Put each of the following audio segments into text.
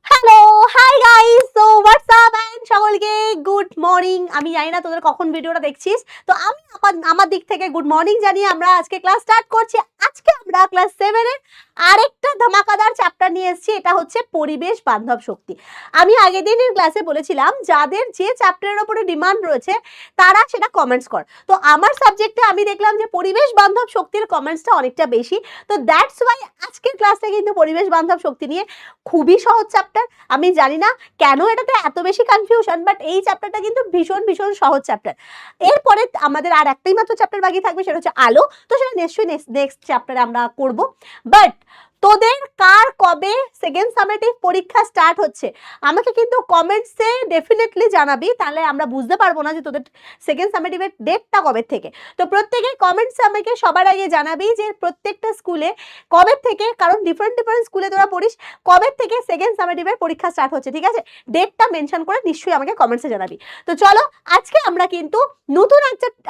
Hello, hi guys, so what's up and সকলকে good morning. আমি জানি না তোদের কখন ভিডিওটা দেখছিস, তো আমি আমার দিক থেকে গুড মর্নিং জানিয়ে আমরা আজকে ক্লাস স্টার্ট করছি। আজকে আমরা ক্লাস 7 এর আরেকটা ধামাকাদার চ্যাপ্টার নিয়ে এসেছি, এটা হচ্ছে পরিবেশ বান্ধব শক্তি। আমি আগের দিনের ক্লাসে বলেছিলাম যাদের যে চ্যাপ্টারের উপরে ডিমান্ড রয়েছে তারা সেটা কমেন্টস কর। তো আমার সাবজেক্টে আমি দেখলাম যে পরিবেশ বান্ধব শক্তির কমেন্টসটা অনেকটা বেশি, তো দ্যাটস ওয়াই আজকের ক্লাসটা কিন্তু পরিবেশ বান্ধব শক্তি নিয়ে। খুবই সহজ চ্যাপ্টার। আমি জানি না কেন এটাতে এত বেশি কনফিউশন, বাট এই চ্যাপ্টারটা কিন্তু ভীষণ ভীষণ সহজ চ্যাপ্টার। এরপরে আমাদের আর একটাই মাত্র চ্যাপ্টার বাকি থাকবে, সেটা হচ্ছে আলো। তো সেটা নিশ্চয়ই নেক্সট চ্যাপ্টারে আমরা করব। বাট তোদের কার কবে সেকেন্ড সামেটিভ পরীক্ষা স্টার্ট হচ্ছে আমাকে কিন্তু কমেন্টসে ডেফিনেটলি জানাবি, তাহলে আমরা বুঝতে পারবো না যে তোদের সেকেন্ড সামেটিভের ডেটটা কবে থেকে। তো প্রত্যেকে কমেন্টসে আমাকে সবার আগে জানাবি যে প্রত্যেকটা স্কুলে কবে থেকে, কারণ ডিফারেন্ট ডিফারেন্ট স্কুলে তোরা পড়িস, কবে থেকে সেকেন্ড সামেটিভের পরীক্ষা স্টার্ট হচ্ছে, ঠিক আছে? ডেটটা মেনশন করে নিশ্চয়ই আমাকে কমেন্টসে জানাবি। তো চলো, আজকে আমরা কিন্তু নতুন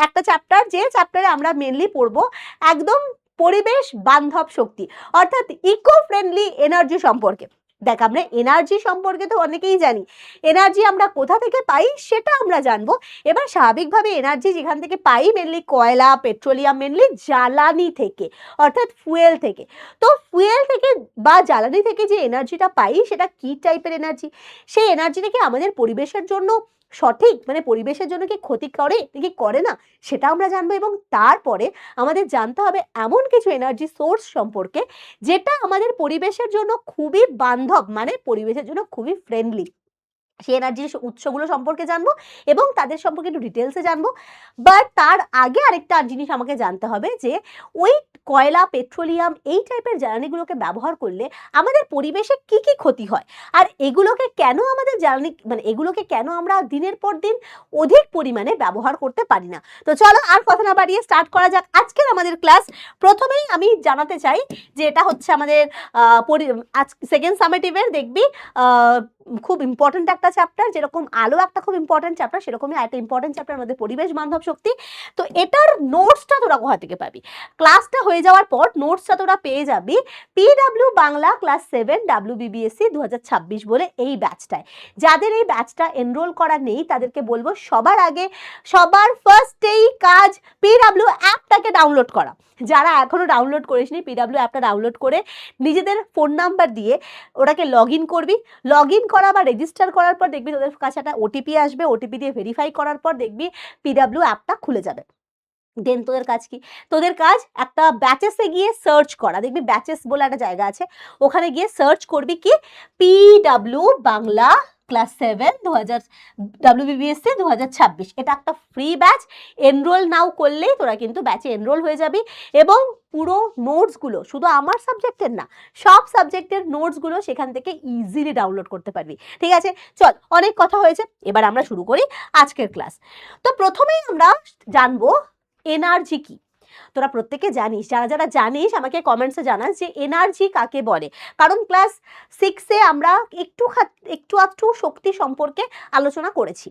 একটা চ্যাপ্টার, যে চ্যাপ্টারে আমরা মেনলি পড়বো একদম পরিবেশ বান্ধব শক্তি, অর্থাৎ ইকো ফ্রেন্ডলি এনার্জি সম্পর্কে। দেখ, আমরা এনার্জি সম্পর্কে তো অনেকেই জানি, এনার্জি আমরা কোথা থেকে পাই সেটা আমরা জানবো। এবার স্বাভাবিকভাবে এনার্জি যেখান থেকে পাই মেনলি কয়লা, পেট্রোলিয়াম, মেনলি জ্বালানি থেকে, অর্থাৎ ফুয়েল থেকে। তো ফুয়েল থেকে বা জ্বালানি থেকে যে এনার্জিটা পাই সেটা কি টাইপের এনার্জি, সেই এনার্জিটা কি আমাদের পরিবেশের জন্য সঠিক, মানে পরিবেশের জন্য কি ক্ষতি করে নাকি করে না, সেটা আমরা জানবো। এবং তারপরে আমাদের জানতে হবে এমন কিছু এনার্জি সোর্স সম্পর্কে যেটা আমাদের পরিবেশের জন্য খুবই বান্ধব, মানে পরিবেশের জন্য খুবই ফ্রেন্ডলি। সেই এনার্জির উৎসগুলো সম্পর্কে জানবো এবং তাদের সম্পর্কে একটু ডিটেলসে জানবো। বাট তার আগে আরেকটা জিনিস আমাকে জানতে হবে যে ওই কয়লা, পেট্রোলিয়াম এই টাইপের জ্বালানিগুলোকে ব্যবহার করলে আমাদের পরিবেশে কি কি ক্ষতি হয়, আর এগুলোকে কেন আমাদের জ্বালানি, মানে এগুলোকে কেন আমরা দিনের পর দিন অধিক পরিমাণে ব্যবহার করতে পারি না। তো চলো আর কথা না বাড়িয়ে স্টার্ট করা যাক আজকের আমাদের ক্লাস। প্রথমেই আমি জানাতে চাই যে এটা হচ্ছে আমাদের আজ সেকেন্ড সামেটিভের, দেখবি খুব ইম্পর্টেন্ট একটা চ্যাপ্টার। যেরকম আলো একটা খুব ইম্পর্টেন্ট চ্যাপ্টার, সেরকমই একটা ইম্পর্টেন্ট চ্যাপ্টার আমাদের পরিবেশ বান্ধব শক্তি। তো এটার নোটসটা তোরা কোথা থেকে পাবি? ক্লাসটা হয়ে যাওয়ার পর নোটসটা তোরা পেয়ে যাবি পিডব্লিউ বাংলা ক্লাস 7 WBBSC 2026 বলে এই ব্যাচটায়। যাদের এই ব্যাচটা এনরোল করা নেই তাদেরকে বলবো সবার আগে, সবার ফার্স্টেই কাজ পিডব্লিউ অ্যাপটাকে ডাউনলোড করা। যারা এখনো ডাউনলোড করিসনি, পিডব্লিউ অ্যাপটা ডাউনলোড করে নিজেদের ফোন নাম্বার দিয়ে ওটাকে লগ ইন করবি। লগ ইন করা বা রেজিস্টার করার পর দেখবি তোদের কাছে একটা ওটিপি আসবে, ওটিপি দিয়ে ভেরিফাই করার পর দেখবি পিডব্লিউ অ্যাপটা খুলে যাবে। দেন তোদের কাজ কি? তোদের কাজ একটা ব্যাচেসে গিয়ে সার্চ করা। দেখবি ব্যাচেস বলে একটা জায়গা আছে, ওখানে গিয়ে সার্চ করবি কি পিডব্লিউ বাংলা ক্লাস 7 WBBSC 2026। এটা একটা ফ্রি ব্যাচ। এনরোল নাও করলেই তোরা কিন্তু ব্যাচে এনরোল হয়ে যাবি এবং পুরো নোটসগুলো, শুধু আমার সাবজেক্টের না, সব সাবজেক্টের নোটসগুলো সেখান থেকে ইজিলি ডাউনলোড করতে পারবি। ঠিক আছে, চল অনেক কথা হয়েছে, এবার আমরা শুরু করি আজকের ক্লাস। তো প্রথমেই আমরা জানবো এনার্জি কি। তোরা প্রত্যেকে জানিস, যারা যারা জানিস আমাকে কমেন্টসে জানাস যে এনার্জি কাকে বলে। কারণ ক্লাস 6-এ আমরা একটু শক্তি সম্পর্কে আলোচনা করেছি।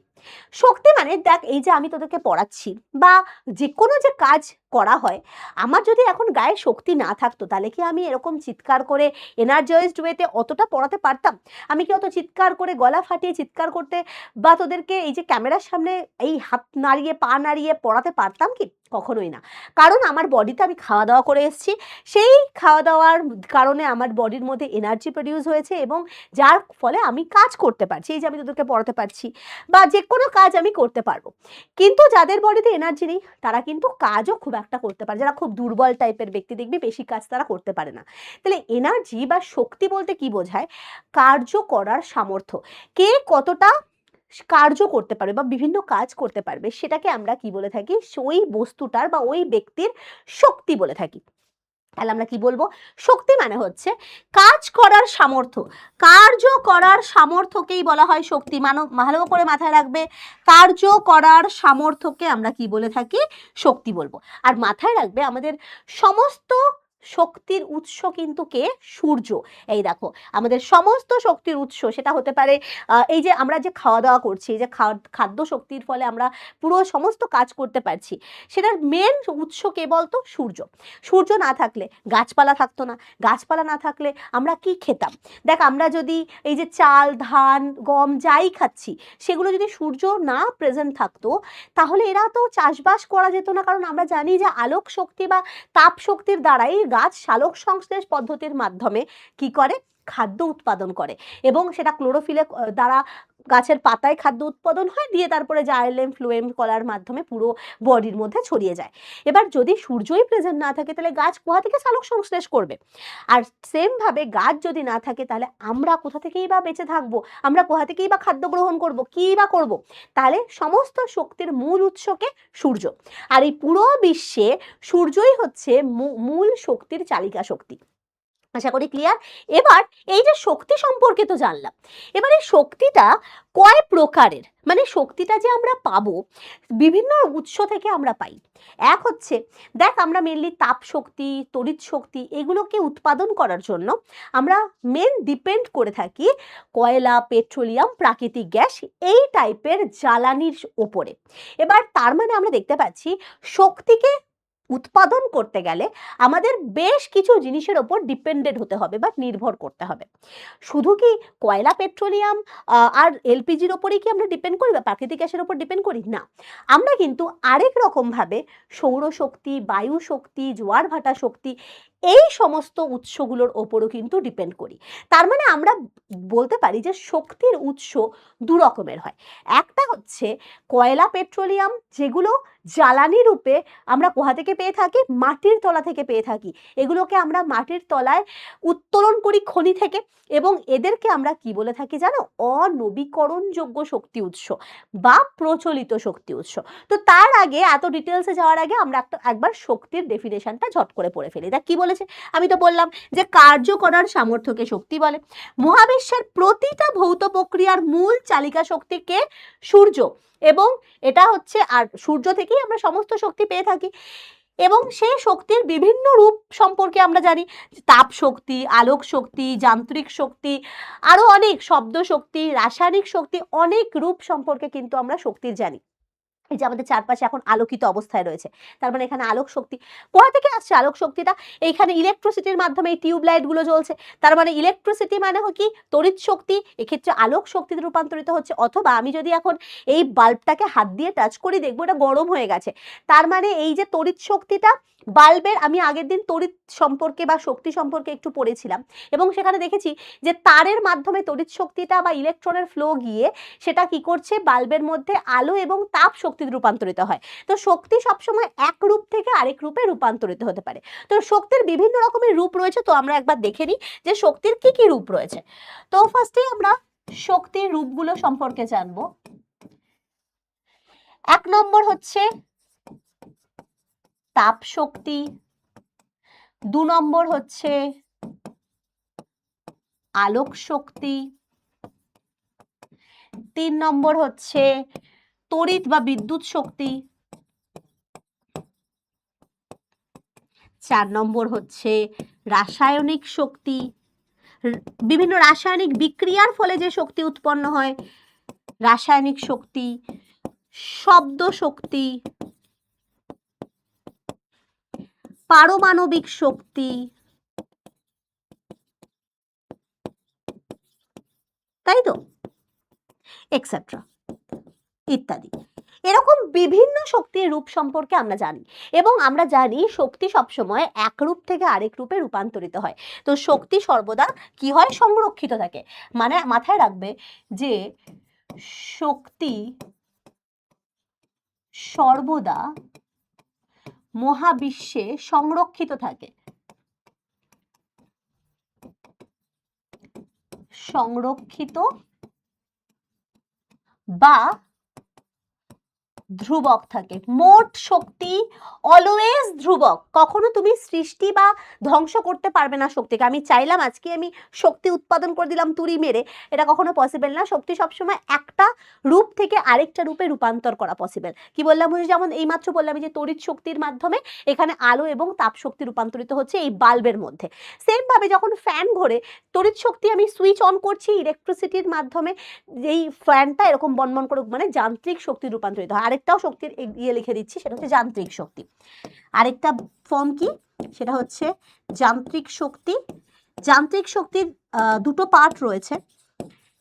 শক্তি মানে দেখ, এই যে আমি তোদেরকে পড়াচ্ছি বা যে কোনো যে কাজ করা হয়, আমার যদি এখন গায়ে শক্তি না থাকতো তাহলে কি আমি এরকম চিৎকার করে এনার্জাইজড ওয়েতে অতটা পড়াতে পারতাম? আমি কি অত চিৎকার করে গলা ফাটিয়ে চিৎকার করতে বা তোদেরকে এই যে ক্যামেরার সামনে এই হাত নাড়িয়ে পা নাড়িয়ে পড়াতে পারতাম কি? কখনোই না। কারণ আমার বডিতে আমি খাওয়া দাওয়া করে এসেছি, সেই খাওয়া দাওয়ার কারণে আমার বডির মধ্যে এনার্জি প্রডিউস হয়েছে এবং যার ফলে আমি কাজ করতে পারছি, এই যে আমি তোদেরকে পড়াতে পারছি বা যে কোনো কাজ আমি করতে পারবো। কিন্তু যাদের বডিতে এনার্জি নেই তারা কিন্তু কাজও খুব একটা করতে পারে, যারা খুব দুর্বল টাইপের ব্যক্তি দেখবি বেশি কাজ তারা করতে পারে না। তাহলে এনার্জি বা শক্তি বলতে কি বোঝায়? কার্য করার সামর্থ্য। কে কতটা কার্য করতে পারবে বা বিভিন্ন কাজ করতে পারবে সেটাকে আমরা কি বলে থাকি? ওই বস্তুটার বা ওই ব্যক্তির শক্তি বলে থাকি। তাহলে আমরা কি বলবো? শক্তি মানে হচ্ছে কাজ করার সামর্থ্য, কার্য করার সামর্থ্যকেই বলা হয় শক্তি। ভালো করে মাথায় রাখবে, কার্য করার সামর্থ্যকে আমরা কি বলে থাকি? শক্তি বলবো। আর মাথায় রাখবে আমাদের সমস্ত শক্তির উৎস কিন্তু কে? সূর্য। এই দেখো আমাদের সমস্ত শক্তির উৎস, সেটা হতে পারে এই যে আমরা যে খাওয়া দাওয়া করছি, এই যে খাদ্য শক্তির ফলে আমরা পুরো সমস্ত কাজ করতে পারছি, সেটার মেন উৎস কে বলতো? সূর্য। সূর্য না থাকলে গাছপালা থাকতো না, গাছপালা না থাকলে আমরা কি খেতাম? দেখ আমরা যদি এই যে চাল ধান গম যাই খাচ্ছি, সেগুলো যদি সূর্য না প্রেজেন্ট থাকতো, তাহলে এরা তো চাষবাস করা যেত না। কারণ আমরা জানি যে আলোক শক্তি বা তাপ শক্তির দ্বারাই গাছ সালোক সংশ্লেষ পদ্ধতির মাধ্যমে কি করে? খাদ্য উৎপাদন করে, এবং সেটা ক্লোরোফিলে দ্বারা গাছের পাতায় খাদ্য উৎপাদন হয়, দিয়ে তারপরে জাইলেম ফ্লোয়েম কলার মাধ্যমে পুরো বডির মধ্যে ছড়িয়ে যায়। এবার যদি সূর্যই প্রেজেন্ট না থাকে, তাহলে গাছ কোথা থেকে সালোক সংশ্লেষ করবে? আর সেম ভাবে গাছ যদি না থাকে, তাহলে আমরা কোথা থেকেই বা বেঁচে থাকবো? আমরা কোথা থেকেই বা খাদ্য গ্রহণ করব? কি বা করব? তাহলে সমস্ত শক্তির মূল উৎসকে সূর্য। আর এই পুরো বিশ্বে সূর্যই হচ্ছে মূল শক্তির চালিকা শক্তি। আশা করি ক্লিয়ার। এবার এই যে শক্তি সম্পর্কে তো জানলাম, এবার এই শক্তিটা কয় প্রকারের, মানে শক্তিটা যে আমরা পাবো বিভিন্ন উৎস থেকে আমরা পাই। এক হচ্ছে, দেখ আমরা মেনলি তাপ শক্তি তড়িৎ শক্তি এগুলোকে উৎপাদন করার জন্য আমরা মেন ডিপেন্ড করে থাকি কয়লা পেট্রোলিয়াম প্রাকৃতিক গ্যাস এই টাইপের জ্বালানির ওপরে। এবার তার মানে আমরা দেখতে পাচ্ছি শক্তিকে উৎপাদন করতে গেলে আমাদের বেশ কিছু জিনিসের ওপর ডিপেন্ডেন্ট হতে হবে বা নির্ভর করতে হবে। শুধু কি কয়লা পেট্রোলিয়াম আর এলপিজির ওপরেই কি আমরা ডিপেন্ড করি বা প্রাকৃতিক গ্যাসের ওপর ডিপেন্ড করি? না, আমরা কিন্তু আরেক রকমভাবে সৌরশক্তি বায়ু শক্তি জোয়ার ভাটা শক্তি এই সমস্ত উৎসগুলোর ওপরও কিন্তু ডিপেন্ড করি। তার মানে আমরা বলতে পারি যে শক্তির উৎস দু রকমের হয়। একটা হচ্ছে কয়লা পেট্রোলিয়াম, যেগুলো জ্বালানি রূপে আমরা কোথা থেকে পেয়ে থাকি? মাটির তলা থেকে পেয়ে থাকি। এগুলোকে আমরা মাটির তলায় উত্তোলন করি খনি থেকে, এবং এদেরকে আমরা কি বলে থাকি জানো? অনবীকরণযোগ্য শক্তি উৎস বা প্রচলিত শক্তি উৎস। তো তার আগে, এত ডিটেলসে যাওয়ার আগে আমরা একবার শক্তির ডেফিনেশনটা ঝট করে পড়ে ফেলি। দেখ কি বলেছে, আমি তো বললাম যে কার্য করার সামর্থ্যকে শক্তি বলে। মহাবিশ্বের প্রতিটা ভৌত প্রক্রিয়ার মূল চালিকা শক্তিকে সূর্য, এবং এটা হচ্ছে, আর সূর্য থেকেই আমরা সমস্ত শক্তি পেয়ে থাকি। এবং সেই শক্তির বিভিন্ন রূপ সম্পর্কে আমরা জানি, তাপ শক্তি আলোক শক্তি যান্ত্রিক শক্তি আরো অনেক, শব্দ শক্তি রাসায়নিক শক্তি, অনেক রূপ সম্পর্কে কিন্তু আমরা শক্তির জানি। এই যে আমাদের চারপাশে এখন আলোকিত অবস্থায় রয়েছে, তার মানে এখানে আলোক শক্তি। কোথা থেকে আসছে আলোক শক্তিটা? এইখানে ইলেকট্রিসিটির মাধ্যমে এই টিউবলাইট গুলো জ্বলছে, তার মানে ইলেকট্রিসিটি মানে কি? তড়িৎ শক্তি, এক্ষেত্রে আলোক শক্তিতে রূপান্তরিত হচ্ছে। অথবা আমি যদি এখন এই বাল্বটাকে হাত দিয়ে টাচ করি, দেখবো এটা গরম হয়ে গেছে, তার মানে এই যে তড়িৎ শক্তিটা বাল্বের, আমি আগের দিন তড়িৎ সম্পর্কে বা শক্তি সম্পর্কে একটু পড়েছিলাম, এবং সেখানে দেখেছি যে তারের মাধ্যমে তড়িৎ শক্তিটা বা ইলেকট্রনের ফ্লো গিয়ে সেটা কি করছে? বাল্বের মধ্যে আলো এবং তাপ শক্তিতে রূপান্তরিত হয়। তো শক্তি সবসময় এক রূপ থেকে আরেক রূপে রূপান্তরিত হতে পারে। তো শক্তির বিভিন্ন রকমের রূপ রয়েছে, তো আমরা একবার দেখে নিই যে শক্তির কি কি রূপ রয়েছে। তো ফার্স্টেই আমরা শক্তির রূপগুলো সম্পর্কে জানবো। এক নম্বর হচ্ছে তাপ শক্তি, দু নম্বর হচ্ছে আলোক শক্তি, তিন নম্বর হচ্ছে তড়িৎ বা বিদ্যুৎ শক্তি, চার নম্বর হচ্ছে রাসায়নিক শক্তি, বিভিন্ন রাসায়নিক বিক্রিয়ার ফলে যে শক্তি উৎপন্ন হয় রাসায়নিক শক্তি, শব্দ শক্তি, পারমাণবিক শক্তি, তাই তো, এক্সেট্রা ইত্যাদি। এরকম বিভিন্ন শক্তির রূপ সম্পর্কে আমরা জানি, এবং আমরা জানি শক্তি সবসময় এক রূপ থেকে আরেক রূপে রূপান্তরিত হয়। তো শক্তি সর্বদা কি হয়? সংরক্ষিত থাকে। মানে মাথায় রাখবে যে শক্তি সর্বদা মহাবিশ্বে সংরক্ষিত থাকে। সংরক্ষিত বা ধ্রুবক থাকে। মোট শক্তি অলওয়েজ ধ্রুবক। কখনো তুমি সৃষ্টি বা ধ্বংস করতে পারবে না শক্তিকে। আমি চাইলাম আজকে আমি শক্তি উৎপাদন করে দিলাম তুড়ি মেরে, এটা কখনো পসিবল না। শক্তি সবসময় একটা রূপ থেকে আরেকটা রূপে রূপান্তর করা পসিবল। কি বললাম, যেমন এইমাত্র বললাম যে তড়িৎ শক্তির মাধ্যমে এখানে আলো এবং তাপ শক্তি রূপান্তরিত হচ্ছে এই বাল্বের মধ্যে। সেম ভাবে যখন ফ্যান ঘোরে, তড়িৎ শক্তি আমি সুইচ অন করছি ইলেকট্রিসিটির মাধ্যমে, এই ফ্যানটা এরকম বনবন করে মানে যান্ত্রিক শক্তি রূপান্তরিত হয়। আরেকটাও শক্তির ইয়ে লিখে দিচ্ছি, সেটা হচ্ছে যান্ত্রিক শক্তি। আরেকটা ফর্ম কি, সেটা হচ্ছে যান্ত্রিক শক্তি। যান্ত্রিক শক্তির দুটো পার্ট রয়েছে,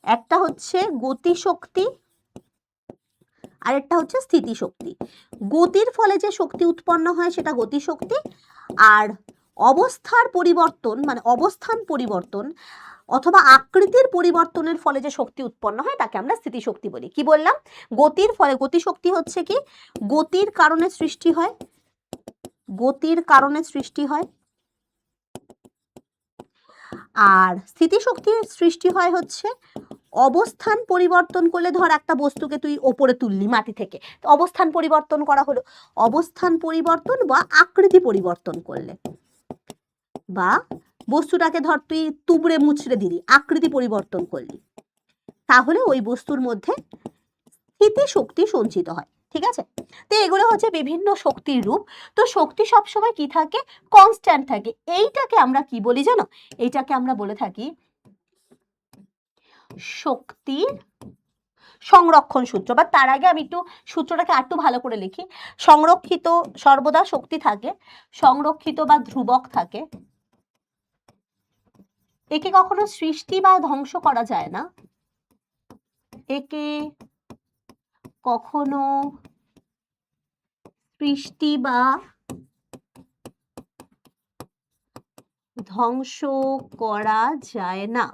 একটা হচ্ছে গতি শক্তি, আরেকটা হচ্ছে স্থিতি শক্তি। গতির ফলে যে শক্তি উৎপন্ন হয় সেটা গতি শক্তি, আর অবস্থার পরিবর্তন মানে অবস্থান পরিবর্তন অথবা আকৃতির পরিবর্তনের ফলে যে শক্তি উৎপন্ন হয় তাকে আমরা স্থিতিশক্তি বলি। কি বললাম, গতির ফলে গতিশক্তি হচ্ছে কি, গতির কারণে সৃষ্টি হয়, গতির কারণে সৃষ্টি হয়। আর স্থিতিশক্তির সৃষ্টি হয় হচ্ছে অবস্থান পরিবর্তন করলে, ধর একটা বস্তুকে তুই ওপরে তুললি মাটি থেকে, অবস্থান পরিবর্তন করা হলো, অবস্থান পরিবর্তন বা আকৃতি পরিবর্তন করলে, বা বস্তুটাকে ধর তুই তুবড়ে মুচড়ে দিলি, আকৃতি পরিবর্তন করলি, তাহলে ওই বস্তুর মধ্যে স্থিতি শক্তি সঞ্চিত হয়। ঠিক আছে, তো এগুলো হচ্ছে বিভিন্ন শক্তির রূপ। তো শক্তি সবসময় কি থাকে, কনস্ট্যান্ট থাকে। এইটাকে আমরা কি বলি জানো, এইটাকে আমরা বলে থাকি শক্তির সংরক্ষণ সূত্র। বা তার আগে আমি একটু সূত্রটাকে আরেকটু ভালো করে লিখি। সংরক্ষিত সর্বদা শক্তি থাকে, সংরক্ষিত বা ধ্রুবক থাকে, একে কখনো সৃষ্টি বা ধ্বংস করা যায় না, একে কখনো সৃষ্টি বা ধ্বংস করা যায় না।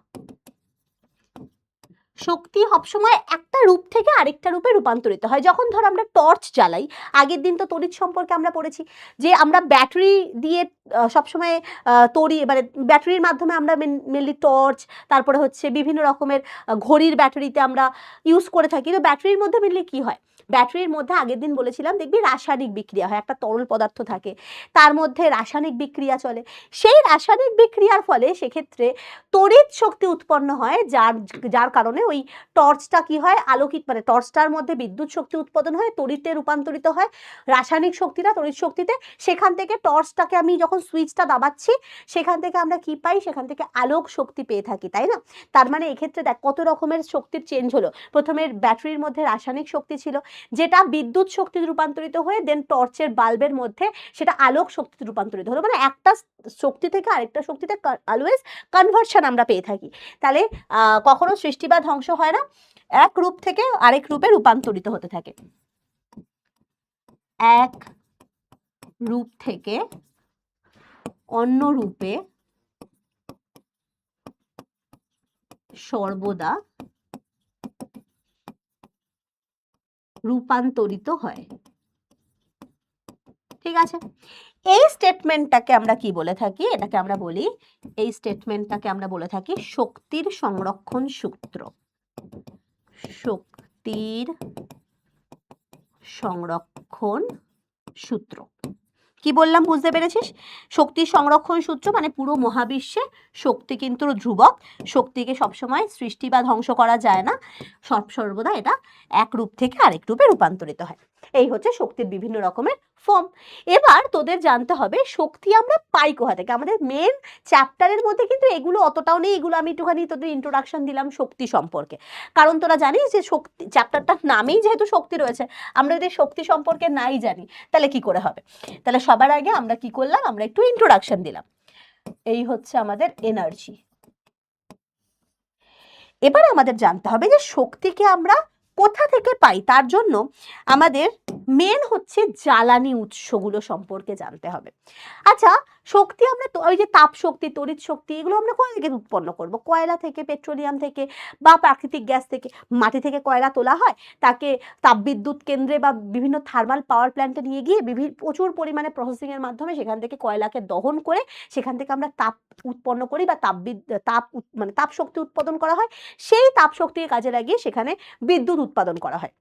শক্তি সবসময় একটা রূপ থেকে আরেকটা রূপে রূপান্তরিত হয়। যখন ধর আমরা টর্চ জ্বালাই, আগের দিন তো তড়িৎ সম্পর্কে আমরা পড়েছি যে আমরা ব্যাটারি দিয়ে সবসময় তড়ি মানে ব্যাটারির মাধ্যমে আমরা মেনলি টর্চ, তারপরে হচ্ছে বিভিন্ন রকমের ঘড়ির ব্যাটারিতে আমরা ইউজ করে থাকি। তো ব্যাটারির মধ্যে মেনলি কি হয়, ব্যাটারির মধ্যে আগের দিন বলেছিলাম দেখবি রাসায়নিক বিক্রিয়া হয়, একটা তরল পদার্থ থাকে তার মধ্যে রাসায়নিক বিক্রিয়া চলে। সেই রাসায়নিক বিক্রিয়ার ফলে সেক্ষেত্রে তড়িৎ শক্তি উৎপন্ন হয়, যার যার কারণে ওই টর্চটা কি হয়, আলোকিত মানে টর্চটার মধ্যে বিদ্যুৎ শক্তি উৎপাদন হয়, তড়িতে রূপান্তরিত হয়, রাসায়নিক শক্তিটা তড়িৎ শক্তিতে। সেখান থেকে টর্চটাকে আমি যখন সুইচটা দাবাচ্ছি সেখান থেকে আমরা কি পাই, সেখান থেকে আলোক শক্তি পেয়ে থাকি, তাই না? তার মানে এক্ষেত্রে দেখ কত রকমের শক্তির চেঞ্জ হলো। প্রথমে ব্যাটারির মধ্যে রাসায়নিক শক্তি ছিল, যেটা বিদ্যুৎ শক্তিতে রূপান্তরিত হয়ে দেন টর্চের বাল্বের মধ্যে সেটা আলোক শক্তিতে রূপান্তরিত হলো। মানে একটা শক্তি থেকে আরেকটা শক্তিতে অলওয়েজ কনভার্সন আমরা পেয়ে থাকি। তাহলে কখনো সৃষ্টি বা ধ্বংস হয় না, এক রূপ থেকে আরেক রূপে রূপান্তরিত হতে থাকে। এক রূপ থেকে অন্য রূপে সর্বদা রূপান্তরিত হয়। ঠিক আছে, এই স্টেটমেন্টটাকে আমরা কি বলে থাকি, এটাকে আমরা বলি, এই স্টেটমেন্টটাকে আমরা বলে থাকি শক্তির সংরক্ষণ সূত্র। শক্তির সংরক্ষণ সূত্র। কি বললাম বুঝতে পেরেছিস? শক্তির সংরক্ষণ সূত্র মানে পুরো মহাবিশ্বে শক্তি কিন্তু ধ্রুবক, শক্তিকে সবসময় সৃষ্টি বা ধ্বংস করা যায় না, সর্বদা এটা এক রূপ থেকে আরেক রূপে রূপান্তরিত হয়। এই হচ্ছে শক্তির বিভিন্ন রকমের ফর্ম। এবার তোদের জানতে হবে শক্তি আমরা পাই কোথা থেকে। আমাদের মেন চ্যাপ্টারের মধ্যে কিন্তু এগুলো অতটাও নেই, এগুলো আমি একটুখানি তোদের ইন্ট্রোডাকশন দিলাম শক্তি সম্পর্কে। কারণ তোরা জানিস যে শক্তি চ্যাপ্টারটার নামেই যেহেতু শক্তি রয়েছে, আমরা যদি শক্তি সম্পর্কে নাই জানি তাহলে কি করে হবে। তাহলে সবার আগে আমরা কি করলাম, আমরা একটু ইন্ট্রোডাকশন দিলাম। এই হচ্ছে আমাদের এনার্জি। এবার আমাদের জানতে হবে যে শক্তিকে আমরা কোথা থেকে পাই। তার জন্য আমাদের মেন হচ্ছে জ্বালানি উৎসগুলো সম্পর্কে জানতে হবে। আচ্ছা, শক্তি আমরা ওই যে তাপ শক্তি, তড়িৎ শক্তি, এগুলো আমরা কোথা থেকে উৎপন্ন করব? কয়লা থেকে, পেট্রোলিয়াম থেকে বা প্রাকৃতিক গ্যাস থেকে। মাটি থেকে কয়লা তোলা হয়, তাকে তাপবিদ্যুৎ কেন্দ্রে বা বিভিন্ন থার্মাল পাওয়ার প্ল্যান্টে নিয়ে গিয়ে প্রচুর পরিমাণে প্রসেসিং এর মাধ্যমে সেখান থেকে কয়লাকে দহন করে সেখান থেকে আমরা তাপ উৎপন্ন করি বা মানে তাপ শক্তি উৎপাদন করা হয়। সেই তাপ শক্তিকে কাজে লাগিয়ে সেখানে বিদ্যুৎ উৎপাদন করা হয়।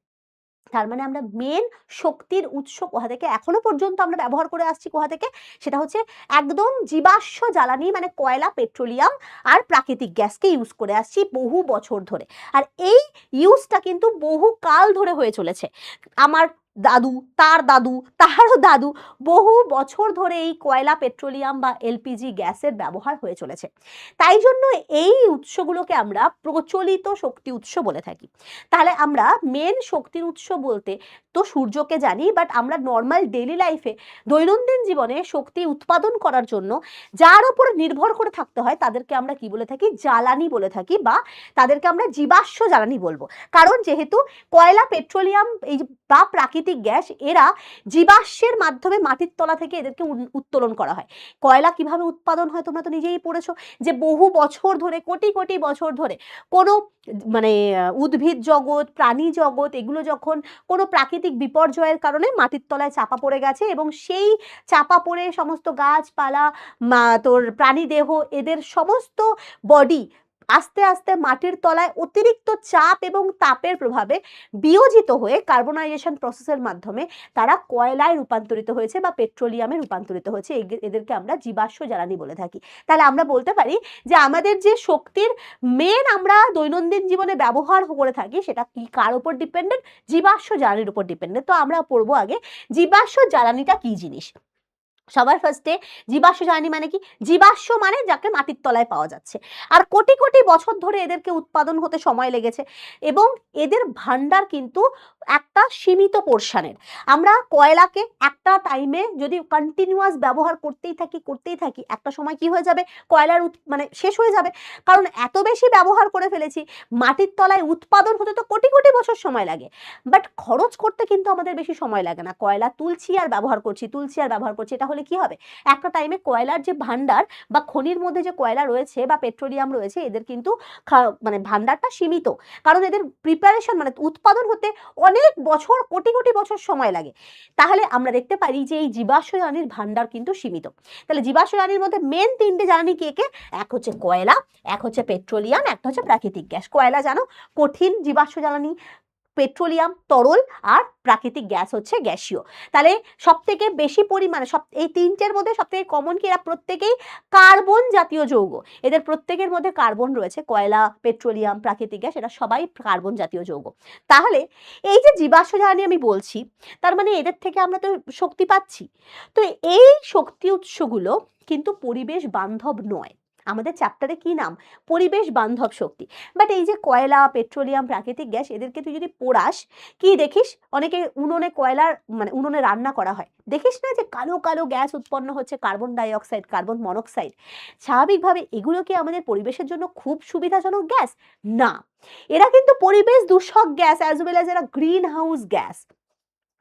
তার মানে আমরা মেন শক্তির উৎস কোথা থেকে এখনো পর্যন্ত আমরা ব্যবহার করে আসছি, কোথা থেকে? সেটা হচ্ছে একদম জীবাশ্ম জ্বালানি, মানে কয়লা, পেট্রোলিয়াম আর প্রাকৃতিক গ্যাসকে ইউজ করে আসছি বহু বছর ধরে। আর এই ইউজটা কিন্তু বহু কাল ধরে হয়ে চলেছে। আমার দাদু, তার দাদু, তারও দাদু, বহু বছর ধরে এই কয়লা, পেট্রোলিয়াম বা এলপিজি গ্যাসের ব্যবহার হয়ে চলেছে। তাই জন্য এই উৎসগুলোকে আমরা প্রচলিত শক্তি উৎস বলে থাকি। তাহলে আমরা মেন শক্তির উৎস বলতে তো সূর্যকে জানি, বাট আমরা নর্মাল ডেইলি লাইফে দৈনন্দিন জীবনে শক্তি উৎপাদন করার জন্য যার উপর নির্ভর করে থাকতে হয় তাদেরকে আমরা কি বলে থাকি? জ্বালানি বলে থাকি, বা তাদেরকে আমরা জীবাশ্ম জ্বালানি বলবো। কারণ যেহেতু কয়লা, পেট্রোলিয়াম এই বা প্রাকৃতিক গ্যাস, এরা জীবাশ্মের মাধ্যমে মাটির তলা থেকে এদেরকে উত্তোলন করা হয়। কয়লা কিভাবে উৎপাদন হয় তোমরা তো নিজেই পড়েছো, যে বহু বছর ধরে, কোটি কোটি বছর ধরে কোনো মানে উদ্ভিদ জগৎ, প্রাণী জগৎ, এগুলো যখন কোনো প্রাকৃতিক বিপর্যয়ের কারণে মাটির তলায় চাপা পড়ে গেছে, এবং সেই চাপা পড়ে সমস্ত গাছপালা, তোর প্রাণী দেহ, এদের সমস্ত বডি আস্তে আস্তে মাটির তলায় অতিরিক্ত চাপ এবং তাপের প্রভাবে বিয়োজিত হয়ে কার্বনাইজেশন প্রসেসের মাধ্যমে তারা কয়লায় রূপান্তরিত হয়েছে বা পেট্রোলিয়ামে রূপান্তরিত হয়েছে। এদেরকে আমরা জীবাশ্ম জ্বালানি বলে থাকি। তাহলে আমরা বলতে পারি যে আমাদের যে শক্তির মেন আমরা দৈনন্দিন জীবনে ব্যবহার করে থাকি, সেটা কি কার উপর ডিপেন্ডেন্ট? জীবাশ্ম জ্বালানির উপর ডিপেন্ডেন্ট। তো আমরা পড়বো আগে জীবাশ্ম জ্বালানিটা কি জিনিস। সবার ফার্স্টে, জীবাশ্ম জ্বালানি মানে কি? জীবাশ্ম মানে যাকে মাটির তলায় পাওয়া যাচ্ছে, আর কোটি কোটি বছর ধরে এদেরকে উৎপাদন হতে সময় লেগেছে, এবং এদের ভান্ডার কিন্তু একটা সীমিত পোর্শনের। আমরা কয়লাকে একটা টাইমে যদি কন্টিনিউয়াস ব্যবহার করতেই থাকি, একটা সময় কি হয়ে যাবে? কয়লার মানে শেষ হয়ে যাবে, কারণ এত বেশি ব্যবহার করে ফেলেছি। মাটির তলায় উৎপাদন হতে তো কোটি কোটি বছর সময় লাগে, বাট খরচ করতে কিন্তু আমাদের বেশি সময় লাগে না। কয়লা তুলছি আর ব্যবহার করছি, এটা হলে কি হবে? একটা টাইমে কয়লার যে ভান্ডার বা খনির মধ্যে যে কয়লা রয়েছে বা পেট্রোলিয়াম রয়েছে, এদের কিন্তু মানে ভান্ডারটা সীমিত, কারণ এদের প্রিপারেশন মানে উৎপাদন হতে অনেক বছর, কোটি কোটি বছর সময় লাগে। তাহলে আমরা দেখতে পারি যে এই জীবাশ্ম জ্বালানির ভান্ডার কিন্তু সীমিত। তাহলে জীবাশ্ম জ্বালানির মধ্যে মেন তিনটে জ্বালানি কে কে? এক হচ্ছে কয়লা, এক হচ্ছে পেট্রোলিয়াম, একটা হচ্ছে প্রাকৃতিক গ্যাস। কয়লা জানো কঠিন জীবাশ্ম জ্বালানি, পেট্রোলিয়াম তরল, আর প্রাকৃতিক গ্যাস হচ্ছে গ্যাসীয়। তাহলে সব থেকে বেশি পরিমাণে এই তিনটের মধ্যে সব থেকে কমন কি? এরা প্রত্যেকেই কার্বন জাতীয় যৌগ। এদের প্রত্যেকের মধ্যে কার্বন রয়েছে, কয়লা, পেট্রোলিয়াম, প্রাকৃতিক গ্যাস, এরা সবাই কার্বন জাতীয় যৌগ। তাহলে এই যে জীবাশ্ম জ্বালানি আমি বলছি, তার মানে এদের থেকে আমরা তো শক্তি পাচ্ছি। তো এই শক্তি উৎসগুলো কিন্তু পরিবেশ বান্ধব নয়। আমাদের চ্যাপ্টারে কি নাম? পরিবেশ বান্ধব শক্তি। বাট এই যে কয়লা, পেট্রোলিয়াম, প্রাকৃতিক গ্যাস, এদেরকে তুই যদি পোড়াস, কি দেখিস? অনেকে উনুনে কয়লার মানে উনুনে রান্না করা হয়, দেখিস না যে কালো কালো গ্যাস উৎপন্ন হচ্ছে, carbon die oxide, carbon monoxide. স্বাভাবিকভাবে এগুলো কি আমাদের পরিবেশের জন্য খুব সুবিধাজনক গ্যাস? না, এরা কিন্তু পরিবেশ দূষক গ্যাস, অ্যাজ ওয়েল অ্যাজ এরা গ্রিন হাউস গ্যাস।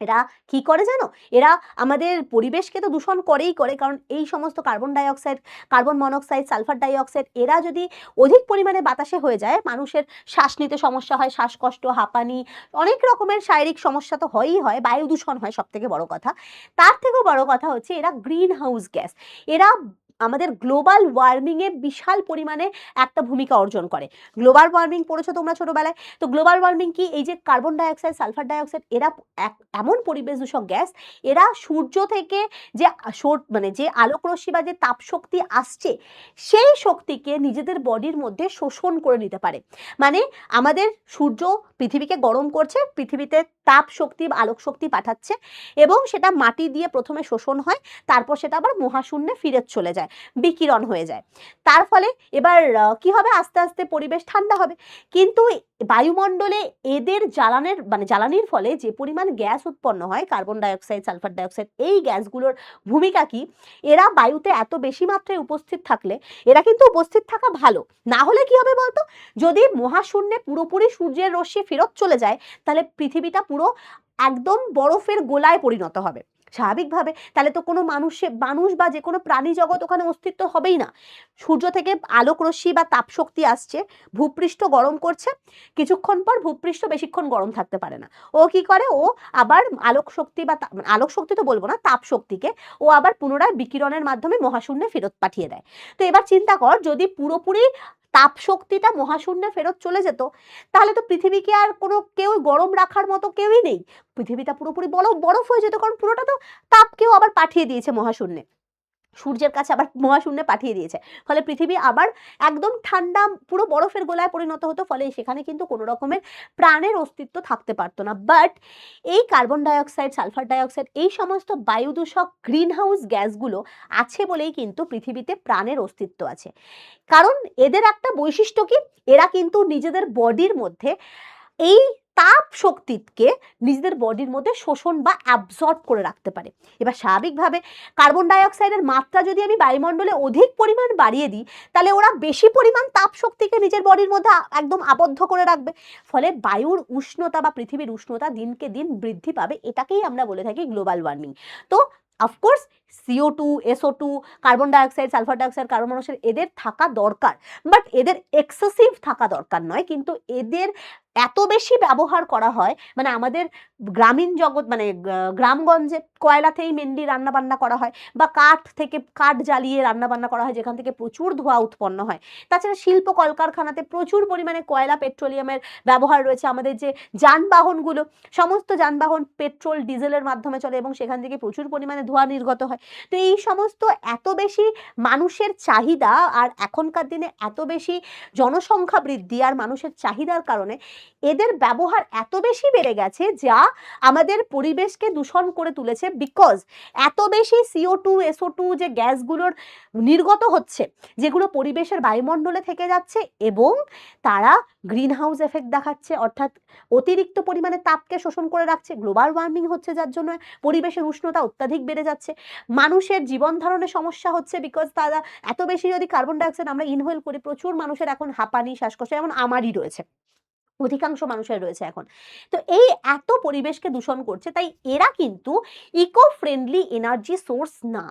এরা কি করে জানো? এরা আমাদের পরিবেশকে তো দূষণ করেই করে, কারণ এই সমস্ত carbon die oxide, carbon monoxide, sulphur die oxide, এরা যদি অধিক পরিমাণে বাতাসে হয়ে যায়, মানুষের শ্বাস নিতে সমস্যা হয়, শ্বাসকষ্ট, হাঁপানি, অনেক রকমের শারীরিক সমস্যা তো হয়ই হয়, বায়ু দূষণ হয় সব থেকে বড় কথা। তার থেকেও বড় কথা হচ্ছে এরা গ্রিন হাউস গ্যাস। এরা আমাদের গ্লোবাল ওয়ার্মিংয়ে বিশাল পরিমাণে একটা ভূমিকা অর্জন করে। গ্লোবাল ওয়ার্মিং পড়েছো তোমরা ছোটবেলায়। তো গ্লোবাল ওয়ার্মিং কি? এই যে কার্বন ডাইঅক্সাইড, সালফার ডাইঅক্সাইড, এরা এমন পরিবেশ দূষক গ্যাস, এরা সূর্য থেকে যে মানে যে আলোক রশ্মি বা যে তাপ শক্তি আসছে, সেই শক্তিকে নিজেদের বডির মধ্যে শোষণ করে নিতে পারে। মানে আমাদের সূর্য পৃথিবীকে গরম করছে, পৃথিবীতে তাপ শক্তি বা আলোক শক্তি পাঠাচ্ছে, এবং সেটা মাটি দিয়ে প্রথমে শোষণ হয়, তারপর সেটা আবার মহাশূন্যে ফিরে চলে যায়, বিকিরণ হয়ে যায়। তার ফলে এবার কি হবে? আস্তে আস্তে পরিবেশ ঠান্ডা হবে। কিন্তু বায়ুমণ্ডলে এদের জ্বালানির ফলে যে পরিমাণ গ্যাস উৎপন্ন হয়, কার্বন ডাইঅক্সাইড, সালফার ডাইঅক্সাইড, এই গ্যাসগুলোর ভূমিকা কি? এরা বায়ুতে এত বেশি মাত্রায় উপস্থিত থাকলে, এরা কিন্তু উপস্থিত থাকা ভালো, না হলে কি হবে বলতো? যদি মহাশূন্যে পুরোপুরি সূর্যের রশ্মি ফেরত চলে যায়, তাহলে পৃথিবীটা পুরো একদম বরফের গোলায় পরিণত হবে স্বাভাবিকভাবে। তাহলে তো কোনো মানুষ বা যে কোনো প্রাণী জগৎ ওখানে অস্তিত্ব হবেই না। সূর্য থেকে আলোক রশ্মি বা তাপ শক্তি আসছে, ভূপৃষ্ঠ গরম করছে, কিছুক্ষণ পর ভূপৃষ্ঠ বেশিক্ষণ গরম থাকতে পারে না। ও কি করে? ও আবার আলোক শক্তি বা আলোক শক্তি তো বলবো না, তাপ শক্তিকে ও আবার পুনরায় বিকিরণের মাধ্যমে মহাশূন্যে ফেরত পাঠিয়ে দেয়। তো এবার চিন্তা কর, যদি পুরোপুরি তাপ শক্তিটা মহাশূন্যে ফেরত চলে যেত, তাহলে তো পৃথিবীকে আর কোনো কেউ গরম রাখার মতো কেউই নেই, পৃথিবীটা পুরোপুরি বরফ হয়ে যেত, কারণ পুরোটা তো তাপ কেউ আবার পাঠিয়ে দিয়েছে মহাশূন্যে, সূর্যের কাছে আবার মহাশূন্যে পাঠিয়ে দিয়েছে, ফলে পৃথিবী আবার একদম ঠান্ডা পুরো বরফের গোলায় পরিণত হতো, ফলে সেখানে কিন্তু কোনো রকমের প্রাণের অস্তিত্ব থাকতে পারতো না। বাট এই কার্বন ডাইঅক্সাইড, সালফার ডাইঅক্সাইড, এই সমস্ত বায়ু দূষক গ্রিন হাউস গ্যাসগুলো আছে বলেই কিন্তু পৃথিবীতে প্রাণের অস্তিত্ব আছে। কারণ এদের একটা বৈশিষ্ট্য কি, এরা কিন্তু নিজেদের বডির মধ্যে এই তাপ শক্তিকে নিজেদের বডির মধ্যে শোষণ বা অ্যাবজর্ব করে রাখতে পারে। এবার স্বাভাবিকভাবে কার্বন ডাইঅক্সাইডের মাত্রা যদি আমি বায়ুমণ্ডলে অধিক পরিমাণ বাড়িয়ে দিই, তাহলে ওরা বেশি পরিমাণ তাপ শক্তিকে নিজের বডির মধ্যে একদম আবদ্ধ করে রাখবে, ফলে বায়ুর উষ্ণতা বা পৃথিবীর উষ্ণতা দিনকে দিন বৃদ্ধি পাবে। এটাকেই আমরা বলে থাকি গ্লোবাল ওয়ার্মিং। তো of course CO2, SO2, carbon dioxide, sulphur dioxide, carbon monoxide এদের থাকা দরকার, বাট এদের এক্সেসিভ থাকা দরকার নয়। কিন্তু এদের এত বেশি ব্যবহার করা হয়, মানে আমাদের গ্রামীণ জগৎ, মানে গ্রামগঞ্জে কয়লাতেই মেনলি রান্না বান্না করা হয়, বা কাঠ জ্বালিয়ে রান্না বান্না করা হয়, যেখান থেকে প্রচুর ধোঁয়া উৎপন্ন হয়। তাছাড়া শিল্প কলকারখানাতে প্রচুর পরিমাণে কয়লা, পেট্রোলিয়ামের ব্যবহার রয়েছে। আমাদের যে যানবাহনগুলো, সমস্ত যানবাহন পেট্রোল ডিজেলের মাধ্যমে চলে এবং সেখান থেকে প্রচুর পরিমাণে ধোঁয়া নির্গত হয়। তো এই সমস্ত এত বেশি মানুষের চাহিদা, আর এখনকার দিনে এত বেশি জনসংখ্যা বৃদ্ধি আর মানুষের চাহিদার কারণে এদের ব্যবহার এত বেশি বেড়ে গেছে, যা আমাদের পরিবেশকে দূষণ করে তুলেছে। বিকজ এত বেশি CO2, SO2 যে গ্যাসগুলোর নির্গত হচ্ছে, যেগুলো পরিবেশের বায়ুমণ্ডলে থেকে যাচ্ছে এবং তারা গ্রিন হাউস এফেক্ট দেখাচ্ছে, অর্থাৎ অতিরিক্ত পরিমাণে তাপকে শোষণ করে রাখছে। গ্লোবাল ওয়ার্মিং হচ্ছে, যার জন্য পরিবেশের উষ্ণতা অত্যাধিক বেড়ে যাচ্ছে। মানুষের জীবন ধারণের সমস্যা হচ্ছে, বিকজ তারা এত বেশি যদি কার্বন ডাইঅক্সাইড আমরা ইনহেল করি, প্রচুর মানুষের এখন হাঁপানি, শ্বাসকষ্ট, যেমন আমারই রয়েছে, অধিকাংশ মানুষের রয়েছে এখন। তো এই এত পরিবেশকে দূষণ করছে, তাই এরা কিন্তু ইকো ফ্রেন্ডলি এনার্জি সোর্স না।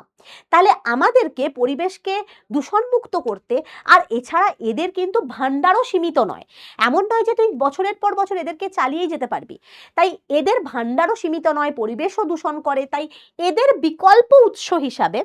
তাহলে আমাদেরকে পরিবেশকে দূষণমুক্ত করতে, আর এছাড়া এদের কিন্তু ভাণ্ডারও সীমিত নয়, এমন নয় যে তুই বছরের পর বছর এদেরকে চালিয়েই যেতে পারবি। তাই এদের ভাণ্ডারও সীমিত নয়, পরিবেশও দূষণ করে। তাই এদের বিকল্প উৎস হিসাবে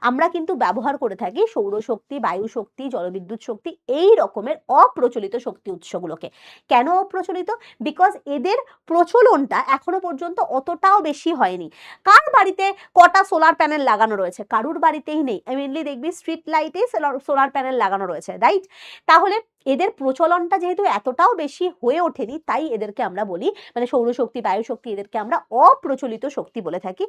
আমরা কিন্তু ব্যবহার করে থাকি সৌরশক্তি, বায়ু শক্তি, জলবিদ্যুৎ শক্তি, এই রকমের অপ্রচলিত শক্তি উৎসগুলোকে। কেন অপ্রচলিত? বিকজ এদের প্রচলনটা এখনো পর্যন্ত অতটাও বেশি হয়নি। কার বাড়িতে কটা সোলার প্যানেল লাগানো রয়েছে? কারুর বাড়িতেই নেই। মেনলি দেখবি স্ট্রিট লাইটে সোলার প্যানেল লাগানো রয়েছে, রাইট? তাহলে এদের প্রচলনটা যেহেতু এতটাও বেশি হয়ে ওঠেনি, তাই এদেরকে আমরা বলি, মানে সৌরশক্তি, বায়ু শক্তি, এদেরকে আমরা অপ্রচলিত শক্তি বলে থাকি।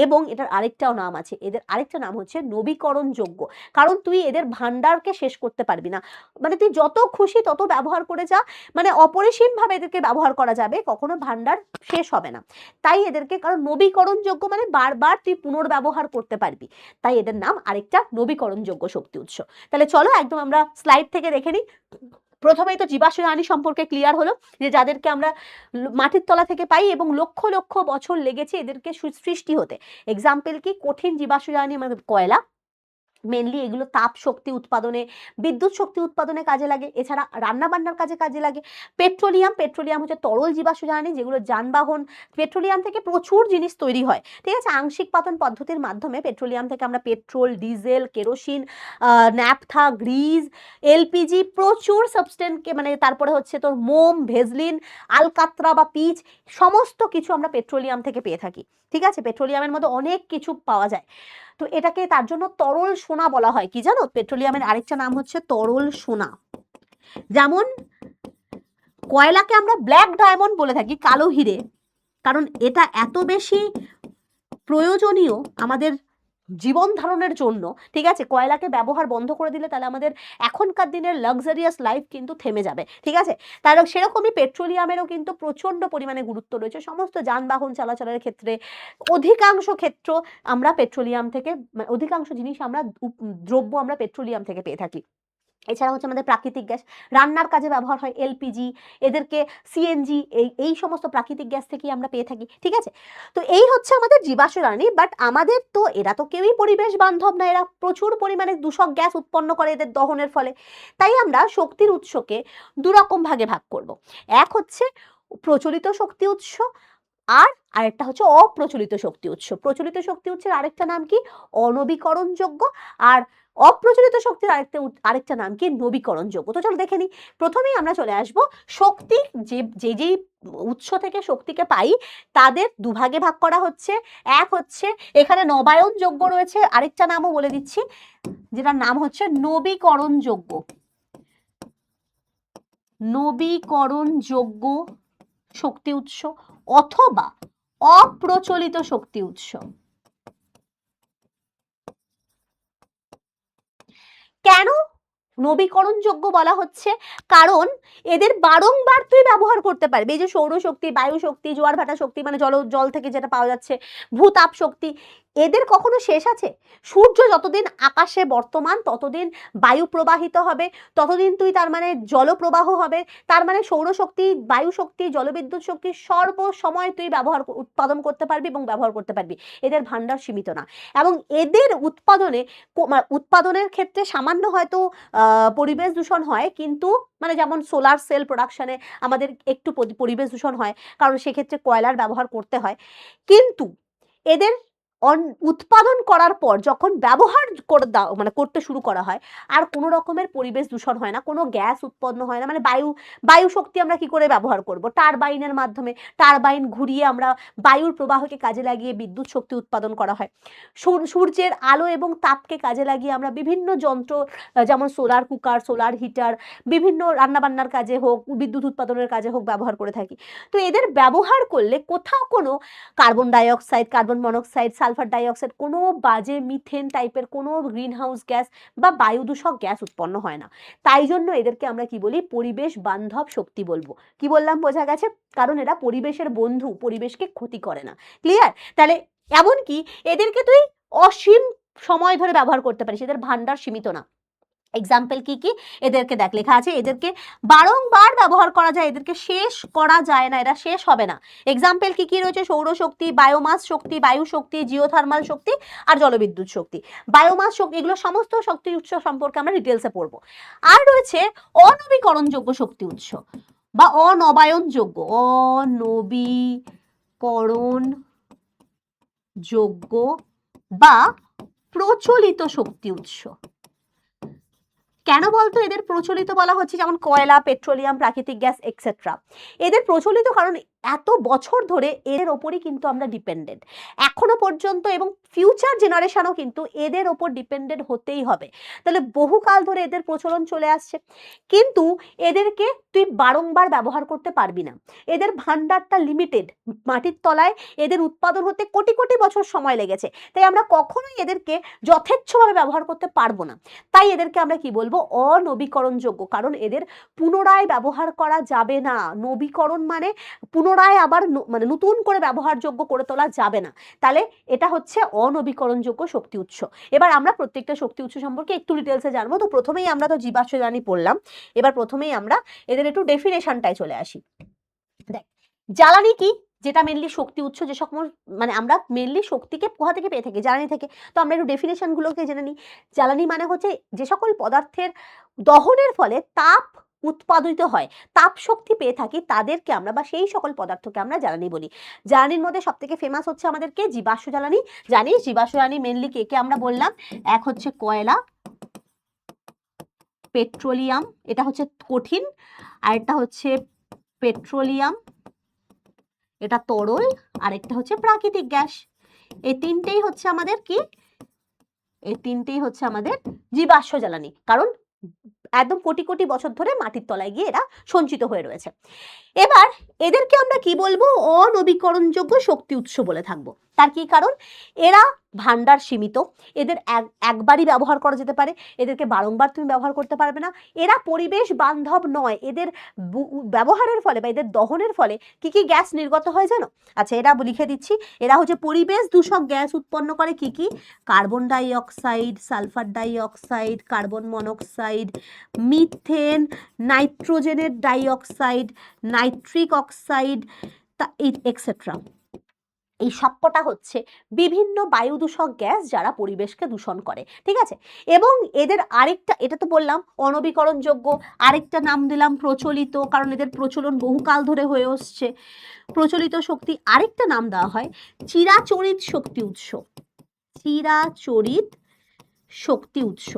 এবং এটার আরেকটাও নাম আছে, এদের আরেকটা নাম হচ্ছে নবীকরণযোগ্য। কারণ তুই এদের ভাণ্ডারকে শেষ করতে পারবি না, মানে তুই যত খুশি তত ব্যবহার করে যা, মানে অপরিসীমভাবে এদেরকে ব্যবহার করা যাবে, কখনো ভাণ্ডার শেষ হবে না। তাই এদেরকে, কারণ নবীকরণযোগ্য মানে বারবার তুই পুনর্ব্যবহার করতে পারবি, তাই এদের নাম আরেকটা নবীকরণযোগ্য শক্তি উৎস। তাহলে চলো একদম আমরা স্লাইড থেকে দেখে নিই। প্রথমেই তো জীবাশ্ম জ্বালানি সম্পর্কে ক্লিয়ার হলো, যে যাদেরকে আমরা মাটির তলা থেকে পাই এবং লক্ষ লক্ষ বছর লেগেছে এদেরকে সৃষ্টি হতে। এক্সাম্পল কি? কঠিন জীবাশ্ম জ্বালানি মানে কয়লা, মেনলি এগুলো তাপ শক্তি উৎপাদনে, বিদ্যুৎ শক্তি উৎপাদনে কাজে লাগে, এছাড়া রান্না বান্নার কাজে লাগে। পেট্রোলিয়াম হচ্ছে তরল জীবাশ্ম জ্বালানি, যেগুলো যানবাহন, পেট্রোলিয়াম থেকে প্রচুর জিনিস তৈরি হয়, ঠিক আছে? আংশিক পাতন পদ্ধতির মাধ্যমে পেট্রোলিয়াম থেকে আমরা petrol, diesel, kerosene, naphtha, grease, LPG, প্রচুর সাবস্টেন্সকে, মানে তারপরে হচ্ছে তোর মোম, ভেজলিন, আলকাত্রা বা পিচ, সমস্ত কিছু আমরা পেট্রোলিয়াম থেকে পেয়ে থাকি, ঠিক আছে? পেট্রোলিয়ামের মধ্যে অনেক কিছু পাওয়া যায়। তো এটাকে তার জন্য তরল সোনা বলা হয়। কি জানো? পেট্রোলিয়ামের আরেকটা নাম হচ্ছে তরল সোনা। যেমন কয়লাকে আমরা ব্ল্যাক ডায়মন্ড বলে থাকি, কালো হিরে, কারণ এটা এত বেশি প্রয়োজনীয় আমাদের জীবন ধারণের জন্য, ঠিক আছে? কয়লাকে ব্যবহার বন্ধ করে দিলে তাহলে আমাদের এখনকার দিনের লাক্সারিয়াস লাইফ কিন্তু থেমে যাবে, ঠিক আছে? তার সেরকমই পেট্রোলিয়ামেরও কিন্তু প্রচন্ড পরিমাণে গুরুত্ব রয়েছে সমস্ত যানবাহন চলাচলের ক্ষেত্রে। অধিকাংশ ক্ষেত্র আমরা পেট্রোলিয়াম থেকে, অধিকাংশ জিনিস আমরা, দ্রব্য আমরা পেট্রোলিয়াম থেকে পেয়ে থাকি। এছাড়া হচ্ছে আমাদের প্রাকৃতিক গ্যাস, রান্নার কাজে ব্যবহার হয় LPG, এদেরকে CNG, এই সমস্ত প্রাকৃতিক গ্যাস থেকেই আমরা পেয়ে থাকি, ঠিক আছে? তো এই হচ্ছে আমাদের জীবাশ্ম জ্বালানি। বাট আমাদের তো এরা তো কেউই পরিবেশ বান্ধব না, এরা প্রচুর পরিমাণে দূষক গ্যাস উৎপন্ন করে এদের দহনের ফলে। তাই আমরা শক্তির উৎসকে দুরকম ভাগে ভাগ করব। এক হচ্ছে প্রচলিত শক্তি উৎস, আর আরেকটা হচ্ছে অপ্রচলিত শক্তি উৎস। প্রচলিত শক্তি উৎসের আরেকটা নাম কি? অনবীকরণযোগ্য। আর অপ্রচলিত শক্তির আরেকটা নাম কি? নবীকরণযোগ্য। তো চলো দেখে নিই। প্রথমেই আমরা চলে আসব শক্তি, যে উৎস থেকে শক্তিকে পাই তাদের দুভাগে ভাগ করা হচ্ছে। এক হচ্ছে এখানে নবায়নযোগ্য রয়েছে, আরেকটা নামও বলে দিচ্ছি যেটার নাম হচ্ছে নবীকরণযোগ্য। নবীকরণযোগ্য শক্তি উৎস অথবা অপ্রচলিত শক্তি উৎস। কেন নবীকরণযোগ্য বলা হচ্ছে? কারণ এদের বারংবার তুই ব্যবহার করতে পারবি। এই যে সৌরশক্তি, বায়ু শক্তি, জোয়ার ভাটা শক্তি মানে জল থেকে যেটা পাওয়া যাচ্ছে, ভূতাপ শক্তি, এদের কখনো শেষ আছে? সূর্য যতদিন আকাশে বর্তমান ততদিন বায়ু প্রবাহিত হবে, ততদিন তুই তার মানে জলপ্রবাহ হবে। তার মানে সৌরশক্তি, বায়ু শক্তি, জলবিদ্যুৎ শক্তি সর্বসময় তুই উৎপাদন করতে পারবি এবং ব্যবহার করতে পারবি। এদের ভান্ডার সীমিত না এবং এদের উৎপাদনের ক্ষেত্রে সামান্য হয়তো পরিবেশ দূষণ হয়, কিন্তু মানে যেমন সোলার সেল প্রোডাকশনে আমাদের একটু পরিবেশ দূষণ হয়, কারণ সেক্ষেত্রে কয়লার ব্যবহার করতে হয়। কিন্তু এদের উৎপাদন করার পর যখন ব্যবহার করতে শুরু করা হয়, আর কোনো রকমের পরিবেশ দূষণ হয় না, কোনো গ্যাস উৎপন্ন হয় না। মানে বায়ু শক্তি আমরা কি করে ব্যবহার করব? টারবাইনের মাধ্যমে। টারবাইন ঘুরিয়ে আমরা বায়ুর প্রবাহকে কাজে লাগিয়ে বিদ্যুৎ শক্তি উৎপাদন করা হয়। সূর্যের আলো এবং তাপকে কাজে লাগিয়ে আমরা বিভিন্ন যন্ত্র, যেমন সোলার কুকার, সোলার হিটার, বিভিন্ন রান্নাবান্নার কাজে হোক, বিদ্যুৎ উৎপাদনের কাজে হোক ব্যবহার করে থাকি। তো এদের ব্যবহার করলে কোথাও কোনো carbon dioxide, carbon monoxide, sulphur dioxide, কোনো বাজে মিথেন টাইপের কোনো গ্রিন হাউস গ্যাস বা বায়ু দূষক গ্যাস উৎপন্ন হয় না। তাই জন্য এদেরকে আমরা কি বলি? পরিবেশ বান্ধব শক্তি বলবো। কি বললাম বোঝা গেছে? কারণ এরা পরিবেশের বন্ধু, পরিবেশকে ক্ষতি করে না। ক্লিয়ার? তাহলে এমনকি এদেরকে তুই অসীম সময় ধরে ব্যবহার করতে পারিস, এদের ভান্ডার সীমিত না। এক্সাম্পল কি কি? এদেরকে দেখ লেখা আছে, এদেরকে বারংবার ব্যবহার করা যায়, এদেরকে শেষ করা যায় না, এরা শেষ হবে না। এক্সাম্পল কি কি রয়েছে? সৌরশক্তি, বায়োমাস শক্তি, বায়ু শক্তি, জিওথার্মাল শক্তি আর জলবিদ্যুৎ শক্তি। বায়োমাস শক্তি, এগুলো সমস্ত শক্তি উৎস সম্পর্কে আমরা ডিটেলসে পড়বো। আর রয়েছে অনবীকরণযোগ্য শক্তি উৎস বা অনবায়নযোগ্য, অনবীকরণযোগ্য বা প্রচলিত শক্তি উৎস। কেন বলতো এদের প্রচলিত বলা হচ্ছে? যেমন কয়লা, পেট্রোলিয়াম, প্রাকৃতিক গ্যাস এক্সেট্রা। এদের প্রচলিত কারণ এত বছর ধরে এদের ওপরই কিন্তু আমরা ডিপেন্ডেন্ট এখনো পর্যন্ত, এবং ফিউচার জেনারেশনও কিন্তু এদের ওপর ডিপেন্ডেন্ট হতেই হবে। তাহলে বহুকাল ধরে এদের প্রচলন চলে আসছে, কিন্তু এদেরকে তুই বারংবার ব্যবহার করতে পারবি না। এদের ভান্ডারটা লিমিটেড, মাটির তলায় এদের উৎপাদন হতে কোটি কোটি বছর সময় লেগেছে। তাই আমরা কখনোই এদেরকে যথেচ্ছভাবে ব্যবহার করতে পারবো না। তাই এদেরকে আমরা কি বলবো? অনবীকরণযোগ্য। কারণ এদের পুনরায় ব্যবহার করা যাবে না। নবীকরণ মানে পুনরায় আবার মানে নতুন করে ব্যবহারযোগ্য করে তোলা যাবে না। তাহলে এটা হচ্ছে অনবীকরণযোগ্য শক্তি উৎস। এবার আমরা প্রত্যেকটা শক্তি উৎস সম্পর্কে একটু ডিটেলসে জানবো। তো প্রথমেই আমরা তো জীবাশ্ম জ্বালানি পড়লাম, এবার প্রথমেই আমরা এদের একটু ডেফিনেশনটাই চলে আসি। দেখ, জ্বালানি কি? যেটা মেনলি শক্তি উৎস, যে সকল মানে আমরা মেনলি শক্তিকে কোথা থেকে পেয়ে থাকি? জ্বালানি থেকে। তো আমরা একটু ডেফিনেশনগুলোকে জেনে নিই। জ্বালানি মানে হচ্ছে যে সকল পদার্থের দহনের ফলে তাপ উৎপাদিত হয়, তাপ শক্তি পেয়ে থাকি, তাদেরকে আমরা বা সেই সকল পদার্থকে আমরা জ্বালানি বলি। জ্বালানির মধ্যে সব থেকে ফেমাস হচ্ছে আমাদেরকে জীবাশ্ম জ্বালানি। জানিস জীবাশ্ম জ্বালানি মেনলি কে কে আমরা বললাম? এক হচ্ছে কয়লা, পেট্রোলিয়াম, এটা হচ্ছে কঠিন, আর একটা হচ্ছে পেট্রোলিয়াম, এটা তরল, আর একটা হচ্ছে প্রাকৃতিক গ্যাস। এই তিনটেই হচ্ছে আমাদের কি? এই তিনটেই হচ্ছে আমাদের জীবাশ্ম জ্বালানি, কারণ একদম কোটি কোটি বছর ধরে মাটির তলায় গিয়ে এরা সঞ্চিত হয়ে রয়েছে। এবার এদেরকে আমরা কি বলবো? অনবীকরণযোগ্য শক্তি উৎস বলে থাকবো। তার কি কারণ? এরা ভান্ডার সীমিত, এদের একবারই ব্যবহার করা যেতে পারে, এদেরকে বারংবার তুমি ব্যবহার করতে পারবে না। এরা পরিবেশ বান্ধব নয়। এদের ব্যবহারের ফলে বা এদের দহনের ফলে কি কি গ্যাস নির্গত হয় জানো? আচ্ছা, এরা লিখে দিচ্ছি। এরা হচ্ছে পরিবেশ দূষক গ্যাস উৎপন্ন করে। কি কি? Carbon die oxide, sulphur die oxide, carbon monoxide, methane, নাইট্রোজেনের die oxide, nitric oxide etcetera. এই সবকটা হচ্ছে বিভিন্ন বায়ু দূষক গ্যাস যারা পরিবেশকে দূষণ করে। ঠিক আছে? এবং এদের আরেকটা, এটা তো বললাম অনবীকরণযোগ্য, আরেকটা নাম দিলাম প্রচলিত, কারণ এদের প্রচলন বহুকাল ধরে হয়ে আসছে। প্রচলিত শক্তি আরেকটা নাম দেওয়া হয় চিরাচরিত শক্তি উৎস। চিরাচরিত শক্তি উৎস।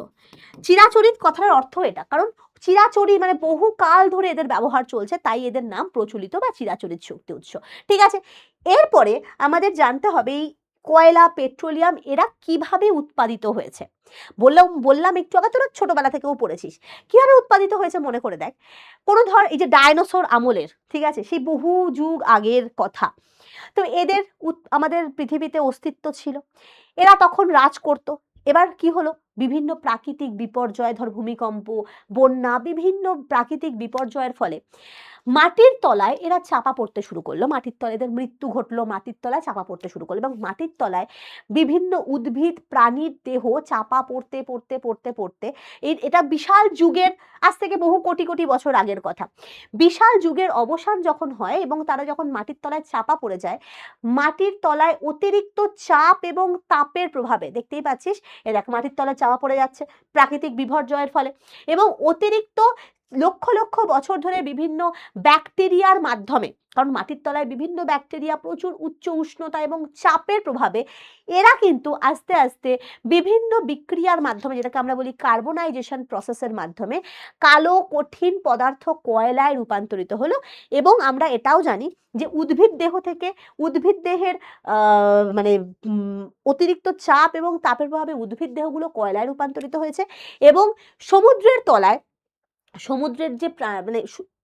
চিরাচরিত কথার অর্থ এটা, কারণ চিরাচরিত মানে বহু কাল ধরে এদের ব্যবহার চলছে, তাই এদের নাম প্রচলিত বা চিরাচরিত শক্তি উৎস। ঠিক আছে, এরপরে আমাদের জানতে হবে এই কয়লা, পেট্রোলিয়াম এরা কিভাবে উৎপাদিত হয়েছে। বললাম একটু আগে, তোরা ছোটবেলা থেকেও পড়েছিস কিভাবে উৎপাদিত হয়েছে। মনে করে দেখ, কোনো ধর এই যে ডায়নোসর আমলের, ঠিক আছে, সেই বহু যুগ আগের কথা, তো এদের আমাদের পৃথিবীতে অস্তিত্ব ছিল, এরা তখন রাজ করত। এবার কি হলো, বিভিন্ন প্রাকৃতিক বিপর্যয়, ধর ভূমিকম্প, বন্যা, বিভিন্ন প্রাকৃতিক বিপর্যয়ের ফলে মাটির তলায় এরা চাপা পড়তে শুরু করলো, মাটির তলায় এদের মৃত্যু ঘটলো, মাটির তলায় চাপা পড়তে শুরু করলো, এবং মাটির তলায় বিভিন্ন উদ্ভিদ প্রাণীর দেহ চাপা পড়তে পড়তে পড়তে পড়তে এটা বিশাল যুগের, আজ থেকে বহু কোটি কোটি বছর আগের কথা, বিশাল যুগের অবসান যখন হয় এবং তারা যখন মাটির তলায় চাপা পড়ে যায়, মাটির তলায় অতিরিক্ত চাপ এবং তাপের প্রভাবে, দেখতেই পাচ্ছিস এ দেখ মাটির তলায় চাপা পড়ে যাচ্ছে প্রাকৃতিক বিপর্যয়ের ফলে, এবং অতিরিক্ত লক্ষ লক্ষ বছর ধরে বিভিন্ন ব্যাকটেরিয়ার মাধ্যমে, কারণ মাটির তলায় বিভিন্ন ব্যাকটেরিয়া প্রচুর উচ্চ উষ্ণতা এবং চাপের প্রভাবে এরা কিন্তু আস্তে আস্তে বিভিন্ন বিক্রিয়ার মাধ্যমে, যেটাকে আমরা বলি কার্বনাইজেশন প্রসেসের মাধ্যমে, কালো কঠিন পদার্থ কয়লায় রূপান্তরিত হলো। এবং আমরা এটাও জানি যে উদ্ভিদ দেহ থেকে, উদ্ভিদ দেহের মানে অতিরিক্ত চাপ এবং তাপের প্রভাবে উদ্ভিদ দেহগুলো কয়লায় রূপান্তরিত হয়েছে, এবং সমুদ্রের তলায়, সমুদ্রের যে মানে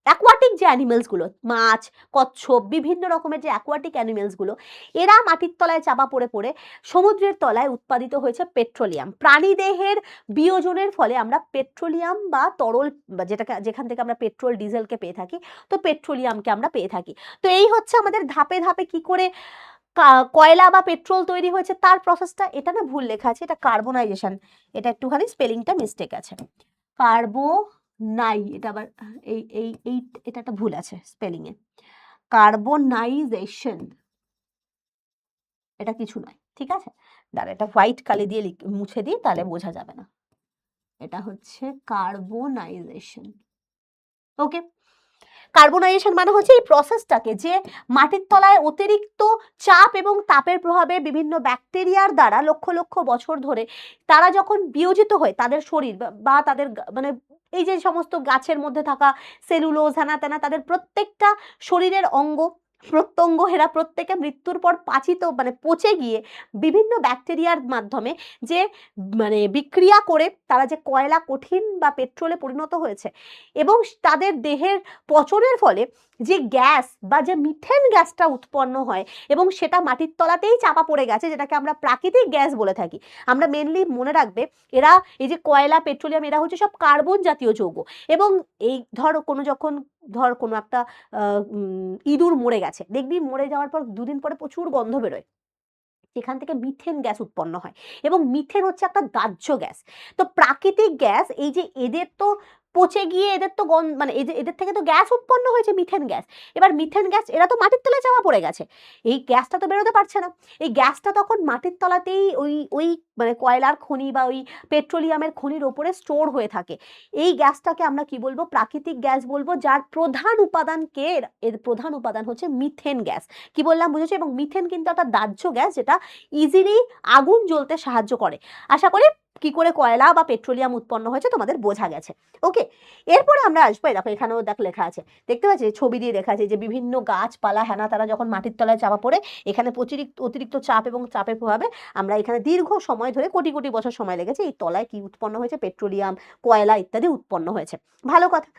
অ্যাকোয়াটিক যে অ্যানিমেলস গুলো, মাছ, কচ্ছপ, বিভিন্ন রকমের যে অ্যাকোয়াটিক অ্যানিমেলস গুলো, এরা মাটির তলায় চাপা পড়ে পড়ে সমুদ্রের তলায় উৎপাদিত হয়েছে পেট্রোলিয়াম। প্রাণীদেহের বিয়োজনের ফলে আমরা পেট্রোলিয়াম বা তরল, যেটাকে যেখান থেকে আমরা পেট্রোল ডিজেলকে পেয়ে থাকি, তো পেট্রোলিয়ামকে আমরা পেয়ে থাকি। তো এই হচ্ছে আমাদের ধাপে ধাপে কি করে কয়লা বা পেট্রোল তৈরি হয়েছে তার প্রসেসটা। এটা না ভুল লেখা আছে, এটা কার্বনাইজেশন, এটা একটুখানি স্পেলিংটা মিস্টেক আছে, এটা আবার এই এই এই এটা একটা ভুল আছে স্পেলিং এ, কার্বনাইজেশন এটা কিছু নয়, ঠিক আছে, দাঁড়া এটা হোয়াইট কালি দিয়ে মুছে দিই, তাহলে বোঝা যাবে না। এটা হচ্ছে কার্বনাইজেশন। ওকে, কার্বনাইজেশন মানে হচ্ছে এই প্রসেসটাকে, যে মাটির তলায় অতিরিক্ত চাপ এবং তাপের প্রভাবে বিভিন্ন ব্যাকটেরিয়ার দ্বারা লক্ষ লক্ষ বছর ধরে তারা যখন বিয়োজিত হয়, তাদের শরীর বা তাদের মানে এই যে সমস্ত গাছের মধ্যে থাকা সেলুলোজ, হ্যানা ত্যানা, তাদের প্রত্যেকটা শরীরের অঙ্গ প্রত্যঙ্গ এরা প্রত্যেকে মৃত্যুর পর পাচিত মানে পচে গিয়ে বিভিন্ন ব্যাকটেরিয়ার মাধ্যমে যে মানে বিক্রিয়া করে তারা যে কয়লা, কঠিন বা পেট্রোলে পরিণত হয়েছে, এবং তাদের দেহের পচনের ফলে যে গ্যাস বা যে মিথেন গ্যাসটা উৎপন্ন হয়, এবং সেটা মাটির তলাতেই চাপা পড়ে গেছে, যেটাকে আমরা প্রাকৃতিক গ্যাস বলে থাকি। আমরা মেনলি মনে রাখবে, এরা এই যে কয়লা, পেট্রোলিয়াম, এরা হচ্ছে সব কার্বন জাতীয় যৌগ, এবং এই ধর কোনো একটা ইঁদুর মরে গেছে, দেখবি মরে যাওয়ার পর দুদিন পরে প্রচুর গন্ধ বেরোয়, এখান থেকে মিথেন গ্যাস উৎপন্ন হয়, এবং মিথেন হচ্ছে একটা দাহ্য গ্যাস। তো প্রাকৃতিক গ্যাস, এই যে এদের তো পচে গিয়ে এদের তো মানে এদের থেকে তো গ্যাস উৎপন্ন হয়েছে, মিথেন গ্যাস। এবার মিথেন গ্যাস, এরা তো মাটির তলায় চাপা পড়ে গেছে, এই গ্যাসটা তো বেরোতে পারছে না, এই গ্যাসটা তখন মাটির তলাতেই ওই ওই মানে কয়লার খনি বা ওই পেট্রোলিয়ামের খনির ওপরে স্টোর হয়ে থাকে। এই গ্যাসটাকে আমরা কি বলবো, প্রাকৃতিক গ্যাস বলবো, যার প্রধান উপাদান কে, এর প্রধান উপাদান হচ্ছে মিথেন গ্যাস। কি বললাম বুঝেছো? এবং মিথেন কিন্তু একটা দাহ্য গ্যাস, যেটা ইজিলি আগুন জ্বলতে সাহায্য করে। আশা করি কি করে কয়লা বা পেট্রোলিয়াম উৎপন্ন হয়েছে তোমাদের বোঝা গেছে। ওকে, এরপরে আমরা আসবো, দেখো এখানেও দেখ লেখা আছে, দেখতে পাচ্ছি ছবি দিয়ে লেখা আছে যে বিভিন্ন গাছপালা, হ্যানা তারা যখন মাটির তলায় চাপা পড়ে, এখানে অতিরিক্ত চাপ এবং চাপের প্রভাবে আমরা এখানে দীর্ঘ সময় ধরে, কোটি কোটি বছর সময় লেগেছে, এই তলায় কি উৎপন্ন হয়েছে, পেট্রোলিয়াম, কয়লা ইত্যাদি উৎপন্ন হয়েছে। ভালো কথা।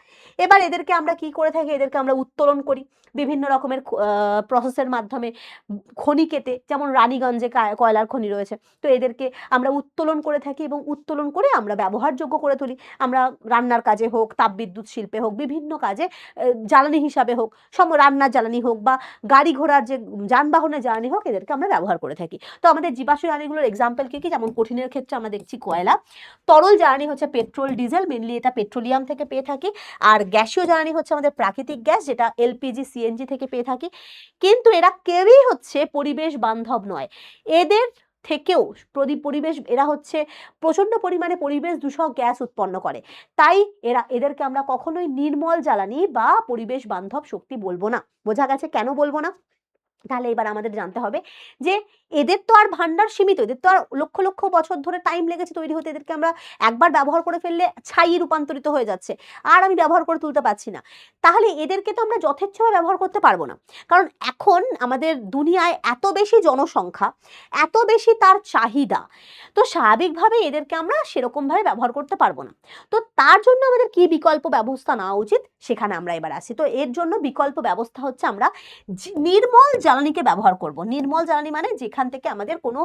এবার এদেরকে আমরা কি করে থাকি, এদেরকে আমরা উত্তোলন করি বিভিন্ন রকমের প্রসেসের মাধ্যমে, খনি কেটে, যেমন রানীগঞ্জে কয়লার খনি রয়েছে, তো এদেরকে আমরা উত্তোলন করে থাকি, এবং উত্তোলন করে আমরা ব্যবহারযোগ্য করে তুলি। আমরা রান্নার কাজে হোক, তাপবিদ্যুৎ শিল্পে হোক, বিভিন্ন কাজে জ্বালানি হিসাবে হোক, রান্নার জ্বালানি হোক বা গাড়ি ঘোড়ার যে যানবাহনের জ্বালানি হোক, এদেরকে আমরা ব্যবহার করে থাকি। তো আমাদের জীবাশ্ম জ্বালানিগুলোর এক্সাম্পল কি কি, যেমন কঠিনের ক্ষেত্রে আমরা দেখছি কয়লা, তরল জ্বালানি হচ্ছে পেট্রোল, ডিজেল, মেনলি এটা পেট্রোলিয়াম থেকে পেয়ে থাকি, আর গ্যাসীয় জ্বালানি হচ্ছে আমাদের প্রাকৃতিক গ্যাস, যেটা এলপিজি, সিএনজি থেকে পেয়ে থাকি। কিন্তু এরা কেউই হচ্ছে পরিবেশ বান্ধব নয়, এদের থেকেও এরা হচ্ছে প্রচন্ড পরিমাণে পরিবেশ দূষক গ্যাস উৎপন্ন করে, তাই এদেরকে আমরা কখনোই নির্মল জ্বালানি বা পরিবেশ বান্ধব শক্তি বলবো না। বোঝা গেছে কেন বলবো না? তাহলে এবার আমাদের জানতে হবে যে এদের তো আর ভান্ডার সীমিত, এদের তো আর লক্ষ লক্ষ বছর ধরে টাইম লেগেছে তৈরি হতে, এদেরকে আমরা একবার ব্যবহার করে ফেললে ছাই রূপান্তরিত হয়ে যাচ্ছে, আর আমি ব্যবহার করে তুলতে পারছি না। তাহলে এদেরকে তো আমরা যথেচ্ছভাবে ব্যবহার করতে পারবো না, কারণ এখন আমাদের দুনিয়ায় এত বেশি জনসংখ্যা, এত বেশি তার চাহিদা, তো স্বাভাবিকভাবে এদেরকে আমরা সেরকমভাবে ব্যবহার করতে পারবো না। তো তার জন্য আমাদের কি বিকল্প ব্যবস্থা নেওয়া উচিত, সেখানে আমরা এবার আসি। তো এর জন্য বিকল্প ব্যবস্থা হচ্ছে আমরা নির্মল জ্বালানিকে ব্যবহার করব। নির্মল জ্বালানি মানে যেখান থেকে আমাদের কোনো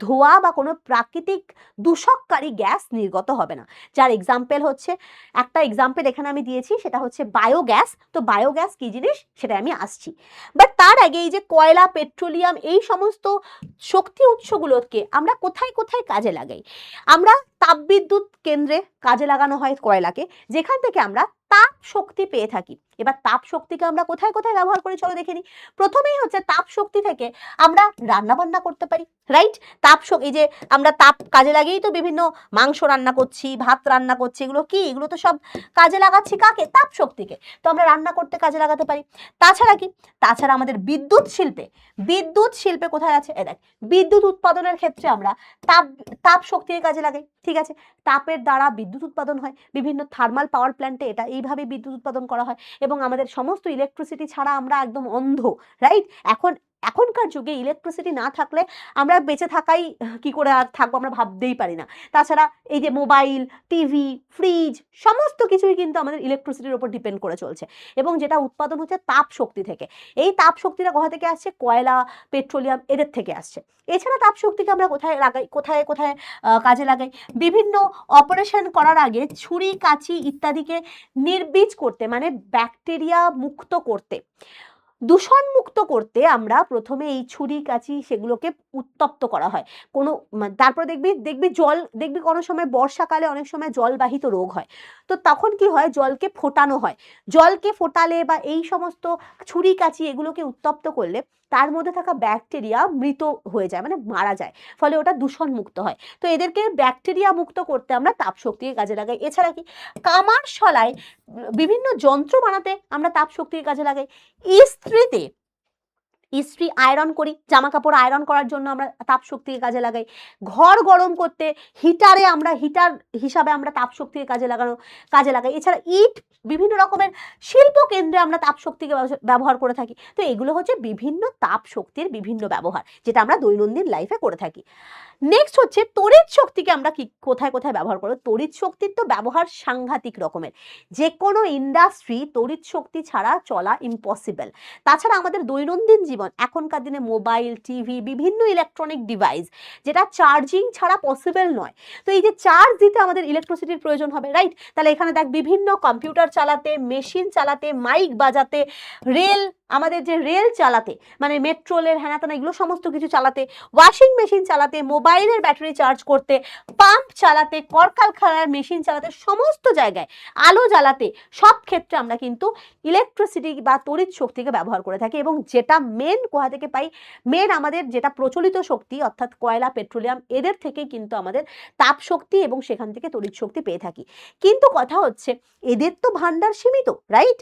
ধোঁয়া বা কোনো প্রাকৃতিক দূষককারী গ্যাস নির্গত হবে না। যার এক্সাম্পল হচ্ছে, একটা এক্সাম্পল এখানে আমি দিয়েছি, সেটা হচ্ছে বায়োগ্যাস। তো বায়োগ্যাস কি জিনিস সেটা আমি আসছি, বাট তার আগে এই যে কয়লা, পেট্রোলিয়াম, এই সমস্ত শক্তি উৎসগুলোকে আমরা কোথায় কোথায় কাজে লাগাই? আমরা তাপবিদ্যুৎ কেন্দ্রে কাজে লাগানো হয় কয়লাকে, যেখান থেকে আমরা তাপ শক্তি পেয়ে থাকি। এবার তাপ শক্তিকে আমরা কোথায় কোথায় ব্যবহার করি চলো দেখে নিই। প্রথমেই হচ্ছে তাপ শক্তি থেকে আমরা রান্না বান্না করতে পারি, রাইট? এই যে আমরা তাপ কাজে লাগিয়েই তো বিভিন্ন মাংস রান্না করছি, ভাত রান্না করছি, এগুলো কি, এগুলো তো সব কাজে লাগাচ্ছি কাকে? তাপ শক্তিকে। তো আমরা রান্না করতে কাজে লাগাতে পারি। তাছাড়া কি, তাছাড়া আমাদের বিদ্যুৎ শিল্পে কোথায় আছে? দেখ, বিদ্যুৎ উৎপাদনের ক্ষেত্রে আমরা তাপ শক্তিকে কাজে লাগাই, ঠিক আছে? তাপের দ্বারা বিদ্যুৎ উৎপাদন হয়, বিভিন্ন থার্মাল পাওয়ার প্ল্যান্টে এটা এইভাবে বিদ্যুৎ উৎপাদন করা হয়। এবং আমাদের সমস্ত ইলেকট্রিসিটি ছাড়া আমরা একদম অন্ধ, রাইট? এখনকার যুগে ইলেকট্রিসিটি না থাকলে আমরা বেঁচে থাকাই কি করে আর থাকবো, আমরা ভাবতেই পারি না। তাছাড়া এই যে মোবাইল, টিভি, ফ্রিজ, সমস্ত কিছুই কিন্তু আমাদের ইলেকট্রিসিটির উপর ডিপেন্ড করে চলছে, এবং যেটা উৎপাদন হচ্ছে তাপ শক্তি থেকে। এই তাপ শক্তিটা কোথা থেকে আসছে? কয়লা, পেট্রোলিয়াম, এদের থেকে আসছে। এছাড়া তাপ শক্তিকে আমরা কোথায় লাগাই, কোথায় কোথায় কাজে লাগাই? বিভিন্ন অপারেশন করার আগে ছুরি, কাঁচি ইত্যাদিকে নির্বীজ করতে, মানে ব্যাকটেরিয়া মুক্ত করতে, দূষণ মুক্ত করতে আমরা প্রথমে এই ছুরি, কাঁচি সেগুলোকে উত্তপ্ত করা হয়। তারপর দেখবি কোনো সময় বর্ষাকালে অনেক সময় জলবাহিত রোগ হয়, তো তখন কি হয়? জলকে ফোটানো হয়। জলকে ফোটালে বা এই সমস্ত ছুরি, কাঁচি এগুলোকে উত্তপ্ত করলে তার মধ্যে থাকা ব্যাকটেরিয়া মৃত হয়ে যায়, মানে মারা যায়, ফলে ওটা দূষণ মুক্ত হয়। তো এদেরকে ব্যাকটেরিয়া মুক্ত করতে আমরা তাপ শক্তিকে কাজে লাগাই। এছাড়া কি, কামার শলায় বিভিন্ন যন্ত্র বানাতে আমরা তাপ শক্তিকে কাজে লাগাই। ইস্ত্রি আয়রন করি, জামা কাপড় আয়রন করার জন্য আমরা তাপ শক্তিকে কাজে লাগাই। ঘর গরম করতে হিটার হিসাবে আমরা তাপ শক্তিকে কাজে লাগাই। এছাড়া বিভিন্ন রকমের শিল্প কেন্দ্রে আমরা তাপ শক্তিকে ব্যবহার করে থাকি। তো এগুলো হচ্ছে বিভিন্ন তাপ শক্তির বিভিন্ন ব্যবহার, যেটা আমরা দৈনন্দিন লাইফে করে থাকি। নেক্সট হচ্ছে তড়িৎ শক্তিকে আমরা কোথায় কোথায় ব্যবহার করব? তড়িৎ শক্তির তো ব্যবহার সাংঘাতিক রকমের, যে কোনো ইন্ডাস্ট্রি তড়িৎ শক্তি ছাড়া চলা ইম্পসিবল। তাছাড়া আমাদের দৈনন্দিন জীবন, এখনকার দিনে মোবাইল, টিভি, বিভিন্ন ইলেকট্রনিক ডিভাইস, যেটা চার্জিং ছাড়া পসিবল নয়। তো এই যে চার্জ দিতে আমাদের ইলেকট্রিসিটির প্রয়োজন হবে, রাইট? তাহলে এখানে দেখ, বিভিন্ন কম্পিউটার চালাতে, মেশিন চালাতে, মাইক বাজাতে, আমাদের যে রেল চালাতে, মানে মেট্রো রেল, হ্যানাতানা, এগুলো সমস্ত কিছু চালাতে, ওয়াশিং মেশিন চালাতে, মোবাইলের ব্যাটারি চার্জ করতে, পাম্প চালাতে, কলকারখানার মেশিন চালাতে, সমস্ত জায়গায় আলো জ্বালাতে, সব ক্ষেত্রে আমরা কিন্তু ইলেকট্রিসিটি বা তড়িৎ শক্তিকে ব্যবহার করে থাকি। এবং যেটা মেন কোথা থেকে পাই? মেন আমাদের যেটা প্রচলিত শক্তি, অর্থাৎ কয়লা, পেট্রোলিয়াম, এদের থেকেই কিন্তু আমাদের তাপ শক্তি এবং সেখান থেকে তড়িৎ শক্তি পেয়ে থাকি। কিন্তু কথা হচ্ছে, এদের তো ভান্ডার সীমিত, রাইট?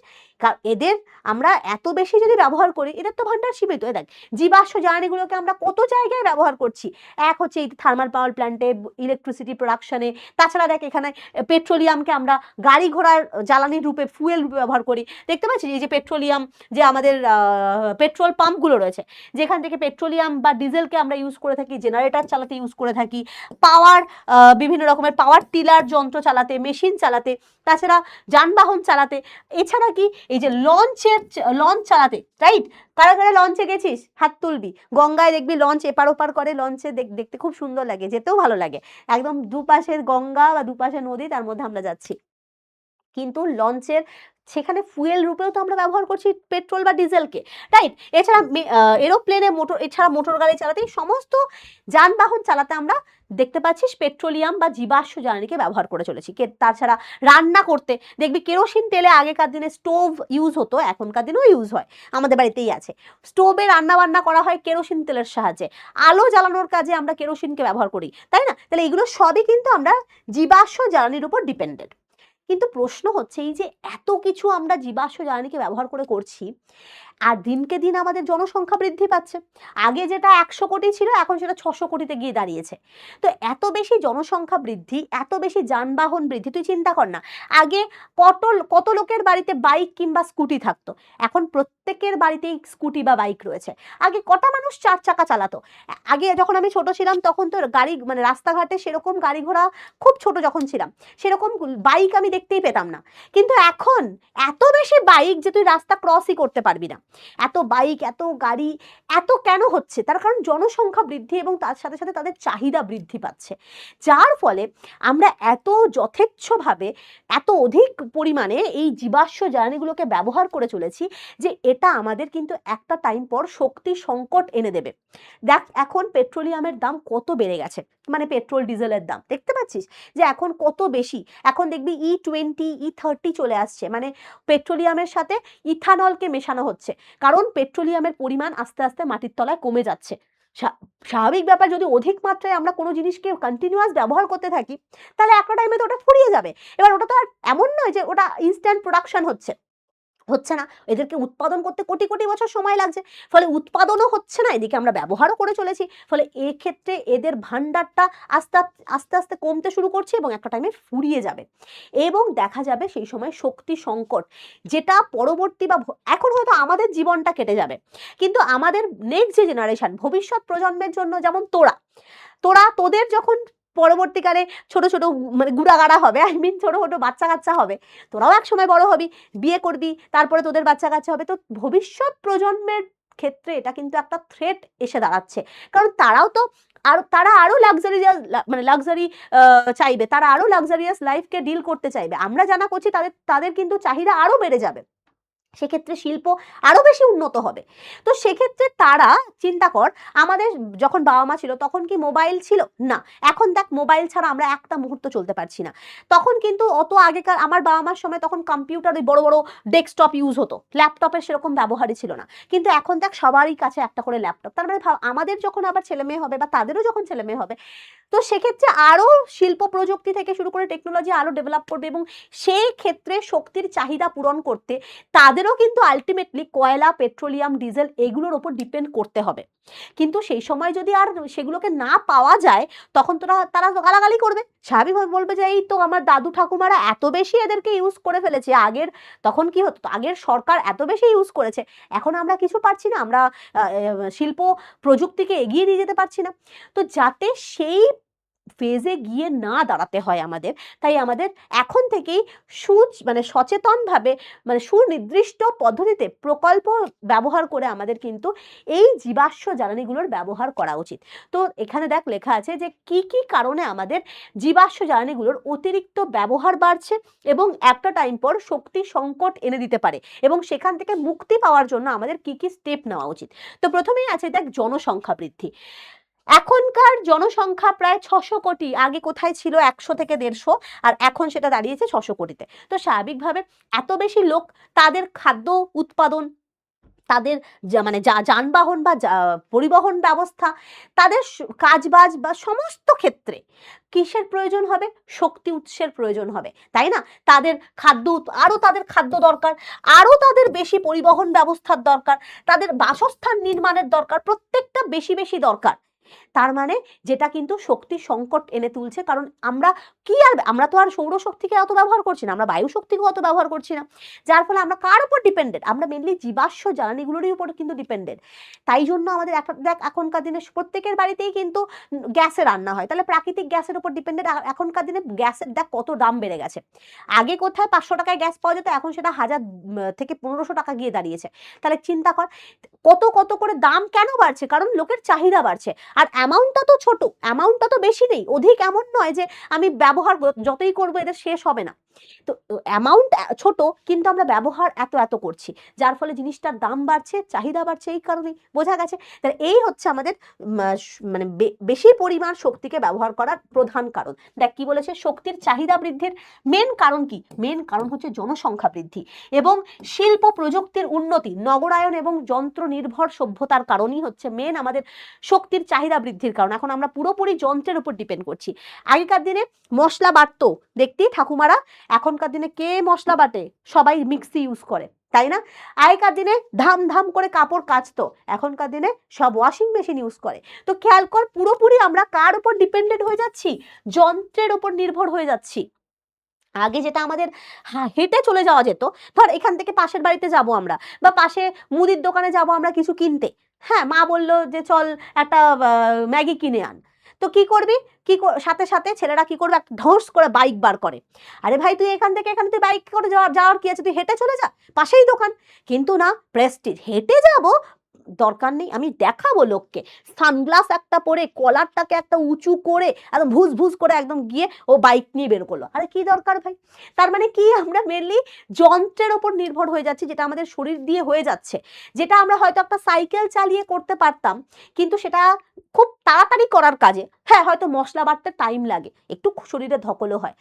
এদের আমরা এত বেশি যদি ব্যবহার করি, এদের তো ভান্ডার সীমিত। দেখ, জীবাশ্ম জ্বালানিগুলোকে আমরা কত জায়গায় ব্যবহার করছি। এক হচ্ছে এই থার্মাল পাওয়ার প্ল্যান্টে, ইলেকট্রিসিটি প্রোডাকশনে। তাছাড়া দেখ, এখানে পেট্রোলিয়ামকে আমরা গাড়ি ঘোড়ার জ্বালানির রূপে, ফুয়েল রূপে ব্যবহার করি। দেখতে পাচ্ছি এই যে পেট্রোলিয়াম, যে আমাদের পেট্রোল পাম্পগুলো রয়েছে, যেখান থেকে পেট্রোলিয়াম বা ডিজেলকে আমরা ইউজ করে থাকি, জেনারেটর চালাতে ইউজ করে থাকি, বিভিন্ন রকমের পাওয়ার টিলার যন্ত্র চালাতে, মেশিন চালাতে, তাছাড়া যানবাহন চালাতে। এছাড়া কি, এই যে লঞ্চ চালাতে, রাইট? কারা কারা লঞ্চে গেছিস? হাত তুলবি। গঙ্গায় দেখবি লঞ্চ এপার ওপার করে, লঞ্চে দেখতে খুব সুন্দর লাগে, যেতেও ভালো লাগে। একদম দুপাশে গঙ্গা বা দুপাশে নদী, তার মধ্যে আমরা যাচ্ছি। কিন্তু লঞ্চের সেখানে ফুয়েল রূপেও তো আমরা ব্যবহার করছি পেট্রোল বা ডিজেলকে, রাইট? এছাড়া এরোপ্লেনে মোটর গাড়ি চালাতে, সমস্ত যানবাহন চালাতে আমরা দেখতে পাচ্ছিস পেট্রোলিয়াম বা জীবাশ্ম জ্বালানিকে ব্যবহার করে চলেছি। তাছাড়া রান্না করতে দেখবি কেরোসিন তেলে আগেকার দিনে স্টোভ ইউজ হতো, এখনকার দিনেও ইউজ হয়, আমাদের বাড়িতেই আছে। স্টোভে রান্না বান্না করা হয় কেরোসিন তেলের সাহায্যে। আলো জ্বালানোর কাজে আমরা কেরোসিনকে ব্যবহার করি, তাই না? তাহলে এগুলো সবই কিন্তু আমরা জীবাশ্ম জ্বালানির উপর ডিপেন্ডেন্ট। কিন্তু প্রশ্ন হচ্ছে এই যে এত কিছু আমরা জীবাশ্ম জ্বালানিকে ব্যবহার করে করছি, আর দিনকে দিন আমাদের জনসংখ্যা বৃদ্ধি পাচ্ছে। আগে যেটা 100 কোটি ছিল এখন সেটা 600 কোটিতে গিয়ে দাঁড়িয়েছে। তো এত বেশি জনসংখ্যা বৃদ্ধি, এত বেশি যানবাহন বৃদ্ধি, তুই চিন্তা কর না, আগে কত লোকের বাড়িতে বাইক কিংবা স্কুটি থাকতো, এখন প্রত্যেকের বাড়িতেই স্কুটি বা বাইক রয়েছে। আগে কটা মানুষ 4 চাকা চালাতো? আগে যখন আমি ছোট ছিলাম তখন তো গাড়ি মানে রাস্তাঘাটে সেরকম গাড়ি ঘোড়া, খুব ছোট যখন ছিলাম সেরকম বাইক আমি দেখতেই পেতাম না। কিন্তু এখন এত বেশি বাইক যে তুই রাস্তা ক্রসই করতে পারবি না। এত বাইক, এত গাড়ি, এত কেন হচ্ছে? তার কারণ জনসংখ্যা বৃদ্ধি এবং তার সাথে সাথে তাদের চাহিদা বৃদ্ধি পাচ্ছে, যার ফলে আমরা এত যথেচ্ছভাবে, এত অধিক পরিমাণে এই জীবাশ্ম জ্বালানিগুলোকে ব্যবহার করে চলেছি যে এটা আমাদের কিন্তু একটা টাইম পর শক্তি সংকট এনে দেবে। দেখ এখন পেট্রোলিয়ামের দাম কত বেড়ে গেছে, মানে পেট্রোল ডিজেলের দাম দেখতে পাচ্ছিস যে এখন কত বেশি। এখন দেখবি E20 E30 চলে আসছে, মানে পেট্রোলিয়ামের সাথে ইথানলকে মেশানো হচ্ছে, কারণ পেট্রোলিয়ামের পরিমাণ আস্তে আস্তে মাটির তলায় কমে যাচ্ছে। স্বাভাবিক ব্যাপার, যদি অধিক মাত্রায় আমরা কোনো জিনিসকে কন্টিনিউয়াস ব্যবহার করতে থাকি তাহলে একটা টাইমে তো ওটা ফুরিয়ে যাবে। এবার ওটা তো আর এমন নয় যে ওটা ইনস্ট্যান্ট প্রোডাকশন হচ্ছে না, এদেরকে উৎপাদন করতে কোটি কোটি বছর সময় লাগছে, ফলে উৎপাদনও হচ্ছে না, এদিকে আমরা ব্যবহারও করে চলেছি, ফলে এক্ষেত্রে এদের ভান্ডারটা আস্তে আস্তে আস্তে কমতে শুরু করছে এবং একটা টাইমে ফুরিয়ে যাবে এবং দেখা যাবে সেই সময় শক্তি সংকট, যেটা পরবর্তী বা এখন হয়তো আমাদের জীবনটা কেটে যাবে, কিন্তু আমাদের নেক্সট যে জেনারেশন, ভবিষ্যৎ প্রজন্মের জন্য, যেমন তোদের যখন পরবর্তীকালে ছোট ছোট মানে গুড়াগাড়া হবে, আই মিন ছোট ছোট বাচ্চা কাচ্চা হবে, তোরাও এক সময় বড় হবি, বিয়ে করবি, তারপরে তোদের বাচ্চা কাচ্চা হবে, তো ভবিষ্যৎ প্রজন্মের ক্ষেত্রে এটা কিন্তু একটা থ্রেট এসে দাঁড়াচ্ছে, কারণ তারা আরো লাক্সারি চাইবে, তারা আরো লাক্সারিয়াস লাইফকে ডিল করতে চাইবে। আমরা জানা করছি তাদের কিন্তু চাহিদা আরো বেড়ে যাবে, সেক্ষেত্রে শিল্প আরো বেশি উন্নত হবে। তো সেক্ষেত্রে তারা চিন্তা কর, আমাদের যখন বাবা মা ছিল তখন কি মোবাইল ছিল না? এখন দেখ মোবাইল ছাড়া আমরা একটা মুহূর্ত চলতে পারছি না। তখন কিন্তু অত আগেকার আমার বাবা মার সময় তখন কম্পিউটার, ওই বড় বড় ডেস্কটপ ইউজ হতো, ল্যাপটপের সেরকম ব্যবহারই ছিল না, কিন্তু এখন দেখ সবারই কাছে একটা করে ল্যাপটপ। তার মানে ভাব, আমাদের যখন আবার ছেলে মেয়ে হবে বা তাদেরও যখন ছেলে মেয়ে হবে, তো সেক্ষেত্রে আরো শিল্প প্রযুক্তি থেকে শুরু করে টেকনোলজি আরো ডেভেলপ করবে এবং সেই ক্ষেত্রে শক্তির চাহিদা পূরণ করতে তাদেরও কিন্তু আলটিমেটলি কয়লা, পেট্রোলিয়াম, ডিজেল এগুলোর ওপর ডিপেন্ড করতে হবে। কিন্তু সেই সময় যদি আর সেগুলোকে না পাওয়া যায় তখন তারা গালাগালি করবে, স্বাভাবিকভাবে বলবে যে এই তো আমার দাদু ঠাকুমারা এত বেশি এদেরকে ইউজ করে ফেলেছে, তখন কি হতো, আগের সরকার এত বেশি ইউজ করেছে, এখন আমরা কিছু পারছি না, আমরা শিল্প প্রযুক্তিকে এগিয়ে নিয়ে যেতে পারছি না। তো যাতে সেই ফেজে গিয়ে না দাঁড়াতে হয় আমাদের, তাই আমাদের এখন থেকেই মানে সচেতনভাবে, মানে সুনির্দিষ্ট পদ্ধতিতে প্রকল্প ব্যবহার করে আমাদের কিন্তু এই জীবাশ্ম জ্বালানিগুলোর ব্যবহার করা উচিত। তো এখানে দেখ লেখা আছে যে কি কি কারণে আমাদের জীবাশ্ম জ্বালানিগুলোর অতিরিক্ত ব্যবহার বাড়ছে এবং একটা টাইম পর শক্তি সংকট এনে দিতে পারে এবং সেখান থেকে মুক্তি পাওয়ার জন্য আমাদের কি কি স্টেপ নেওয়া উচিত। তো প্রথমেই আছে দেখ জনসংখ্যা বৃদ্ধি। এখনকার জনসংখ্যা প্রায় 600 কোটি, আগে কোথায় ছিল 100 থেকে 150, আর এখন সেটা দাঁড়িয়েছে 600 কোটিতে। তো স্বাভাবিকভাবে এত বেশি লোক, তাদের খাদ্য উৎপাদন, তাদের মানে যানবাহন বা পরিবহন ব্যবস্থা, তাদের কাজবাজ বা সমস্ত ক্ষেত্রে কিসের প্রয়োজন হবে? শক্তি উৎসের প্রয়োজন হবে, তাই না? তাদের তাদের খাদ্য দরকার, আরো তাদের বেশি পরিবহন ব্যবস্থার দরকার, তাদের বাসস্থান নির্মাণের দরকার, প্রত্যেকটা বেশি বেশি দরকার। তার মানে যেটা কিন্তু শক্তি সংকট এনে তুলছে, কারণ আমরা তো আর সৌরশক্তিকে অত ব্যবহার করছি না, আমরা বায়ু শক্তিকে অত ব্যবহার করছি না, যার ফলে আমরা কার উপর ডিপেন্ডেন্ট? আমরা মেনলি জীবাশ্ম জ্বালানিগুলোরই উপর কিন্তু ডিপেন্ডেন্ট। তাই জন্য আমাদের দেখ এখনকার দিনে প্রত্যেকের বাড়িতেই কিন্তু গ্যাসে রান্না হয়, তাহলে প্রাকৃতিক গ্যাসের উপর ডিপেন্ডেন্ট। এখনকার দিনে গ্যাসের দেখ কত দাম বেড়ে গেছে, আগে কোথায় 500 টাকায় গ্যাস পাওয়া যেত, এখন সেটা 1000 থেকে 1500 টাকা গিয়ে দাঁড়িয়েছে। তাহলে চিন্তা কর কত কত করে দাম কেন বাড়ছে? কারণ লোকের চাহিদা বাড়ছে, আর অ্যামাউন্টটা তো ছোট, অ্যামাউন্টটা তো বেশি নেই, অধিক এমন নয় যে আমি ব্যবহার যতই করবো এদের শেষ হবে না। তো অ্যামাউন্ট ছোট, কিন্তু আমরা ব্যবহার এত এত করছি, যার ফলে জিনিসটার দাম বাড়ছে, চাহিদা বাড়ছে, এই কারণেই। বোঝা গেছে? তাহলে এই হচ্ছে আমাদের মানে বেশি পরিমাণ শক্তিকে ব্যবহার করার প্রধান কারণ। দেখ কি বলেছে, শক্তির চাহিদা বৃদ্ধির মেন কারণ কি? মেন কারণ হচ্ছে জনসংখ্যা বৃদ্ধি এবং শিল্প প্রযুক্তির উন্নতি, নগরায়ন এবং যন্ত্র নির্ভর সভ্যতার কারণই হচ্ছে মেন আমাদের শক্তির চাহিদা বৃদ্ধির কারণ। এখন আমরা পুরোপুরি যন্ত্রের উপর ডিপেন্ড করছি। আগেকার দিনে মশলা বাটতো, দেখতি ঠাকুমারা এখনকার দিনে কে মশলা বাটে? সবাই মিক্সি ইউজ করে, তাই না? আগেকার দিনে ধাম ধাম করে কাপড় কাচতো, এখনকার দিনে সব ওয়াশিং মেশিন ইউজ করে। তো খেয়াল কর, পুরোপুরি আমরা কার উপর ডিপেন্ডেন্ট হয়ে যাচ্ছি? যন্ত্রের উপর নির্ভর হয়ে যাচ্ছি। আগে যেটা আমাদের হেঁটে চলে যাওয়া যেত, ধর এখান থেকে পাশের বাড়িতে যাব আমরা, বা পাশে মুদির দোকানে যাব আমরা কিছু কিনতে, হ্যাঁ, মা বললো যে চল একটা ম্যাগি কিনে আন। তো কি করবি? সাথে সাথে ছেলেরা কি করবে? একটা ঢোঁস করে বাইক বার করে। আরে ভাই, তুই এখান থেকে এখানে তুই বাইক করে যাওয়ার কি আছে? তুই হেঁটে চলে যা, পাশেই দোকান। কিন্তু না, প্রেস্টিজ, হেঁটে যাব, দরকার নেই, আমি দেখাবো লোককে। সানগ্লাস একটা পরে, কলারটাকে একটা উঁচু করে, একদম ভুজ ভুজ করে একদম গিয়ে ও বাইক নিয়ে বের করলো। আরে কি দরকার ভাই? তার মানে কি, আমরা মেনলি যন্ত্রের ওপর নির্ভর হয়ে যাচ্ছি, যেটা আমাদের শরীর দিয়ে হয়ে যাচ্ছে, যেটা আমরা হয়তো একটা সাইকেল চালিয়ে করতে পারতাম, কিন্তু সেটা খুব তাড়াতাড়ি করার কাজে, হ্যাঁ, হয়তো মশলা বাটতে টাইম লাগে, একটু শরীরে ধকলও হয়।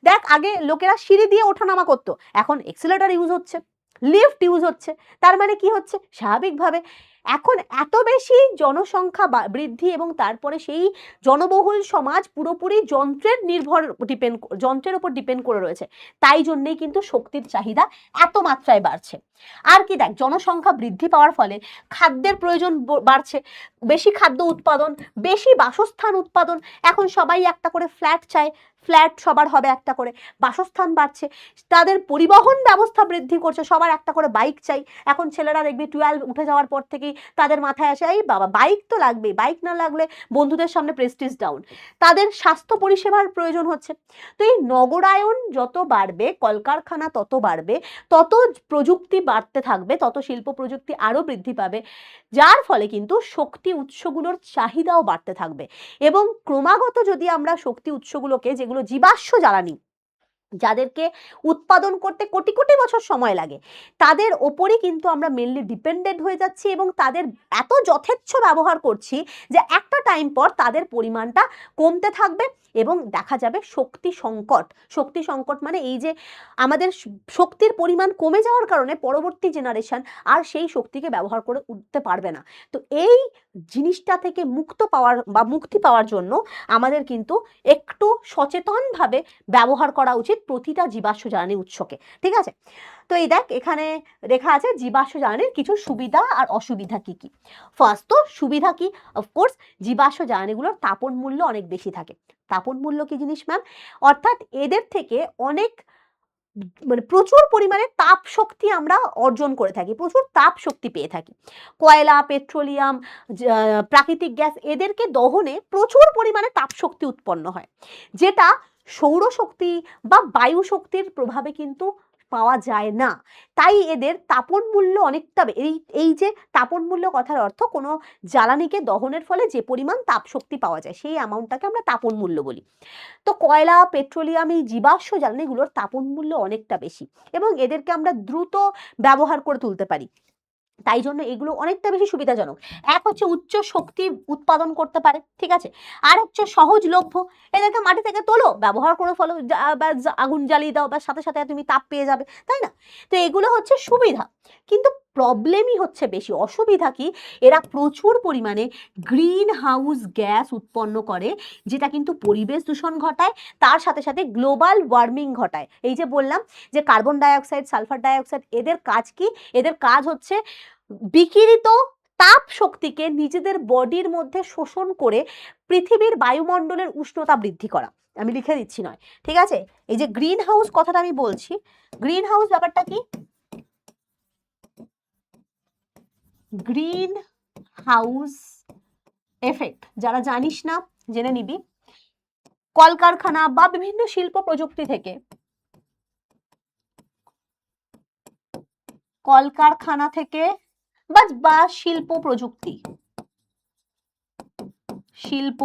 দেখ, আগে লোকেরা সিঁড়ি দিয়ে ওঠানামা করতো, এখন এক্সেলেটর ইউজ হচ্ছে, লিফট ইউজ হচ্ছে। তার মানে কি হচ্ছে? স্বাভাবিকভাবে এখন এত বেশি জনসংখ্যা বৃদ্ধি, এবং তারপরে সেই জনবহুল সমাজ পুরোপুরি যন্ত্রের উপর ডিপেন্ড করে রয়েছে। তাই জন্যেই কিন্তু শক্তির চাহিদা এত মাত্রায় বাড়ছে। আর কি দেখ, জনসংখ্যা বৃদ্ধি পাওয়ার ফলে খাদ্যের প্রয়োজন বাড়ছে, বেশি খাদ্য উৎপাদন, বেশি বাসস্থান উৎপাদন। এখন সবাই একটা করে ফ্ল্যাট চায়, ফ্ল্যাট সবার হবে একটা করে, বাসস্থান বাড়ছে, তাদের পরিবহন ব্যবস্থা বৃদ্ধি করছে, সবার একটা করে বাইক চাই। এখন ছেলেরা দেখবি 12 উঠে যাওয়ার পর থেকেই তাদের মাথায় আসে, এই বাবা বাইক তো লাগবেই, বাইক না লাগলে বন্ধুদের সামনে প্রেস্টিজ ডাউন। তাদের স্বাস্থ্য পরিষেবার প্রয়োজন হচ্ছে। তো এই নগরায়ন যত বাড়বে, কলকারখানা তত বাড়বে, তত প্রযুক্তি বাড়তে থাকবে, তত শিল্প প্রযুক্তি আরও বৃদ্ধি পাবে, যার ফলে কিন্তু শক্তি উৎসগুলোর চাহিদাও বাড়তে থাকবে। এবং ক্রমাগত যদি আমরা শক্তি উৎসগুলোকে, যেগুলো জীবাশ্ম জ্বালানি, যাদেরকে উৎপাদন করতে কোটি কোটি বছর সময় লাগে, তাদের ওপরই কিন্তু আমরা মেনলি ডিপেন্ডেন্ট হয়ে যাচ্ছি, এবং তাদের এত যথেচ্ছ ব্যবহার করছি যে একটা টাইম পর তাদের পরিমাণটা কমতে থাকবে, এবং দেখা যাবে শক্তি সংকট। শক্তি সংকট মানে এই যে আমাদের শক্তির পরিমাণ কমে যাওয়ার কারণে পরবর্তী জেনারেশন আর সেই শক্তিকে ব্যবহার করে উঠতে পারবে না। তো এই জিনিসটা থেকে মুক্তি পাওয়ার জন্য আমাদের কিন্তু একটু সচেতনভাবে ব্যবহার করা উচিত প্রতিটা জীবাশ্ম জ্বালানি উৎসকে, ঠিক আছে? তো এই দেখ, এখানে লেখা আছে জীবাশ্ম জ্বালানির কিছু সুবিধা আর অসুবিধা কি কি। ফার্স্ট, তো সুবিধা কি? অফকোর্স, জীবাশ্ম জ্বালানিগুলোর তাপন মূল্য অনেক বেশি থাকে। তাপন মূল্য কি জিনিস ম্যাম? অর্থাৎ এদের থেকে অনেক, মানে প্রচুর পরিমাণে তাপ শক্তি আমরা অর্জন করে থাকি, প্রচুর তাপ শক্তি পেয়ে থাকি। কয়লা, পেট্রোলিয়াম, প্রাকৃতিক গ্যাস, এদেরকে দহনে প্রচুর পরিমাণে তাপ শক্তি উৎপন্ন হয়, যেটা সৌরশক্তি বা বায়ু শক্তির প্রভাবে কিন্তু পাওয়া যায় না। তাই এদের তাপন মূল্য অনেকটা, এই যে তাপন মূল্য কথার অর্থ কোনো জ্বালানিকে দহনের ফলে যে পরিমাণ তাপ শক্তি পাওয়া যায়, সেই অ্যামাউন্টটাকে আমরা তাপন মূল্য বলি। তো কয়লা, পেট্রোলিয়াম, এই জীবাশ্ম জ্বালানিগুলোর তাপন মূল্য অনেকটা বেশি, এবং এদেরকে আমরা দ্রুত ব্যবহার করে তুলতে পারি, তাই জন্য এগুলো অনেকটা বেশি সুবিধাজনক। এক হচ্ছে উচ্চ শক্তি উৎপাদন করতে পারে, ঠিক আছে? আর হচ্ছে সহজলভ্য, এদেরকে মাটি থেকে তোলো, ব্যবহার করে ফেলো, বা আগুন জ্বালিয়ে দাও, বা সাথে সাথে তুমি তাপ পেয়ে যাবে, তাই না? তো এগুলো হচ্ছে সুবিধা, কিন্তু প্রবলেমই হচ্ছে বেশি। অসুবিধা কি? এরা প্রচুর পরিমাণে গ্রিন হাউস গ্যাস উৎপন্ন করে, যেটা কিন্তু পরিবেশ দূষণ ঘটায়, তার সাথে সাথে গ্লোবাল ওয়ার্মিং ঘটায়। এই যে বললাম যে কার্বন ডাইঅক্সাইড, সালফার ডাইঅক্সাইড, এদের কাজ কি? এদের কাজ হচ্ছে বিকিরিত তাপ শক্তিকে নিজেদের বডির মধ্যে শোষণ করে পৃথিবীর বায়ুমণ্ডলের উষ্ণতা বৃদ্ধি করা। আমি লিখে দিচ্ছি নয়, ঠিক আছে? এই যে গ্রিন হাউস কথাটা আমি বলছি, গ্রিন হাউস ব্যাপারটা কি? গ্রিন হাউস এফেক্ট যারা জানিস না, জেনে নিবি। কলকারখানা বা বিভিন্ন শিল্প প্রযুক্তি থেকে, কলকারখানা থেকে বা শিল্প প্রযুক্তি, শিল্প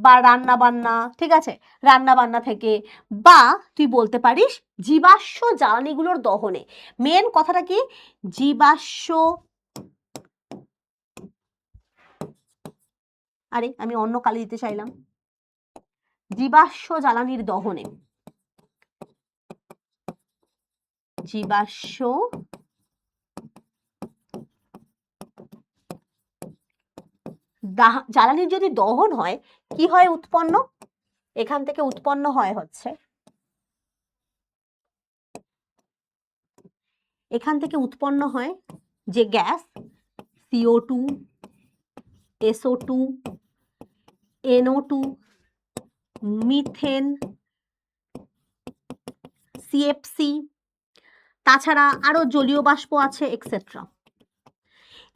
বা রান্না বান্না, ঠিক আছে, রান্না বান্না থেকে, বা তুই বলতে পারিস জীবাশ্ম জ্বালানিগুলোর দহনে। মেন কথাটা কি? জীবাশ্ম, আরে আমি অন্য কালি দিতে চাইলাম, জীবাশ্ম জ্বালানির দহনে, জীবাশ্ম জ্বালানির যদি দহন হয়, কি হয় উৎপন্ন? এখান থেকে উৎপন্ন হয় হচ্ছে এখান থেকে উৎপন্ন হয় যে gas CO2, SO2, NO2, methane, CFC, তাছাড়া আরো জলীয় বাষ্প আছে এক্সেট্রা।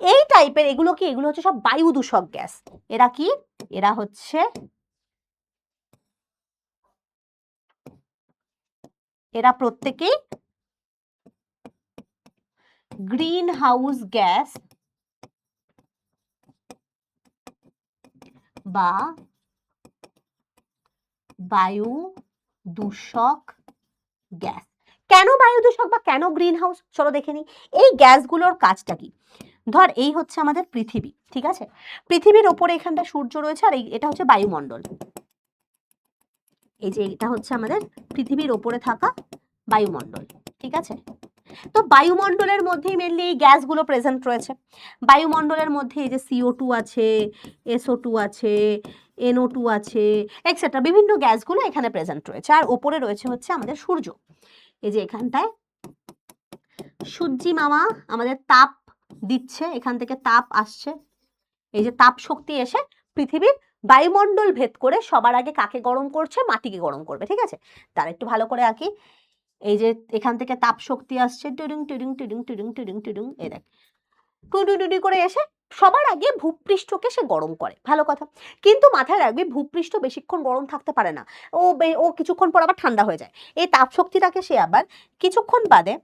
এই টাইপের এগুলো কি, এগুলো হচ্ছে সব বায়ু দূষক গ্যাস। এরা কি, এরা হচ্ছে, এরা প্রত্যেকেই গ্রিন হাউস গ্যাস বা বায়ু দূষক গ্যাস। কেন বায়ু দূষক বা কেন গ্রিন হাউস, চলো দেখে নিই। এই গ্যাসগুলোর কাজটা কি? ধর এই হচ্ছে আমাদের পৃথিবী, ঠিক আছে? পৃথিবীর ওপরে এখানটা সূর্য রয়েছে, আর এটা হচ্ছে বায়ুমণ্ডল। এই যে এটা হচ্ছে আমাদের পৃথিবীর ওপরে থাকা বায়ুমণ্ডল, ঠিক আছে? তো বায়ুমণ্ডলের মধ্যেই মেনলি এই গ্যাসগুলো প্রেজেন্ট রয়েছে। বায়ুমণ্ডলের মধ্যে এই যে CO2 আছে, SO2 আছে, NO2 আছে, এক্সেট্রা বিভিন্ন গ্যাসগুলো এখানে প্রেজেন্ট রয়েছে। আর ওপরে রয়েছে হচ্ছে আমাদের সূর্য। এই যে এখানটায় সূর্যি মামা আমাদের তাপ দিচ্ছে, এখান থেকে তাপ আসছে। এই যে তাপ শক্তি এসে পৃথিবীর বায়ুমণ্ডল ভেদ করে সবার আগে কাকে গরম করছে? মাটিকে গরম করবে, ঠিক আছে? তার একটু ভালো করে আঁকি। এই যে এখান থেকে তাপ শক্তি আসছে, টুডুং টুডুং টুডুং টুডুং টুডুং টুডুং, এই দেখ টুডুডুডি করে এসে সবার আগে ভূপৃষ্ঠকে সে গরম করে। ভালো কথা, কিন্তু মাথায় রাখবি ভূপৃষ্ঠ বেশিক্ষণ গরম থাকতে পারে না, ও কিছুক্ষণ পর আবার ঠান্ডা হয়ে যায়। এই তাপ শক্তিটাকে সে আবার কিছুক্ষণ বাদে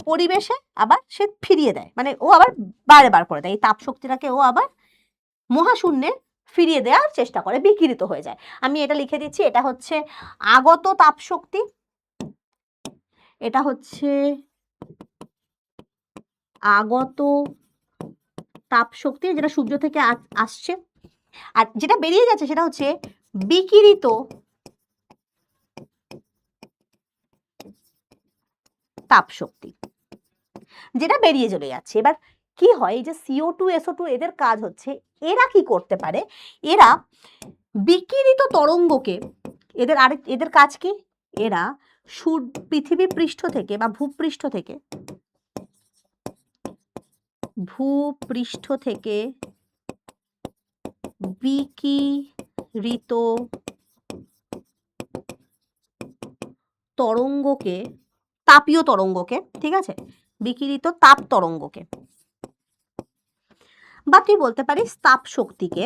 পরিবেশে আবার সে ফিরিয়ে দেয়, মানে ও আবার বাইরে বার করে দেয়। এই তাপ শক্তিটাকে ও আবার মহাশূন্যে ফিরিয়ে দেওয়ার চেষ্টা করে, বিকিরিত হয়ে যায়। আমি এটা লিখে দিচ্ছি, এটা হচ্ছে আগত তাপ শক্তি, এটা হচ্ছে আগত তাপ শক্তি যেটা সূর্য থেকে আসছে, আর যেটা বেরিয়ে যাচ্ছে সেটা হচ্ছে বিকিরিত তাপ শক্তি, যেটা বেরিয়ে চলে যাচ্ছে। এবার কি হয়, এই যে CO2, SO2 এদের কাজ হচ্ছে, এরা কি করতে পারে, এরা বিকিরিত তরঙ্গকে, এদের কাজ কি, এরা পৃথিবী পৃষ্ঠ থেকে বা ভূপৃষ্ঠ থেকে বিকিরিত তরঙ্গকে, তাপীয় তরঙ্গকে, ঠিক আছে, বিকিরিত তাপ তরঙ্গকে, বা তুই বলতে পারিস তাপ শক্তিকে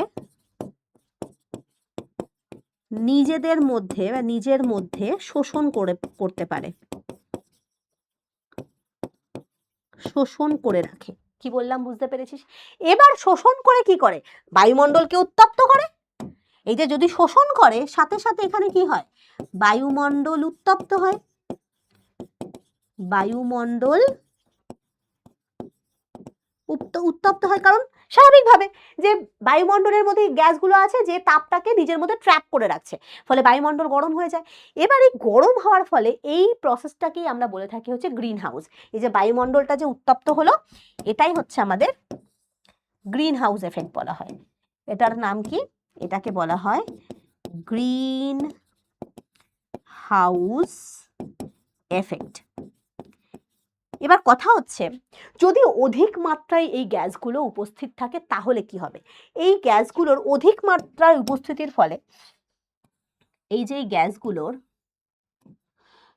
নিজেদের মধ্যে বা নিজের মধ্যে শোষণ করতে পারে, শোষণ করে রাখে। কি বললাম বুঝতে পেরেছিস? এবার শোষণ করে কি করে? বায়ুমণ্ডলকে উত্তপ্ত করে। এই যে যদি শোষণ করে, সাথে সাথে এখানে কি হয়? বায়ুমণ্ডল উত্তপ্ত হয়। বায়ুমণ্ডল উত্তপ্ত হয় কারণ স্বাভাবিকভাবে যে বায়ুমণ্ডলের মধ্যে গ্যাসগুলো আছে, যে তাপটাকে নিজের মধ্যে ট্র্যাপ করে রাখছে, ফলে বায়ুমণ্ডল গরম হয়ে যায়। এবার এই গরম হওয়ার ফলে এই প্রসেসটাকেই আমরা বলে থাকি হচ্ছে গ্রিন হাউস। এই যে বায়ুমণ্ডলটা যে উত্তপ্ত হলো, এটাই হচ্ছে আমাদের গ্রিন হাউস এফেক্ট বলা হয়। এটার নাম কি? এটাকে বলা হয় গ্রিন হাউস এফেক্ট। এবার কথা হচ্ছে, যদি অধিক মাত্রায় এই গ্যাসগুলো উপস্থিত থাকে তাহলে কি হবে? এই গ্যাসগুলোর অধিক মাত্রায় উপস্থিতির ফলে, এই যে গ্যাসগুলোর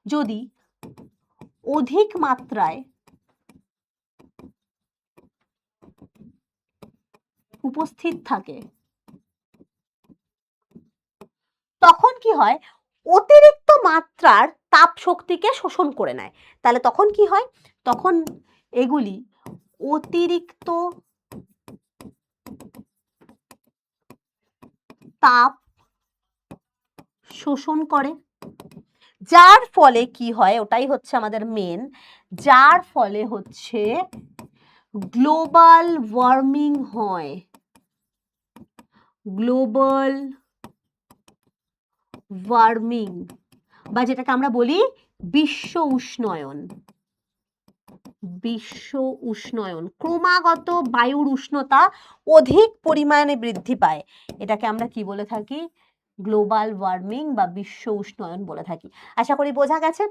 যদি অধিক মাত্রায় উপস্থিত থাকে তখন কি হয়? অতিরিক্ত মাত্রার তাপ শক্তিকে শোষণ করে নেয়। তাহলে তখন কি হয়? তখন এগুলি অতিরিক্ত তাপ শোষণ করে, যার ফলে কি হয়, ওটাই হচ্ছে আমাদের মেন, যার ফলে হচ্ছে গ্লোবাল ওয়ার্মিং হয়। গ্লোবাল ওয়ার্মিং, বা যেটাকে আমরা বলি বিশ্ব উষ্ণায়ন। বিশ্ব উষ্ণায়ন, ক্রমাগত বায়ুর উষ্ণতা অধিক পরিমাণে বৃদ্ধি পায়। এটাকে আমরা কি বলে থাকি? গ্লোবাল ওয়ার্মিং বা বিশ্ব উষ্ণায়ন বলে থাকি। আশা করি বোঝা গেছে।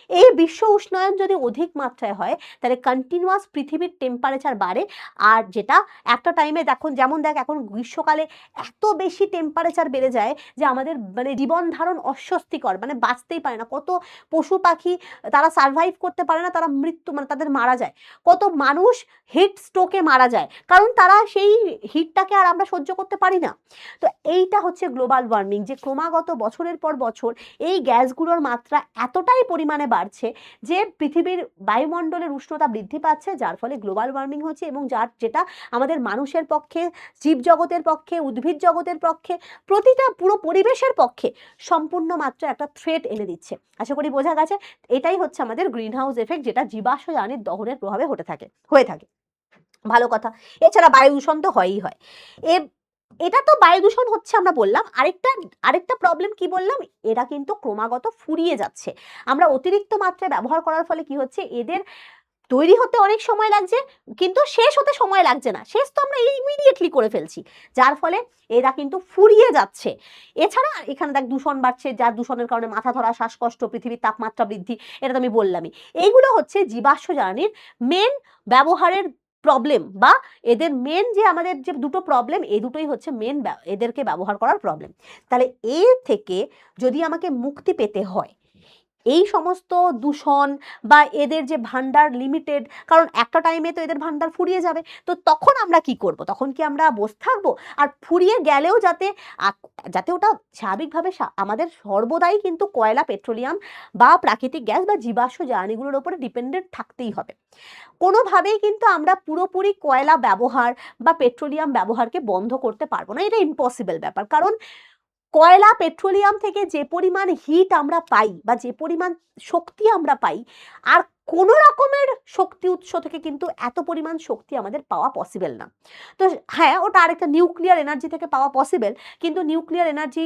এই বিশ্ব উষ্ণায়ন যদি অধিক মাত্রায় হয় তাহলে কন্টিনিউয়াস পৃথিবীর টেম্পারেচার বাড়ে, আর যেটা একটা টাইমে দেখুন, যেমন দেখ এখন গ্রীষ্মকালে এত বেশি টেম্পারেচার বেড়ে যায় যে আমাদের মানে জীবন ধারণ অস্বস্তিকর, মানে বাঁচতেই পারে না। কত পশু পাখি তারা সার্ভাইভ করতে পারে না, তারা মৃত্যু মানে তাদের মারা যায়। কত মানুষ হিট স্ট্রোকে মারা যায়, কারণ তারা সেই হিটটাকে আর আমরা সহ্য করতে পারি না। তো এইটা হচ্ছে গ্লোবাল ওয়ার্মিং, যে ক্রমাগত বছরের পর বছর এই গ্যাসগুলোর মাত্রা এতটাই পরিমাণে বাড়ছে যে পৃথিবীর বায়ুমণ্ডলের উষ্ণতা বৃদ্ধি পাচ্ছে, যার ফলে গ্লোবাল ওয়ার্মিং হচ্ছে, এবং যেটা আমাদের মানুষের পক্ষে, জীবজগতের পক্ষে, উদ্ভিদ জগতের পক্ষে, প্রতিটা পুরো পরিবেশের পক্ষে সম্পূর্ণ মাত্রা একটা থ্রেট এনে দিচ্ছে। আশা করি বোঝা গেছে। এটাই হচ্ছে আমাদের গ্রিন হাউস এফেক্ট, যেটা জীবাশ্ম জ্বালানির দহনের প্রভাবে হয়ে থাকে। ভালো কথা। এছাড়া বায়ু দূষণ তো হয়ই হয়। এটা তো বায়ু দূষণ হচ্ছে আমরা বললাম। আরেকটা প্রবলেম কি বললাম, এরা কিন্তু ক্রমাগত ফুরিয়ে যাচ্ছে। আমরা অতিরিক্ত মাত্রায় ব্যবহার করার ফলে কি হচ্ছে, এদের তৈরি হতে অনেক সময় লাগছে কিন্তু শেষ হতে সময় লাগছে না, শেষ তো আমরা ইমিডিয়েটলি করে ফেলছি, যার ফলে এরা কিন্তু ফুরিয়ে যাচ্ছে। এছাড়া এখানে দেখ দূষণ বাড়ছে, যার দূষণের কারণে মাথা ধরা, শ্বাসকষ্ট, পৃথিবীর তাপমাত্রা বৃদ্ধি, এটা তো আমি বললামই। এইগুলো হচ্ছে জীবাশ্ম জ্বালানির মেন ব্যবহারের প্রবলেম, বা এদের মেন যে আমাদের যে দুটো প্রবলেম, এই দুটোই হচ্ছে মেন এদেরকে ব্যবহার করার প্রবলেম। তাহলে এর থেকে যদি আমাকে মুক্তি পেতে হয়, এই সমস্ত দূষণ বা এদের যে ভান্ডার লিমিটেড, কারণ একটা টাইমে তো এদের ভান্ডার ফুরিয়ে যাবে, তো তখন আমরা কি করব? তখন কি আমরা বসে থাকবো? আর ফুরিয়ে গেলেও যাতে ওটা স্বাভাবিকভাবে আমাদের সর্বদাই কিন্তু কয়লা, পেট্রোলিয়াম বা প্রাকৃতিক গ্যাস বা জীবাশ্ম জ্বালানিগুলোর উপরে ডিপেন্ডেন্ট থাকতেই হবে। কোনোভাবেই কিন্তু আমরা পুরোপুরি কয়লা ব্যবহার বা পেট্রোলিয়াম ব্যবহারকে বন্ধ করতে পারবো না, এটা ইম্পসিবল ব্যাপার। কারণ কয়লা, পেট্রোলিয়াম থেকে যে পরিমাণ হিট আমরা পাই বা যে পরিমাণ শক্তি আমরা পাই, আর কোনো রকমের শক্তি উৎস থেকে কিন্তু এত পরিমাণ শক্তি আমাদের পাওয়া পসিবল না। তো হ্যাঁ, ওটা আরেকটা নিউক্লিয়ার এনার্জি থেকে পাওয়া পসিবল, কিন্তু নিউক্লিয়ার এনার্জি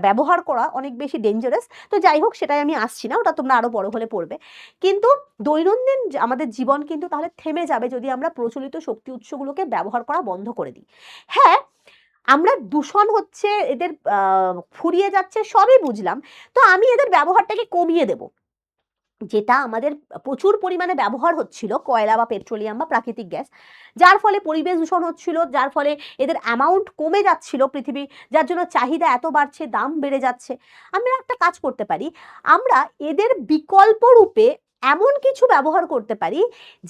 ব্যবহার করা অনেক বেশি ডেঞ্জারাস। তো যাই হোক, সেটাই আমি আসছি না, ওটা তোমরা আরো বড় হলে পড়বে। কিন্তু দৈনন্দিন আমাদের জীবন কিন্তু তাহলে থেমে যাবে যদি আমরা প্রচলিত শক্তি উৎসগুলোকে ব্যবহার করা বন্ধ করে দিই। হ্যাঁ, আমরা দূষণ হচ্ছে, এদের ফুরিয়ে যাচ্ছে, সবই বুঝলাম। তো আমি এদের ব্যবহারটাকে কমিয়ে দেব, যেটা আমাদের প্রচুর পরিমাণে ব্যবহার হচ্ছিল কয়লা বা পেট্রোলিয়াম বা প্রাকৃতিক গ্যাস, যার ফলে পরিবেশ দূষণ হচ্ছিল, যার ফলে এদের অ্যামাউন্ট কমে যাচ্ছিল পৃথিবী, যার জন্য চাহিদা এত বাড়ছে, দাম বেড়ে যাচ্ছে। আমরা একটা কাজ করতে পারি, আমরা এদের বিকল্প রূপে এমন কিছু ব্যবহার করতে পারি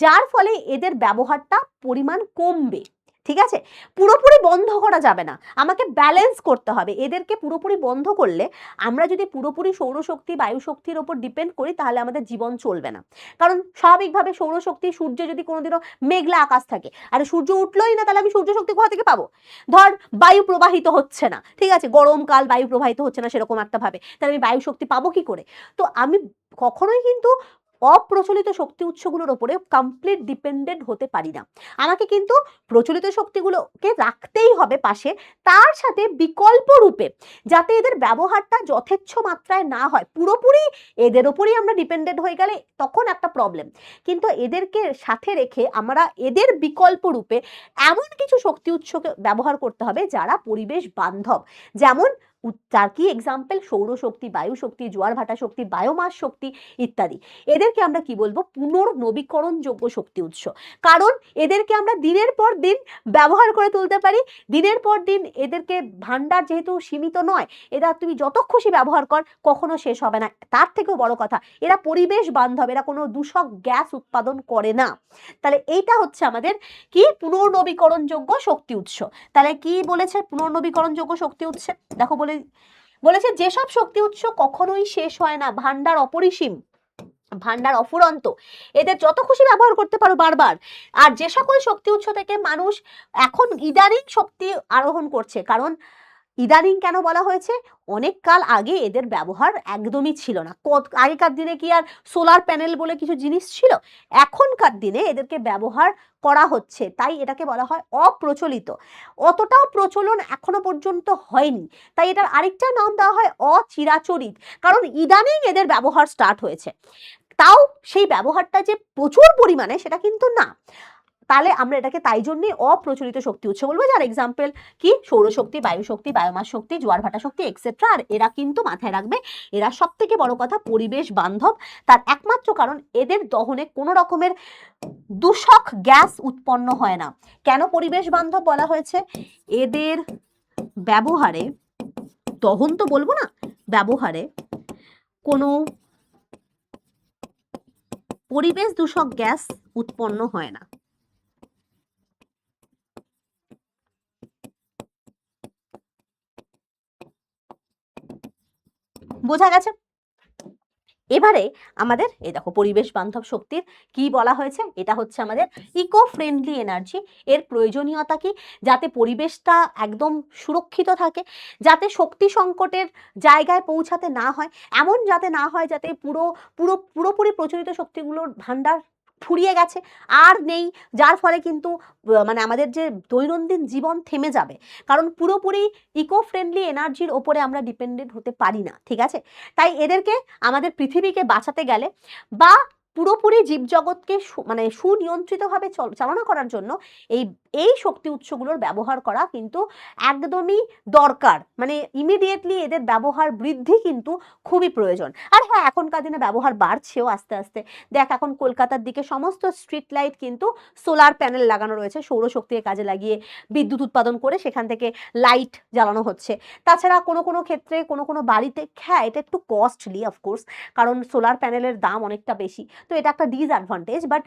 যার ফলে এদের ব্যবহারটা পরিমাণ কমবে। ঠিক আছে? পুরোপুরি বন্ধ করা যাবে না, আমাকে ব্যালেন্স করতে হবে। এদেরকে পুরোপুরি বন্ধ করলে, আমরা যদি পুরোপুরি সৌরশক্তি, বায়ুশক্তির ওপর ডিপেন্ড করি, তাহলে আমাদের জীবন চলবে না। কারণ স্বাভাবিকভাবে সৌরশক্তি, সূর্য যদি কোনোদিনও মেঘলা আকাশ থাকে, আর সূর্য উঠলোই না, তাহলে আমি সূর্য শক্তি কোথা থেকে পাবো? ধর বায়ু প্রবাহিত হচ্ছে না, ঠিক আছে, গরমকাল বায়ু প্রবাহিত হচ্ছে না সেরকম একটা ভাবে, তাহলে আমি বায়ু শক্তি পাবো কি করে? তো আমি কখনোই কিন্তু অপ্রচলিত শক্তি উৎসগুলোর ওপরে কমপ্লিট ডিপেন্ডেন্ট হতে পারি না। আমাকে কিন্তু প্রচলিত শক্তিগুলোকে রাখতেই হবে পাশে, তার সাথে বিকল্প রূপে, যাতে এদের ব্যবহারটা যথেচ্ছ মাত্রায় না হয়। পুরোপুরি এদের ওপরই আমরা ডিপেন্ডেন্ট হয়ে গেলে তখন একটা প্রবলেম, কিন্তু এদেরকে সাথে রেখে আমরা এদের বিকল্প রূপে এমন কিছু শক্তি উৎসকে ব্যবহার করতে হবে যারা পরিবেশ বান্ধব। যেমন তার কি এক্সাম্পল? সৌরশক্তি, বায়ু শক্তি, জোয়ার ভাটা শক্তি, বায়োমাস শক্তি ইত্যাদি। এদেরকে আমরা কি বলবো? পুনর্নবীকরণযোগ্য শক্তি উৎস। কারণ এদেরকে আমরা দিনের পর দিন ব্যবহার করে তুলতে পারি, দিনের পর দিন এদেরকে ভান্ডার যেহেতু সীমিত নয়, এরা তুমি যত খুশি ব্যবহার কর, কখনো শেষ হবে না। তার থেকেও বড় কথা, এরা পরিবেশ বান্ধব, এরা কোনো দূষক গ্যাস উৎপাদন করে না। তাহলে এইটা হচ্ছে আমাদের কি? পুনর্নবীকরণযোগ্য শক্তি উৎস। তাহলে কি বলেছে পুনর্নবীকরণযোগ্য শক্তি উৎস? দেখো বলেছে যেসব শক্তি উৎস কখনোই শেষ হয় না, ভান্ডার অপরিসীম, ভান্ডার অফুরন্ত, এদের যত খুশি ব্যবহার করতে পারো বারবার। আর যে সকল শক্তি উৎস থেকে মানুষ এখন ইদানিং শক্তি আরোহণ করছে, কারণ ইদানিং কেন বলা হয়েছে? অনেক কাল আগে এদের ব্যবহার একদমই ছিল না। আগেকার দিনে কি আর সোলার প্যানেল বলে কিছু জিনিস ছিল? এখনকার দিনে এদেরকে ব্যবহার করা হচ্ছে, তাই এটাকে বলা হয় অপ্রচলিত। অতটাও প্রচলন এখনো পর্যন্ত হয়নি, তাই এটার আরেকটা নাম দেওয়া হয় অচিরাচরিত, কারণ ইদানিং এদের ব্যবহার স্টার্ট হয়েছে। তাও সেই ব্যবহারটা যে প্রচুর পরিমাণে, সেটা কিন্তু না। তাহলে আমরা এটাকে তাই জন্যই অপ্রচলিত শক্তি উৎস বলবো, যার এক্সাম্পল কি সৌরশক্তি, বায়ু শক্তি, বায়োমাস শক্তি, জোয়ার ভাটা শক্তি এক্সেট্রা। আর এরা কিন্তু মাথায় রাখবে এরা সব থেকে বড় কথা পরিবেশ বান্ধব। তার একমাত্র কারণ এদের দহনে কোনো রকমের দূষক গ্যাস উৎপন্ন হয় না। কেন পরিবেশ বান্ধব বলা হয়েছে? এদের ব্যবহারে, দহন তো বলবো না, ব্যবহারে কোনো পরিবেশ দূষক গ্যাস উৎপন্ন হয় না। বোঝা গেছে? এবারে আমাদের এই দেখো পরিবেশ বান্ধব শক্তির কি বলা হয়েছে, এটা হচ্ছে আমাদের ইকো ফ্রেন্ডলি এনার্জি। এর প্রয়োজনীয়তা কি? যাতে পরিবেশটা একদম সুরক্ষিত থাকে, যাতে শক্তি সংকটের জায়গায় পৌঁছাতে না হয়, এমন যাতে না হয় যাতে পুরোপুরি প্রচলিত শক্তিগুলোর ভান্ডার ফুরিয়ে গেছে আর নেই, যার ফলে কিন্তু মানে আমাদের যে দৈনন্দিন জীবন থেমে যাবে। কারণ পুরোপুরি ইকো ফ্রেন্ডলি এনার্জির ওপরে আমরা ডিপেন্ডেন্ট হতে পারি না, ঠিক আছে? তাই এদেরকে আমাদের পৃথিবীকে বাঁচাতে গেলে বা পুরোপুরি জীবজগৎকে মানে সুনিয়ন্ত্রিতভাবে চালনা করার জন্য এই এই শক্তি উৎসগুলোর ব্যবহার করা কিন্তু একদমই দরকার। মানে ইমিডিয়েটলি এদের ব্যবহার বৃদ্ধি কিন্তু খুবই প্রয়োজন। আর হ্যাঁ, এখনকার দিনে ব্যবহার বাড়ছেও আস্তে আস্তে। দেখ এখন কলকাতার দিকে সমস্ত স্ট্রিট লাইট কিন্তু সোলার প্যানেল লাগানো রয়েছে, সৌরশক্তিকে কাজে লাগিয়ে বিদ্যুৎ উৎপাদন করে সেখান থেকে লাইট জ্বালানো হচ্ছে। তাছাড়া কোনো ক্ষেত্রে কোনো বাড়িতে, হ্যাঁ এটা একটু কস্টলি অফকোর্স, কারণ সোলার প্যানেলের দাম অনেকটা বেশি, তো এটা একটা ডিসঅ্যাডভান্টেজ। বাট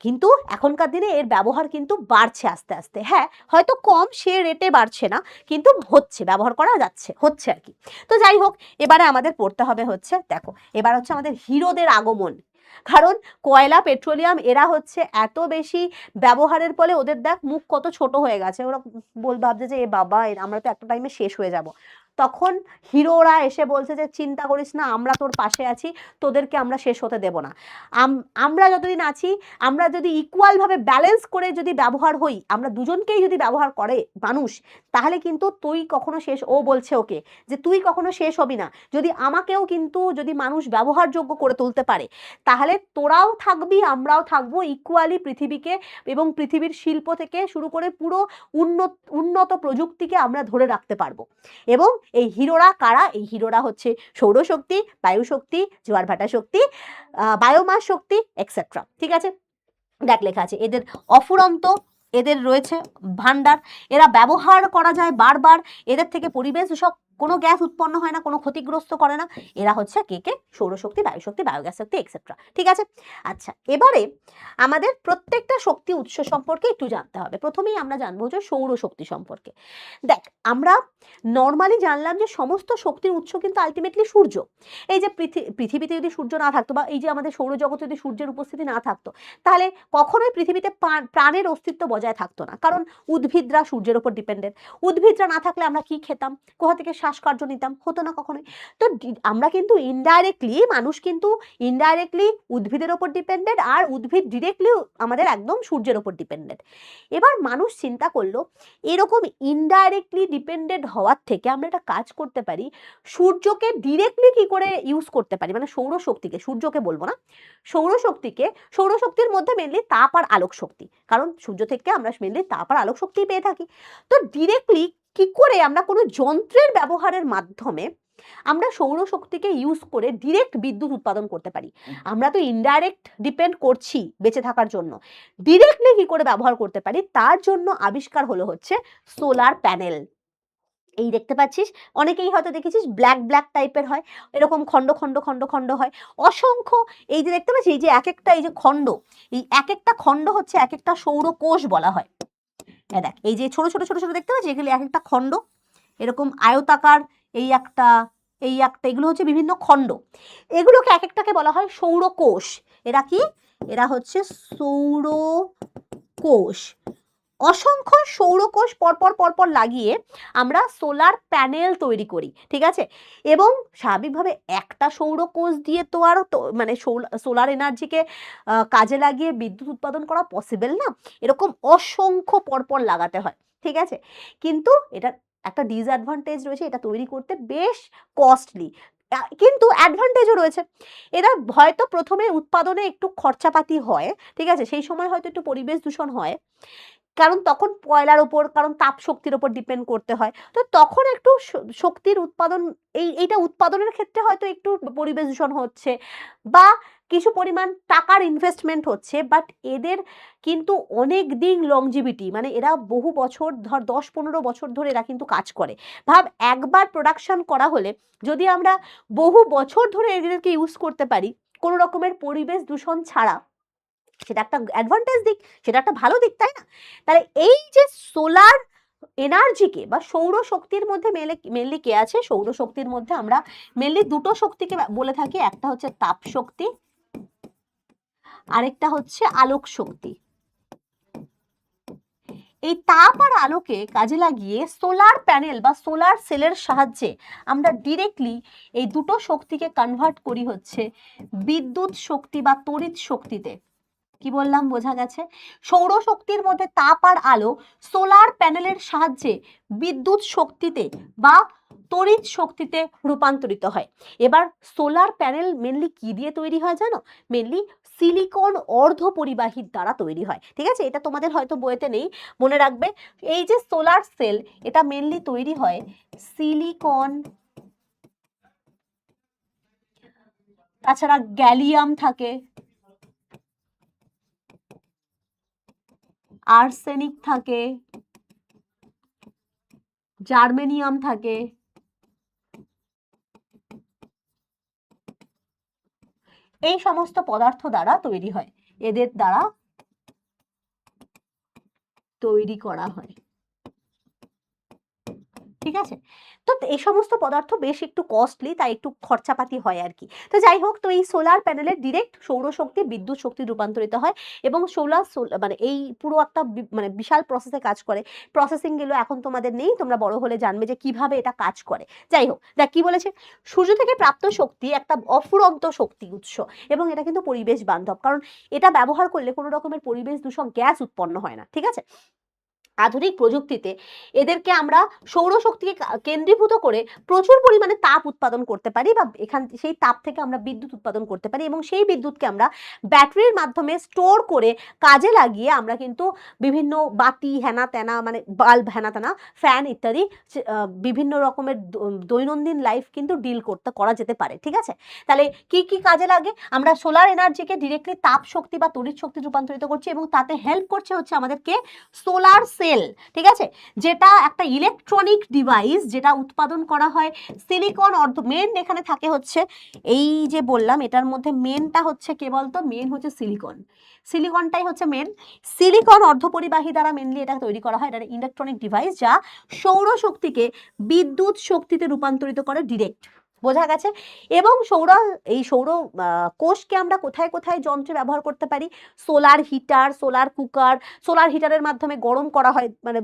কিন্তু এখনকার দিনে এর ব্যবহার কিন্তু বাড়ছে আস্তে আস্তে। হ্যাঁ হয়তো কম সে রেটে বাড়ছে না, কিন্তু হচ্ছে, ব্যবহার করা যাচ্ছে, হচ্ছে আর কি। তো যাই হোক, এবারে আমাদের পড়তে হবে হচ্ছে, দেখো এবার হচ্ছে আমাদের হিরোদের আগমন। কারণ কয়লা, পেট্রোলিয়াম এরা হচ্ছে এত বেশি ব্যবহারের ফলে ওদের দেখ মুখ কত ছোট হয়ে গেছে। ওরা ভাবছে যে এ বাবা, আমরা তো একটা টাইমে শেষ হয়ে যাব। তখন হিরোরা এসে বলছে যে চিন্তা করিস না, আমরা তোর পাশে আছি, তোদেরকে আমরা শেষ হতে দেব না। আমরা যতদিন আছি, আমরা যদি ইকুয়ালভাবে ব্যালেন্স করে যদি ব্যবহার হই, আমরা দুজনকেই যদি ব্যবহার করে মানুষ, তাহলে কিন্তু তুই কখনো শেষ, ও বলছে ওকে যে তুই কখনো শেষ হবি না। যদি আমাকেও কিন্তু যদি মানুষ ব্যবহারযোগ্য করে তুলতে পারে, তাহলে তোরাও থাকবি, আমরাও থাকবো ইকুয়ালি পৃথিবীকে, এবং পৃথিবীর শিল্প থেকে শুরু করে পুরো উন্নত প্রযুক্তিকে আমরা ধরে রাখতে পারবো। এবং এই হিরোরা কারা? এই হিরোরা হচ্ছে সৌরশক্তি, বায়ু শক্তি, জোয়ার ভাটা শক্তি, বায়োমাস শক্তি এক্সেট্রা। ঠিক আছে, দেখ লেখা আছে এদের অফুরন্ত, এদের রয়েছে ভান্ডার, এরা ব্যবহার করা যায় বারবার, এদের থেকে পরিবেশ সব কোনো গ্যাস উৎপন্ন হয় না, কোনো ক্ষতিগ্রস্ত করে না। এরা হচ্ছে কে? সৌরশক্তি, বায়ুশক্তি, বায়োগ্যাস শক্তি এক্সেট্রা। ঠিক আছে, আচ্ছা এবারে আমাদের প্রত্যেকটা শক্তি উৎস সম্পর্কে একটু জানতে হবে। প্রথমেই আমরা জানবো যে সৌরশক্তি সম্পর্কে। দেখ আমরা নর্মালি জানলাম যে সমস্ত শক্তির উৎস কিন্তু আলটিমেটলি সূর্য। এই যে পৃথিবীতে যদি সূর্য না থাকতো, বা এই যে আমাদের সৌরজগতে যদি সূর্যের উপস্থিতি না থাকতো, তাহলে কখনোই পৃথিবীতে প্রাণের অস্তিত্ব বজায় থাকতো না। কারণ উদ্ভিদরা সূর্যের উপর ডিপেন্ডেন্ট। উদ্ভিদরা না থাকলে আমরা কি খেতাম, কোথা থেকে শ্বাসকার্য নিতাম, হতো না কখনোই। তো আমরা কিন্তু ইনডাইরেক্টলি, মানুষ কিন্তু ইনডাইরেক্টলি উদ্ভিদের ওপর ডিপেন্ডেন্ট, আর উদ্ভিদ ডিরেক্টলি আমাদের একদম সূর্যের ওপর ডিপেন্ডেন্ট। এবার মানুষ চিন্তা করলো এরকম ইনডাইরেক্টলি ডিপেন্ডেন্ট হওয়ার থেকে আমরা একটা কাজ করতে পারি, সূর্যকে ডিরেক্টলি কি করে ইউজ করতে পারি, মানে সৌরশক্তিকে, সূর্যকে বলবো না, সৌরশক্তির মধ্যে মেনলি তাপ আর আলোক শক্তি, কারণ সূর্য থেকে আমরা মেনলি তাপ আর আলোক শক্তি পেয়ে থাকি। তো ডিরেক্টলি কি করে আমরা কোনো যন্ত্রের ব্যবহারের মাধ্যমে আমরা সৌরশক্তিকে ইউজ করে ডিরেক্ট বিদ্যুৎ উৎপাদন করতে পারি। আমরা তো ইনডাইরেক্ট ডিপেন্ড করছি বেঁচে থাকার জন্য, ডিরেক্টলি কি করে ব্যবহার করতে পারি, তার জন্য আবিষ্কার হলো হচ্ছে সোলার প্যানেল। এই দেখতে পাচ্ছিস, অনেকেই হয়তো দেখেছিস ব্ল্যাক টাইপের হয়, এরকম খন্ড খন্ড খন্ড খন্ড হয় অসংখ্য। এই যে দেখতে পাচ্ছিস, এই যে এক একটা, এই যে খন্ড, এই এক একটা খন্ড হচ্ছে এক একটা সৌরকোষ বলা হয়। দেখ এই যে ছোট ছোট ছোট ছোট দেখতে পাচ্ছিস, এগুলি এক একটা খন্ড, এরকম আয়তাকার, এই একটা, এগুলো হচ্ছে বিভিন্ন খণ্ড। এগুলোকে এক একটাকে বলা হয় সৌরকোষ। এরা কি? এরা হচ্ছে সৌরকোষ। অসংখ্য সৌরকোষ পরপর লাগিয়ে আমরা সোলার প্যানেল তৈরি করি, ঠিক আছে? এবং স্বাভাবিকভাবে একটা সৌরকোষ দিয়ে তো আর মানে সোলার এনার্জিকে কাজে লাগিয়ে বিদ্যুৎ উৎপাদন করা পসিবল না, এরকম অসংখ্য পরপর লাগাতে হয়, ঠিক আছে? কিন্তু এটা একটা ডিসঅ্যাডভান্টেজ রয়েছে, এটা তৈরি করতে বেশ কস্টলি। কিন্তু অ্যাডভান্টেজও রয়েছে। এরা হয়তো প্রথমে উৎপাদনে একটু খরচাপাতি হয়, ঠিক আছে, সেই সময় হয়তো একটু পরিবেশ দূষণ হয়, কারণ তখন কয়লার ওপর, কারণ তাপ শক্তির ওপর ডিপেন্ড করতে হয়। তো তখন একটু শক্তির উৎপাদন, এইটা উৎপাদনের ক্ষেত্রে হয়তো একটু পরিবেশ দূষণ হচ্ছে বা কিছু পরিমাণ টাকার ইনভেস্টমেন্ট হচ্ছে, বাট এদের কিন্তু অনেক দিন লংজিভিটি, মানে এরা বহু বছর, ধর 10-15 বছর ধরে এরা কিন্তু কাজ করে। ভাব একবার প্রোডাকশন করা হলে যদি আমরা বহু বছর ধরে এদেরকে ইউজ করতে পারি কোনো রকমের পরিবেশ দূষণ ছাড়া, সেটা একটা অ্যাডভান্টেজ দিক, সেটা একটা ভালো দিক, তাই না? তাহলে এই যে সোলার এনার্জিকে বা সৌরশক্তির মধ্যে মেনলি কে আছে? সৌরশক্তির মধ্যে আমরা মেনলি দুটো শক্তিকে বলে থাকি, একটা হচ্ছে তাপ শক্তি, আরেকটা হচ্ছে আলোক শক্তি। এই তাপ আর আলোকে কাজে লাগিয়ে সোলার প্যানেল বা সোলার সেলের সাহায্যে আমরা ডিরেক্টলি এই দুটো শক্তিকে কনভার্ট করি হচ্ছে বিদ্যুৎ শক্তি বা তড়িৎ শক্তিতে। কি বললাম, বোঝা গেছে? সৌরশক্তির মধ্যে তাপ আর আলো সোলার প্যানেলের সাহায্যে বিদ্যুৎ শক্তিতে বা তড়িৎ শক্তিতে রূপান্তরিত হয়। এবার সোলার প্যানেল মেনলি কি দিয়ে তৈরি হয় জানো? মেনলি সিলিকন অর্ধপরিবাহীর দ্বারা তৈরি হয়, ঠিক আছে? এটা তোমাদের হয়তো বইতে নেই, মনে রাখবে। এই যে সোলার সেল, এটা মেনলি তৈরি হয় সিলিকন, তাছাড়া গ্যালিয়াম থাকে, আর্সেনিক থাকে, জার্মেনিয়াম থাকে, এই সমস্ত পদার্থ দ্বারা তৈরি হয়, এদের দ্বারা তৈরি করা হয়, ঠিক আছে? তো এই সমস্ত পদার্থ বেশ একটু কস্টলি, তাই একটু খরচাপাতি হয় আর কি। তো যাই হোক, তো এই সোলার প্যানেলের ডিরেক্ট সৌরশক্তি বিদ্যুৎ শক্তি রূপান্তরিত হয় এবং মানে এই পুরো একটা মানে বিশাল প্রসেসে কাজ করে। প্রসেসিং গুলো এখন তোমাদের নেই, তোমরা বড় হলে জানবে যে কিভাবে এটা কাজ করে। যাই হোক, দেখ কি বলেছে, সূর্য থেকে প্রাপ্ত শক্তি একটা অফুরন্ত শক্তি উৎস এবং এটা কিন্তু পরিবেশ বান্ধব, কারণ এটা ব্যবহার করলে কোনো রকমের পরিবেশ দূষক গ্যাস উৎপন্ন হয় না, ঠিক আছে? আধুনিক প্রযুক্তিতে এদেরকে আমরা সৌরশক্তিকে কেন্দ্রীভূত করে প্রচুর পরিমাণে তাপ উৎপাদন করতে পারি বা সেই তাপ থেকে আমরা বিদ্যুৎ উৎপাদন করতে পারি এবং সেই বিদ্যুৎকে আমরা ব্যাটারির মাধ্যমে স্টোর করে কাজে লাগিয়ে আমরা কিন্তু বিভিন্ন বাতি হেনা তেনা, মানে বাল্ব হেনা তেনা, ফ্যান ইত্যাদি বিভিন্ন রকমের দৈনন্দিন লাইফ কিন্তু করা যেতে পারে, ঠিক আছে? তাহলে কি কি কাজে লাগে? আমরা সোলার এনার্জিকে ডিরেক্টলি তাপ শক্তি বা তড়িৎ শক্তি রূপান্তরিত করছি এবং তাতে হেল্প করছে হচ্ছে আমাদেরকে সোলার সেল, ঠিক আছে? যেটা একটা ইলেকট্রনিক ডিভাইস, যেটা উৎপাদন করা হয় সিলিকন মেন এখানে থাকে হচ্ছে, এই যে বললাম এটার মধ্যে মেনটা হচ্ছে কে বলতো? মেন হচ্ছে সিলিকন। সিলিকনটাই হচ্ছে মেন। সিলিকন অর্ধপরিবাহী দ্বারা মেনলি এটা তৈরি করা হয়। এটা ইলেকট্রনিক ডিভাইস যা সৌরশক্তিকে বিদ্যুৎ শক্তিতে রূপান্তরিত করে ডিরেক্ট। বোঝা গেছে? এবং এই সৌর কোষকে আমরা কোথায় কোথায় যন্ত্রে ব্যবহার করতে পারি? Solar heater, solar cooker, solar হিটারের মাধ্যমে গরম করা হয়, মানে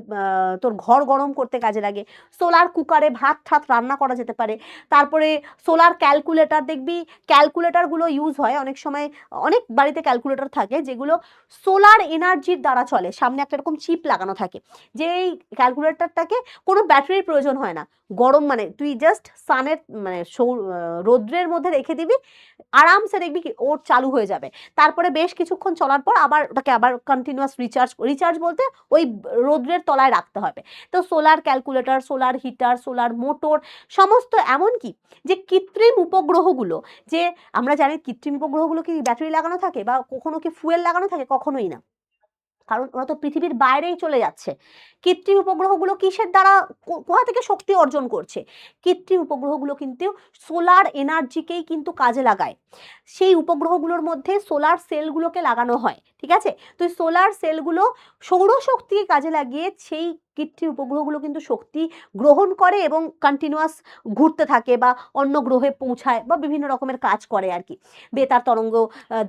তোর ঘর গরম করতে কাজে লাগে। সোলার কুকারে ভাত ঠাত রান্না করা যেতে পারে। তারপরে সোলার ক্যালকুলেটর, দেখবি ক্যালকুলেটরগুলো ইউজ হয় অনেক সময়, অনেক বাড়িতে ক্যালকুলেটর থাকে যেগুলো সোলার এনার্জির দ্বারা চলে। সামনে একটা এরকম চিপ লাগানো থাকে, যে এই ক্যালকুলেটরটাকে কোনো ব্যাটারির প্রয়োজন হয় না। গরম মানে তুই জাস্ট সানের মানে রৌদ্রের মধ্যে রেখে দিবি, আরামসে দেখবি কি ওর চালু হয়ে যাবে। তারপরে বেশ কিছুক্ষণ চলার পর আবার ওটাকে আবার কন্টিনিউয়াস রিচার্জ বলতে ওই রৌদ্রের তলায় রাখতে হবে। তো solar calculator, solar heater, solar motor, সমস্ত, এমনকি যে কৃত্রিম উপগ্রহগুলো, যে আমরা জানি কৃত্রিম উপগ্রহগুলো কি ব্যাটারি লাগানো থাকে বা কখনো কি ফুয়েল লাগানো থাকে? কখনোই না, কারণ ওরা তো পৃথিবীর বাইরেই চলে যাচ্ছে। কৃত্রিম উপগ্রহগুলো কিসের দ্বারা, কোথা থেকে শক্তি অর্জন করছে? কৃত্রিম উপগ্রহগুলো কিন্তু সোলার এনার্জিকেই কিন্তু কাজে লাগায়। সেই উপগ্রহগুলোর মধ্যে সোলার সেলগুলোকে লাগানো হয়, ঠিক আছে? তো সোলার সেলগুলো সৌরশক্তিকে কাজে লাগিয়ে সেই কৃত্রিম উপগ্রহগুলো কিন্তু শক্তি গ্রহণ করে এবং কন্টিনিউয়াস ঘুরতে থাকে বা অন্য গ্রহে পৌঁছায় বা বিভিন্ন রকমের কাজ করে আর কি। বেতার তরঙ্গ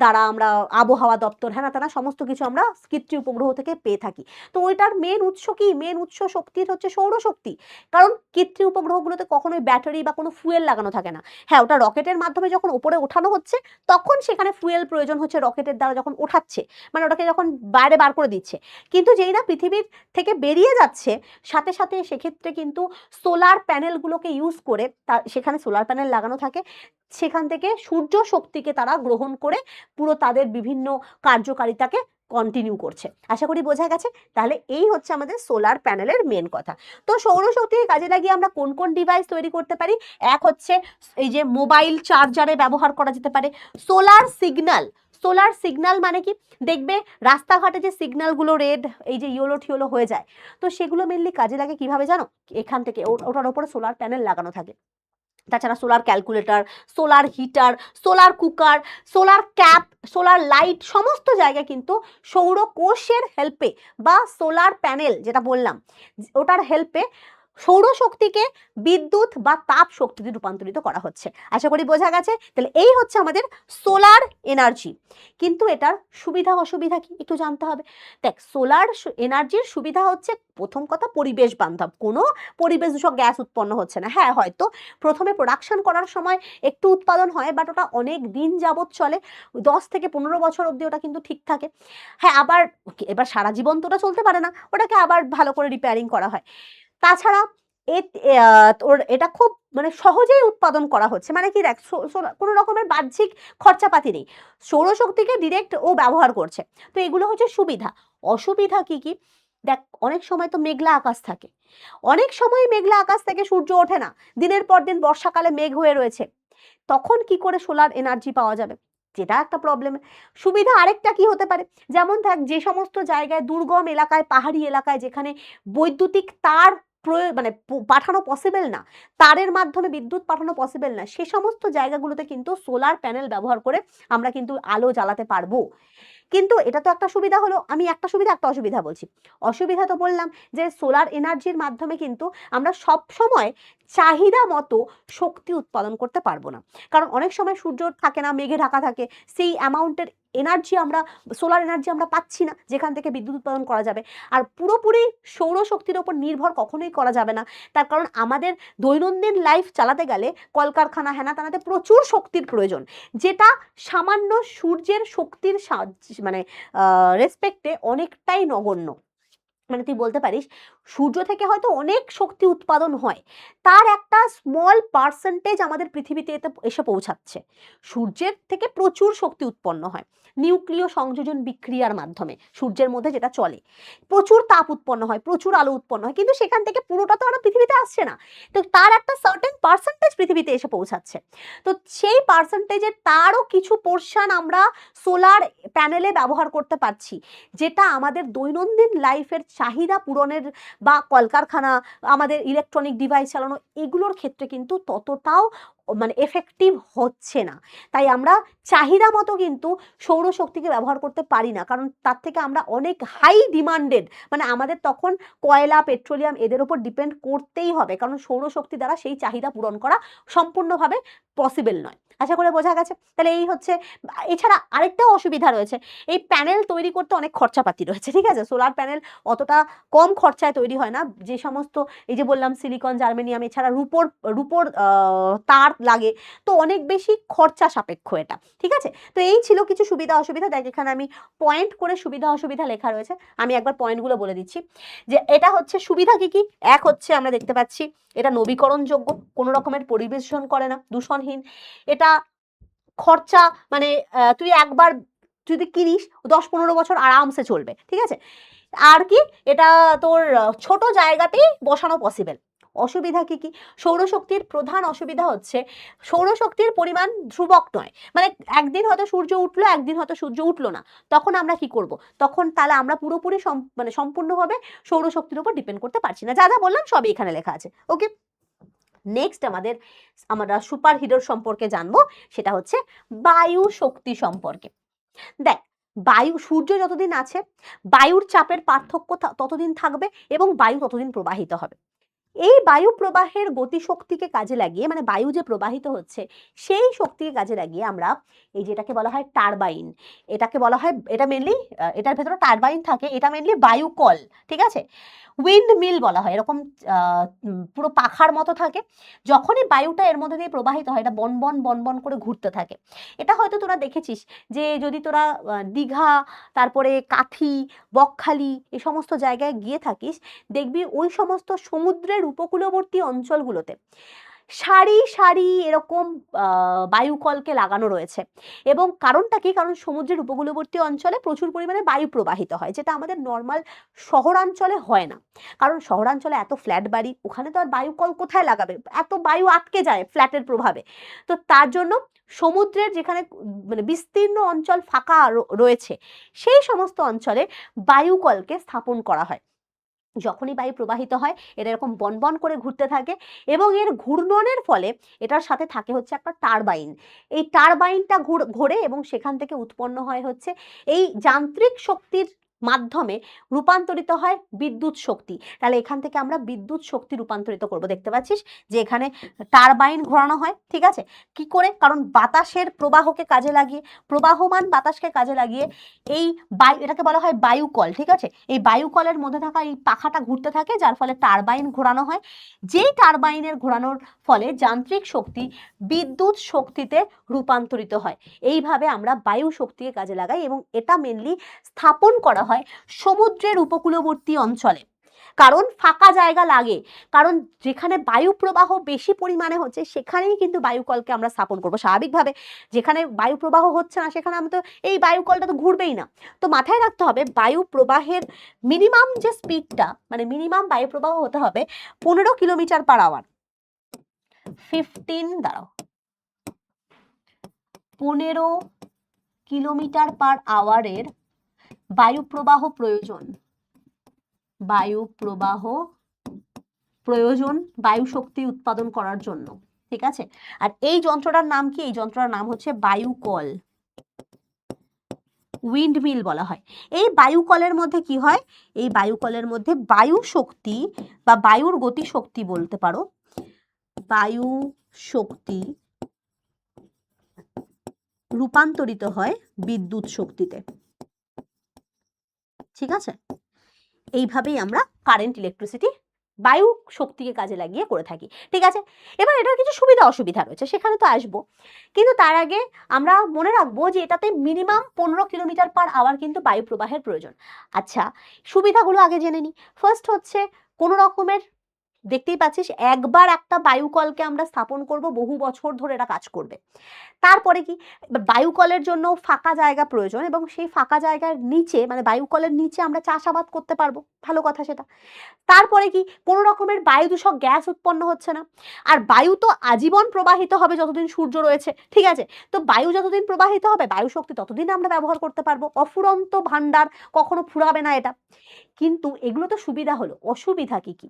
দ্বারা আমরা আবহাওয়া দপ্তর হ্যাঁ না সমস্ত কিছু আমরা কৃত্রিম উপগ্রহ থেকে পেয়ে থাকি। তো ওইটার মেন উৎস কি? মেন উৎস শক্তির হচ্ছে সৌরশক্তি, কারণ কৃত্রিম উপগ্রহগুলোতে কখনোই ব্যাটারি বা কোনো ফুয়েল লাগানো থাকে না। হ্যাঁ, ওটা রকেটের মাধ্যমে যখন উপরে ওঠানো হচ্ছে তখন সেখানে ফুয়েল প্রয়োজন হচ্ছে রকেটের দ্বারা যখন ওঠাচ্ছে, মানে ওটাকে যখন বাইরে বার করে দিচ্ছে, কিন্তু যেই না পৃথিবীর থেকে বেরিয়ে যাচ্ছে সাথে সাথে সেক্ষেত্রে কিন্তু সোলার প্যানেলগুলোকে ইউজ করে, সেখানে সোলার প্যানেল লাগানো থাকে, সেখান থেকে সূর্য শক্তিকে তারা গ্রহণ করে পুরো তাদের বিভিন্ন কার্যকারিতাকে কন্টিনিউ করছে। আশা করি বোঝা গেছে। তাহলে এই হচ্ছে আমাদের সোলার প্যানেলের মেন কথা। তো সৌরশক্তিকে কাজে লাগিয়ে আমরা কোন কোন ডিভাইস তৈরি করতে পারি? এক হচ্ছে এই যে মোবাইল চার্জারে ব্যবহার করা যেতে পারে। সোলার সিগন্যাল, সোলার সিগন্যাল মানে কি, দেখবে রাস্তাঘাটে যে সিগন্যালগুলো রেড এই যে ইয়েলো টিয়েলো হয়ে যায়, তো সেগুলো মেনলি কাজে লাগে কিভাবে জানো? এখান থেকে ওটার ওপরে সোলার প্যানেল লাগানো থাকে। তাছাড়া solar calculator, solar heater, solar cooker, solar cap, solar light, সমস্ত জায়গায় কিন্তু সৌরকোষের হেল্পে বা সোলার প্যানেল যেটা বললাম ওটার হেল্পে সৌরশক্তিকে বিদ্যুৎ বা তাপ শক্তিতে রূপান্তরিত করা হচ্ছে। আশা করি বোঝা গেছে। তাহলে এই হচ্ছে আমাদের সোলার এনার্জি। কিন্তু এটার সুবিধা অসুবিধা কি একটু জানতে হবে। দেখ, সোলার এনার্জির সুবিধা হচ্ছে প্রথম কথা পরিবেশ বান্ধব, কোনো পরিবেশ দূষক গ্যাস উৎপন্ন হচ্ছে না। হ্যাঁ, হয়তো প্রথমে প্রোডাকশন করার সময় একটু উৎপাদন হয়, বাট ওটা অনেক দিন যাবৎ চলে, 10 থেকে 15 বছর অবধি ওটা কিন্তু ঠিক থাকে। হ্যাঁ, আবার এবার সারা জীবন তো ওটা চলতে পারে না, ওটাকে আবার ভালো করে রিপেয়ারিং করা হয়। তাছাড়া এটা খুব মানে সহজেই উৎপাদন করা হচ্ছে, মানে কি দেখ কোনো রকমের বাহ্যিক খরচাপাতি নেই, সৌরশক্তিকে ডিরেক্ট ও ব্যবহার করছে। তো এগুলো হচ্ছে সুবিধা। অসুবিধা কি কি? দেখ, অনেক সময় তো মেঘলা আকাশ থাকে, অনেক সময় মেঘলা আকাশ থেকে সূর্য ওঠে না, দিনের পর দিন বর্ষাকালে মেঘ হয়ে রয়েছে, তখন কি করে সোলার এনার্জি পাওয়া যাবে? যেটা একটা প্রবলেম। সুবিধা আরেকটা কি হতে পারে? যেমন দেখ, যে সমস্ত জায়গায় দুর্গম এলাকায়, পাহাড়ি এলাকায় যেখানে বৈদ্যুতিক তার মানে পাঠানো পসিবল না, তারের মাধ্যমে বিদ্যুৎ পাঠানো পসিবল না, সে সমস্ত জায়গাগুলোতে কিন্তু সোলার প্যানেল ব্যবহার করে আমরা কিন্তু আলো জ্বালাতে পারবো। কিন্তু এটা তো একটা সুবিধা হলো, আমি একটা সুবিধা একটা অসুবিধা বলছি। অসুবিধা তো বললাম যে সোলার এনার্জির মাধ্যমে কিন্তু আমরা সব সময় চাহিদা মতো শক্তি উৎপাদন করতে পারবো না, কারণ অনেক সময় সূর্য থাকে না, মেঘে ঢাকা থাকে, সেই অ্যামাউন্টের এনার্জি আমরা, সোলার এনার্জি আমরা পাচ্ছি না যেখান থেকে বিদ্যুৎ উৎপাদন করা যাবে। আর পুরোপুরি সৌরশক্তির ওপর নির্ভর কখনোই করা যাবে না, তার কারণ আমাদের দৈনন্দিন লাইফ চালাতে গেলে কলকারখানা হেনা তেনাতে প্রচুর শক্তির প্রয়োজন, যেটা সামান্য সূর্যের শক্তির মানে রেসপেক্টে অনেকটাই নগণ্য। মানে তুই বলতে পারিস সূর্য থেকে হয়তো অনেক শক্তি উৎপাদন হয়, তার একটা স্মল পার্সেন্টেজ আমাদের পৃথিবীতে এসে পৌঁছাচ্ছে। সূর্যের থেকে প্রচুর শক্তি উৎপন্ন হয় নিউক্লিয় সংযোজন বিক্রিয়ার মাধ্যমে, সূর্যের মধ্যে যেটা চলে, প্রচুর তাপ উৎপন্ন হয়, প্রচুর আলো উৎপন্ন হয়, কিন্তু সেখান থেকে পুরোটা তো আর পৃথিবীতে আসছে না, তো তার একটা সার্টেন পার্সেন্টেজ পৃথিবীতে এসে পৌঁছাচ্ছে। তো সেই পার্সেন্টেজের তারও কিছু পোর্শন আমরা সোলার প্যানেলে ব্যবহার করতে পারছি, যেটা আমাদের দৈনন্দিন লাইফের চাহিদা পূরণের বা কলকারখানা, আমাদের ইলেকট্রনিক ডিভাইস চালানো, এগুলোর ক্ষেত্রে কিন্তু ততটাও মানে এফেক্টিভ হচ্ছে না। তাই আমরা চাহিদা মতো কিন্তু সৌরশক্তিকে ব্যবহার করতে পারি না, কারণ তার থেকে আমরা অনেক হাই ডিমান্ডেড, মানে আমাদের তখন কয়লা, পেট্রোলিয়াম এদের উপর ডিপেন্ড করতেই হবে, কারণ সৌরশক্তি দ্বারা সেই চাহিদা পূরণ করা সম্পূর্ণভাবে পসিবল নয়। আশা করে বোঝা গেছে। তাহলে এই হচ্ছে, এছাড়া আরেকটাও অসুবিধা রয়েছে, এই প্যানেল তৈরি করতে অনেক খরচাপাতি রয়েছে, ঠিক আছে? সোলার প্যানেল অতটা কম খরচায় তৈরি হয় না, যে সমস্ত এই যে বললাম সিলিকন, জার্মেনিয়াম, এছাড়া রূপোর তার লাগে, তো অনেক বেশি খরচা সাপেক্ষ এটা, ঠিক আছে? তো এই ছিল কিছু সুবিধা অসুবিধা। দেখ, এখানে আমি পয়েন্ট করে সুবিধা অসুবিধা লেখা রয়েছে, আমি একবার পয়েন্টগুলো বলে দিচ্ছি। যে এটা হচ্ছে সুবিধা কি কি, এক হচ্ছে আমরা দেখতে পাচ্ছি এটা নবীকরণযোগ্য, কোনো রকমের পরিবেশ দূষণ করে না, দূষণহীন। এটা খরচা মানে তুই একবার যদি কিনিস 10-15 বছর আরামসে চলবে, ঠিক আছে? আর কি, এটা তোর ছোট জায়গাতেই বসানো পসিবল। অসুবিধা কি কি? সৌরশক্তির প্রধান অসুবিধা হচ্ছে সৌরশক্তির পরিমাণ ধ্রুবক নয়, মানে একদিন হয়তো সূর্য উঠলো, একদিন হয়তো সূর্য উঠলো না, তখন আমরা কি করব? তখন তাহলে আমরা পুরোপুরি মানে সম্পূর্ণভাবে সৌরশক্তির উপর ডিপেন্ড করতে পারছি না। যা যা বললাম সবই এখানে লেখা আছে। ওকে, নেক্সট আমরা সুপার হিরোর সম্পর্কে জানবো, সেটা হচ্ছে বায়ু শক্তি সম্পর্কে। দেখ, সূর্য যতদিন আছে বায়ুর চাপের পার্থক্য ততদিন থাকবে এবং বায়ু ততদিন প্রবাহিত হবে। এই বায়ু প্রবাহের গতিশক্তিকে কাজে লাগিয়ে, মানে বায়ু যে প্রবাহিত হচ্ছে সেই শক্তিকে কাজে লাগিয়ে আমরা এই যেটাকে বলা হয় টারবাইন, এটাকে বলা হয়, এটা মেনলি এটার ভেতরে টারবাইন থাকে, এটা মেনলি বায়ু কল, ঠিক আছে, উইন্ড মিল বলা হয়, এরকম পুরো পাখার মতো থাকে। যখনই বায়ুটা এর মধ্যে দিয়ে প্রবাহিত হয় এটা বনবন বনবন করে ঘুরতে থাকে। এটা হয়তো তোরা দেখেছিস যে যদি তোরা দীঘা, তারপরে কাথি, বকখালি এই সমস্ত জায়গায় গিয়ে থাকিস, দেখবি ওই সমস্ত সমুদ্রের উপকূলবর্তী অঞ্চলগুলোতে সারি সারি এরকম বায়ুকলকে লাগানো রয়েছে। এবং কারণটা কি? কারণ সমুদ্রের উপকূলবর্তী অঞ্চলে প্রচুর পরিমাণে বায়ু প্রবাহিত হয়, যেটা আমাদের নর্মাল শহরাঞ্চলে হয় না। কারণ শহরাঞ্চলে এত ফ্ল্যাট বাড়ি, ওখানে তো আর বায়ুকল কোথায় লাগাবে, এত বায়ু আটকে যায় ফ্ল্যাটের প্রভাবে। তো তার জন্য সমুদ্রের যেখানে মানে বিস্তীর্ণ অঞ্চল ফাঁকা রয়েছে সেই সমস্ত অঞ্চলে বায়ুকলকে স্থাপন করা হয়। যখনই বায়ু প্রবাহিত হয় এটা এরকম বনবন করে ঘুরতে থাকে এবং এর ঘূর্ণনের ফলে এটার সাথে থাকে হচ্ছে একটা টারবাইন। এই টারবাইনটা ঘোরে এবং সেখান থেকে উৎপন্ন হয় হচ্ছে এই যান্ত্রিক শক্তির মাধ্যমে রূপান্তরিত হয় বিদ্যুৎ শক্তি। তাহলে এখান থেকে আমরা বিদ্যুৎ শক্তি রূপান্তরিত করব। দেখতে পাচ্ছিস যে এখানে টারবাইন ঘোরানো হয়, ঠিক আছে, কি করে? কারণ বাতাসের প্রবাহকে কাজে লাগিয়ে, প্রবাহমান বাতাসকে কাজে লাগিয়ে এই বায়ু, এটাকে বলা হয় বায়ুকল, ঠিক আছে, এই বায়ুকলের মধ্যে থাকা এই পাখাটা ঘুরতে থাকে, যার ফলে টারবাইন ঘোরানো হয়। যেই টারবাইনের ঘোরানোর ফলে যান্ত্রিক শক্তি বিদ্যুৎ শক্তিতে রূপান্তরিত হয়। এইভাবে আমরা বায়ু শক্তিকে কাজে লাগাই এবং এটা মেনলি স্থাপন করা হয় সমুদ্রের উপকূলবর্তী অঞ্চলে। কারণ ফাঁকা জায়গা লাগে, কারণ যেখানে বায়ু প্রবাহ বেশি পরিমাণে হচ্ছে সেখানেই কিন্তু বায়ুকলকে আমরা স্থাপন করবো। স্বাভাবিকভাবে যেখানে বায়ু প্রবাহ হচ্ছে না সেখানে আমি তো এই বায়ুকলটা তো ঘুরবেই না। তো মাথায় রাখতে হবে বায়ু প্রবাহের মিনিমাম যে স্পিডটা, মানে মিনিমাম বায়ু প্রবাহ হতে হবে 15 kilometre per hour. 15 kilometre per আওয়ারের বায়ু প্রবাহ প্রয়োজন, বায়ু প্রবাহ প্রয়োজন বায়ু শক্তি উৎপাদন করার জন্য, ঠিক আছে। আর এই যন্ত্রটার নাম কি? এই যন্ত্রটার নাম হচ্ছে বায়ুকল, উইন্ডমিল বলা হয়। এই বায়ুকলের মধ্যে কি হয়? এই বায়ুকলের মধ্যে বায়ু শক্তি বা বায়ুর গতি শক্তি বলতে পারো, বায়ু শক্তি রূপান্তরিত হয় বিদ্যুৎ শক্তিতে, ঠিক আছে। এইভাবেই আমরা কারেন্ট, ইলেকট্রিসিটি বায়ু শক্তিকে কাজে লাগিয়ে করে থাকি, ঠিক আছে। এবার এটার কিছু সুবিধা অসুবিধা রয়েছে, সেখানে তো আসবো, কিন্তু তার আগে আমরা মনে রাখবো যে এটাতে মিনিমাম 15 কিলোমিটার পার আওয়ার কিন্তু বায়ু প্রবাহের প্রয়োজন। আচ্ছা, সুবিধাগুলো আগে জেনে নিই। ফার্স্ট হচ্ছে কোনো রকমের, দেখতেই পাচ্ছিস একবার একটা বায়ুকলকে আমরা স্থাপন করব, বহু বছর ধরে এটা কাজ করবে। তারপরে কি, বায়ুকলের জন্য ফাঁকা জায়গা প্রয়োজন এবং সেই ফাঁকা জায়গার নিচে, মানে বায়ুকলের নিচে আমরা চাষাবাদ করতে পারবো, ভালো কথা সেটা। তারপরে কি, কোনো রকমের বায়ু দূষক গ্যাস উৎপন্ন হচ্ছে না। আর বায়ু তো আজীবন প্রবাহিত হবে যতদিন সূর্য রয়েছে, ঠিক আছে। তো বায়ু যতদিন প্রবাহিত হবে বায়ু শক্তি ততদিন আমরা ব্যবহার করতে পারবো, অফুরন্ত ভান্ডার, কখনো ফুরাবে না এটা। কিন্তু এগুলো তো সুবিধা হলো, অসুবিধা কি কি?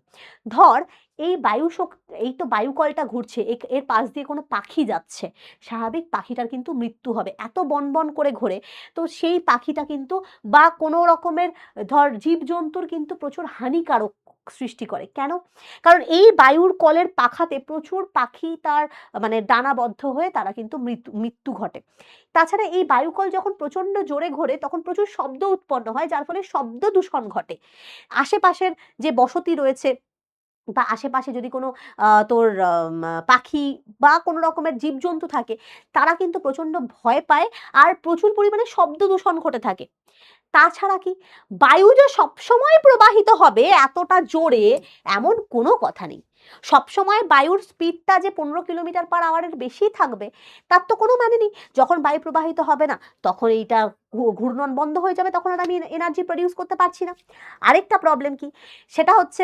ধর এই বায়ু শক্তি, এই তো বায়ুকলটা ঘুরছে, এর পাশ দিয়ে কোনো পাখি যাচ্ছে, স্বাভাবিক পাখিটার কিন্তু মৃত্যু হবে, এত বনবন করে ঘোরে। তো সেই পাখিটা কিন্তু, বা কোনো রকমের ধর জীবজন্তুর কিন্তু প্রচুর হানিকারক সৃষ্টি করে। কেন? কারণ এই বায়ুর কলের পাখাতে প্রচুর পাখি তার মানে ডানাবদ্ধ হয়ে তারা কিন্তু মৃত্যু ঘটে। তাছাড়া এই বায়ুকল যখন প্রচন্ড জোরে ঘোরে তখন প্রচুর শব্দ উৎপন্ন হয়, যার ফলে শব্দ দূষণ ঘটে। আশেপাশের যে বসতি রয়েছে বা আশেপাশে যদি কোনো তোর পাখি বা কোনো রকমের জীবজন্তু থাকে, তারা কিন্তু প্রচন্ড ভয় পায় আর প্রচুর পরিমাণে শব্দ দূষণ ঘটে থাকে। তাছাড়া কি, বায়ু যে সবসময় প্রবাহিত হবে এতটা জোরে এমন কোনো কথা নেই। সবসময় বায়ুর স্পিডটা যে 15 কিলোমিটার পার আওয়ারের বেশি থাকবে তার তো কোনো মানে নেই। যখন বায়ু প্রবাহিত হবে না তখন এইটা ঘূর্ণন বন্ধ হয়ে যাবে, তখন আর আমি এনার্জি প্রডিউস করতে পারছি না। আরেকটা প্রবলেম কি, সেটা হচ্ছে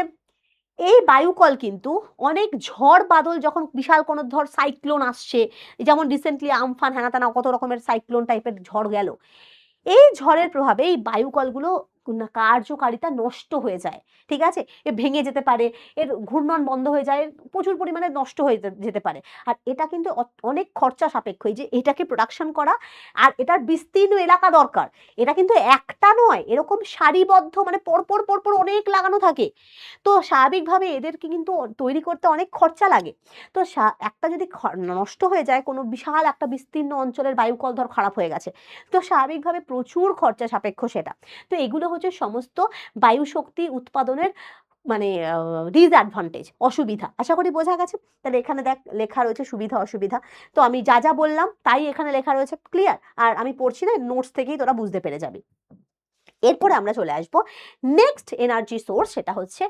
এই বায়ুকল কিন্তু অনেক ঝড় বাদল, যখন বিশাল কোনো ধর সাইক্লোন আসছে, যেমন রিসেন্টলি আমফান হ্যানা ত্যানা কত রকমের সাইক্লোন টাইপের ঝড় গেল, এই ঝড়ের প্রভাবে এই বায়ুকলগুলো কার্যকারিতা নষ্ট হয়ে যায়, ঠিক আছে, এ ভেঙে যেতে পারে, এর ঘূর্ণন বন্ধ হয়ে যায়, প্রচুর পরিমাণে নষ্ট হয়ে যেতে পারে। আর এটা কিন্তু অনেক খরচা সাপেক্ষ, এই যে এটাকে প্রোডাকশন করা, আর এটার বিস্তীর্ণ এলাকা দরকার। এটা কিন্তু একটা নয়, এরকম সারিবদ্ধ মানে পরপর পরপর অনেক লাগানো থাকে। তো স্বাভাবিকভাবে এদেরকে কিন্তু তৈরি করতে অনেক খরচা লাগে। তো একটা যদি নষ্ট হয়ে যায়, কোনো বিশাল একটা বিস্তীর্ণ অঞ্চলের বায়ুকল ধর খারাপ হয়ে গেছে, তো স্বাভাবিকভাবে প্রচুর খরচা সাপেক্ষ সেটা। তো এগুলো হচ্ছে সমস্ত বায়ু শক্তি উৎপাদনের মানে ডিসঅ্যাডভান্টেজ, অসুবিধা। আশা করি বোঝা গেছে। তাহলে এখানে দেখ লেখা রয়েছে সুবিধা অসুবিধা। তো আমি যা যা বললাম তাই এখানে লেখা রয়েছে, ক্লিয়ার? আর আমি পড়ছি না, নোটস থেকেই তোরা বুঝতে পেরে যাবি। এরপরে আমরা চলে আসব নেক্সট এনার্জি সোর্স, সেটা হচ্ছে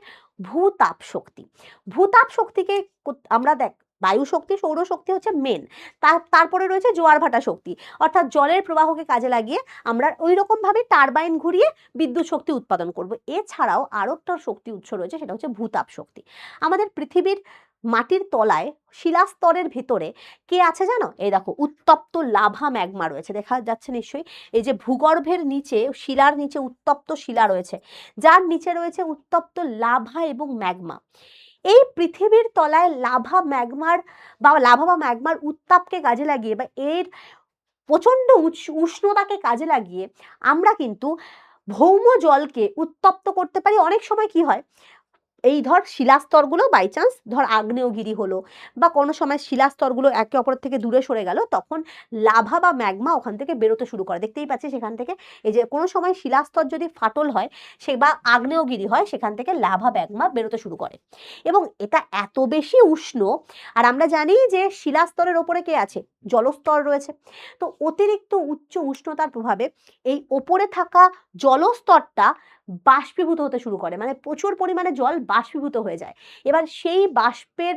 ভূতাপ শক্তি। ভূতাপ শক্তিকে আমরা দেখ, বায়ু শক্তি সৌরশক্তি হচ্ছে মেন, তারপরে রয়েছে জোয়ার ভাটা শক্তি, অর্থাৎ জলের প্রবাহকে কাজে লাগিয়ে আমরা ওই রকম ভাবে টারবাইন ঘুরিয়ে বিদ্যুৎ শক্তি উৎপাদন করব। এছাড়াও আরো একটা শক্তি উৎস রয়েছে, সেটা হচ্ছে ভূতাপ শক্তি। আমাদের পৃথিবীর মাটির তলায় শিলাস্তরের ভেতরে কে আছে জানো? এই দেখো, উত্তপ্ত লাভা ম্যাগমা রয়েছে, দেখা যাচ্ছে নিশ্চয়ই। এই যে ভূগর্ভের নিচে, শিলার নিচে উত্তপ্ত শিলা রয়েছে, যার নিচে রয়েছে উত্তপ্ত লাভা এবং ম্যাগমা। এই পৃথিবীর তলায় লাভা বা ম্যাগমার উত্তাপকে কাজে লাগিয়ে বা এর প্রচন্ড উষ্ণতাকে কাজে লাগিয়ে আমরা কিন্তু ভৌম জলকে উত্তপ্ত করতে পারি। অনেক সময় কি হয়, এই ধর শিলাস্তরগুলো বাই চান্স ধর আগ্নেয়গিরি হলো বা কোনো সময় শিলাস্তরগুলো একে অপরের থেকে দূরে সরে গেল, তখন লাভা বা ম্যাগমা ওখান থেকে বেরোতে শুরু করে। দেখতেই পাচ্ছি সেখান থেকে, এই যে কোনো সময় শিলাস্তর যদি ফাটল হয় সে বা আগ্নেয়গিরি হয়, সেখান থেকে লাভা ম্যাগমা বেরোতে শুরু করে। এবং এটা এত বেশি উষ্ণ, আর আমরা জানি যে শিলাস্তরের ওপরে কে আছে? জলস্তর রয়েছে। তো অতিরিক্ত উচ্চ উষ্ণতার প্রভাবে এই ওপরে থাকা জলস্তরটা বাষ্পীভূত হতে শুরু করে, মানে প্রচুর পরিমাণে জল বাষ্পীভূত হয়ে যায়। এবার সেই বাষ্পের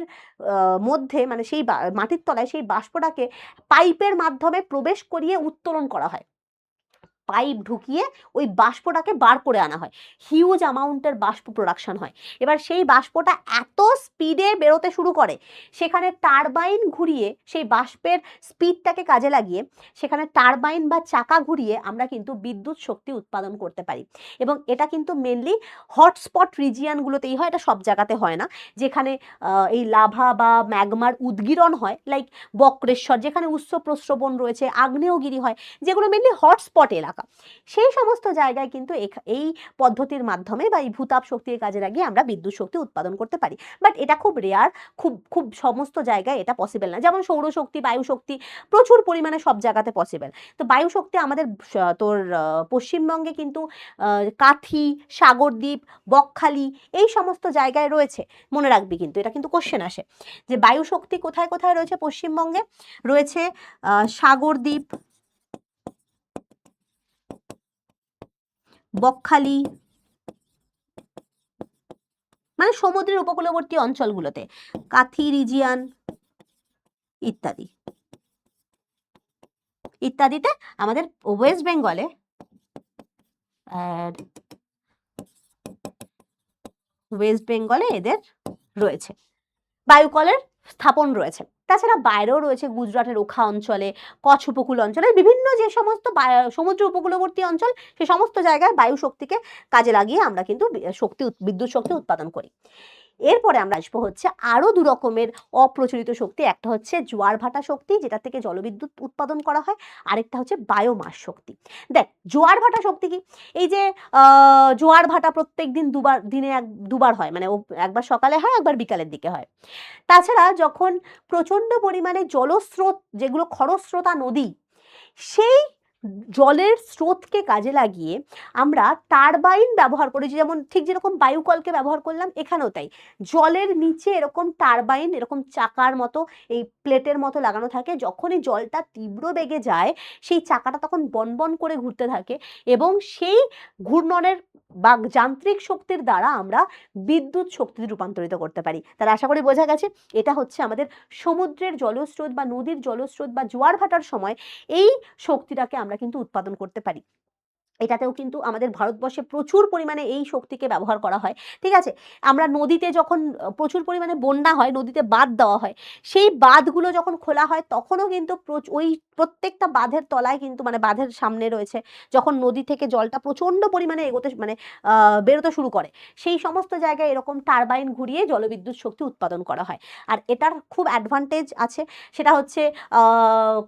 মধ্যে মানে সেই মাটির তলায় সেই বাষ্পটাকে পাইপের মাধ্যমে প্রবেশ করিয়ে উত্তোলন করা হয়, পাইপ ঢুকিয়ে ওই বাষ্পটাকে বার করে আনা হয়, হিউজ অ্যামাউন্টের বাষ্প প্রোডাকশন হয়। এবার সেই বাষ্পটা এত স্পিডে বেরোতে শুরু করে, সেখানে টারবাইন ঘুরিয়ে সেই বাষ্পের স্পিডটাকে কাজে লাগিয়ে সেখানে টারবাইন বা চাকা ঘুরিয়ে আমরা কিন্তু বিদ্যুৎ শক্তি উৎপাদন করতে পারি। এবং এটা কিন্তু মেনলি হটস্পট রিজিয়ানগুলোতেই হয়, এটা সব জায়গাতে হয় না। যেখানে এই লাভা বা ম্যাগমার উদ্গীরণ হয়, লাইক বক্রেশ্বর, যেখানে উৎস প্রস্রবণ রয়েছে, আগ্নেয়গিরি হয়, যেগুলো মেনলি হটস্পট এলাকা, সেই সমস্ত জায়গায় কিন্তু এই পদ্ধতির মাধ্যমে বা এই ভূতাপ শক্তির কাজে লাগিয়ে আমরা বিদ্যুৎ শক্তি উৎপাদন করতে পারি। বাট এটা খুব রেয়ার, খুব খুব সমস্ত জায়গায় এটা পসিবল না। যেমন সৌরশক্তি, বায়ু শক্তি প্রচুর পরিমাণে সব জায়গাতে পসিবল। তো বায়ু শক্তি আমাদের তোর পশ্চিমবঙ্গে কিন্তু কাথি, সাগরদ্বীপ, বকখালি এই সমস্ত জায়গায় রয়েছে। মনে রাখবি কিন্তু, এটা কিন্তু কোশ্চেন আসে যে বায়ু শক্তি কোথায় কোথায় রয়েছে পশ্চিমবঙ্গে। রয়েছে সাগরদ্বীপ, বকখালি, মানে সমুদ্রের উপকূলবর্তী অঞ্চলগুলোতে, কাথি রিজিয়ান ইত্যাদি ইত্যাদিতে আমাদের ওয়েস্ট বেঙ্গলে এদের রয়েছে, বায়ুকলের স্থাপন রয়েছে। তাছাড়া বাইরেও রয়েছে, গুজরাটের ওখা অঞ্চলে, কচ্ছ উপকূল অঞ্চলে, বিভিন্ন যে সমস্ত সমুদ্র উপকূলবর্তী অঞ্চল, সে সমস্ত জায়গায় বায়ু শক্তিকে কাজে লাগিয়ে আমরা কিন্তু বিদ্যুৎ শক্তি উৎপাদন করি। এরপরে আমরা আসবো হচ্ছে আরো দু রকমের অপ্রচলিত শক্তি। একটা হচ্ছে জোয়ার ভাটা শক্তি, যেটা থেকে জলবিদ্যুৎ উৎপাদন করা হয়। আরেকটা হচ্ছে বায়োমাস শক্তি। দেখ, জোয়ার ভাটা শক্তি কি? এই যে জোয়ার ভাটা প্রত্যেক দিন দিনে দুবার হয়, মানে একবার সকালে হয়, একবার বিকালের দিকে হয়। তাছাড়া যখন প্রচন্ড পরিমাণে জলস্রোত, যেগুলো খরস্রোতা নদী, সেই জলের স্রোতকে কাজে লাগিয়ে আমরা টারবাইন ব্যবহার করি, যেমন ঠিক যেরকম বায়ুকলকে ব্যবহার করলাম, এখানেও তাই। জলের নিচে এরকম টারবাইন, এরকম চাকার মতো, এই প্লেটের মতো লাগানো থাকে। যখনই জলটা তীব্র বেগে যায়, সেই চাকাটা তখন বনবন করে ঘুরতে থাকে, এবং সেই ঘূর্ণনের বা যান্ত্রিক শক্তির দ্বারা আমরা বিদ্যুৎ শক্তিতে রূপান্তরিত করতে পারি। তাহলে আশা করি বোঝা গেছে, এটা হচ্ছে আমাদের সমুদ্রের জলস্রোত বা নদীর জলস্রোত বা জোয়ার ভাটার সময় এই শক্তিটাকে আমরা কিন্তু উৎপাদন করতে পারি। এটাতেও কিন্তু আমাদের ভারতবর্ষে প্রচুর পরিমাণে এই শক্তিকে ব্যবহার করা হয়, ঠিক আছে। আমরা নদীতে যখন প্রচুর পরিমাণে বন্যা হয়, নদীতে বাঁধ দেওয়া হয়, সেই বাঁধগুলো যখন খোলা হয়, তখনও কিন্তু ওই প্রত্যেকটা বাঁধের তলায় কিন্তু মানে বাঁধের সামনে রয়েছে, যখন নদী থেকে জলটা প্রচণ্ড পরিমাণে এগোতে মানে বেরোতে শুরু করে, সেই সমস্ত জায়গায় এরকম টারবাইন ঘুরিয়ে জলবিদ্যুৎ শক্তি উৎপাদন করা হয়। আর এটার খুব অ্যাডভান্টেজ আছে, সেটা হচ্ছে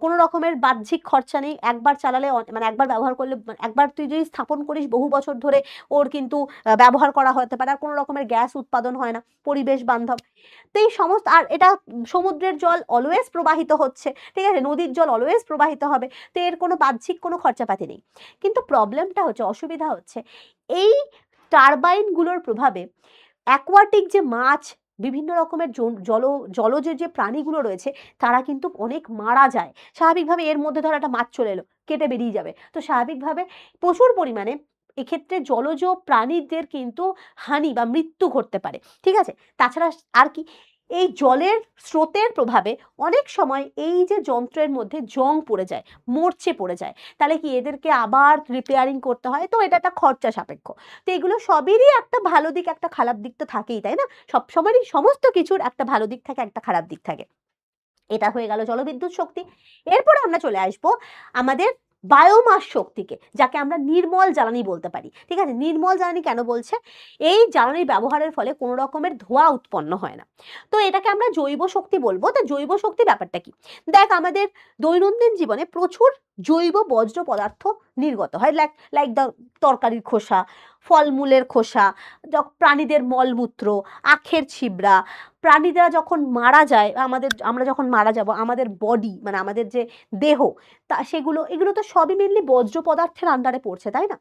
কোনো রকমের বাহ্যিক খরচা নেই। একবার চালালে মানে একবার ব্যবহার করলে, একবার তুই যদি স্থাপন করিস বহু বছর ধরে ওর কিন্তু ব্যবহার করা হতে পারে, আর কোনো রকমের গ্যাস উৎপাদন হয় না, পরিবেশ বান্ধব। তো এই সমস্ত, আর এটা সমুদ্রের জল অলওয়েজ প্রবাহিত হচ্ছে, ঠিক আছে, নদীর জল অলওয়েজ প্রবাহিত হবে, তো এর কোনো বাহ্যিক কোনো খরচাপাতি নেই। কিন্তু প্রবলেমটা হচ্ছে, অসুবিধা হচ্ছে, এই টারবাইনগুলোর প্রভাবে অ্যাকোয়াটিক যে মাছ, বিভিন্ন রকমের জলজ যে প্রাণীগুলো রয়েছে, তারা কিন্তু অনেক মারা যায়। স্বাভাবিকভাবে এর মধ্যে ধর একটা মাছ চলে এলো, কেটে বেরিয়ে যাবে, তো স্বাভাবিকভাবে প্রচুর পরিমাণে এক্ষেত্রে জলজ প্রাণীদের কিন্তু হানি বা মৃত্যু ঘটতে পারে, ঠিক আছে। তাছাড়া আর কি, এই জলের স্রোতের প্রভাবে অনেক সময় এই যে যন্ত্রের মধ্যে জং পড়ে যায়, মরচে পড়ে যায়, তাহলে কি এদেরকে আবার রিপেয়ারিং করতে হয়, তো এটা একটা খরচা সাপেক্ষ। তো এগুলো সবেরই একটা ভালো দিক একটা খারাপ দিক তো থাকেই, তাই না? সবসময়ই সমস্ত কিছুর একটা ভালো দিক থাকে, একটা খারাপ দিক থাকে। এটা হয়ে গেল জলবিদ্যুৎ শক্তি। এরপর আমরা চলে আসবো আমাদের বায়োমাস শক্তিকে, যাকে আমরা নির্মল জ্বালানি বলতে পারি, ঠিক আছে। নির্মল জ্বালানি কেন বলছে? এই জ্বালানি ব্যবহারের ফলে কোনো রকমের ধোঁয়া উৎপন্ন হয় না, তো এটাকে আমরা জৈব শক্তি বলবো। তো জৈব শক্তি ব্যাপারটা কি? দেখ, আমাদের দৈনন্দিন জীবনে প্রচুর জৈব বর্জ্য পদার্থ নির্গত হয়, লাইক লাইক তরকারির খোসা, ফলমূলের খোসা, প্রাণীদের মলমূত্র, আখের ছিবড়া, প্রাণীরা যখন মারা যায়, আমরা যখন মারা যাব, আমাদের বডি মানে আমাদের যে দেহ, তা এগুলো তো সবই মেনলি বর্জ্য পদার্থের আন্ডারে পড়ছে, তাই না?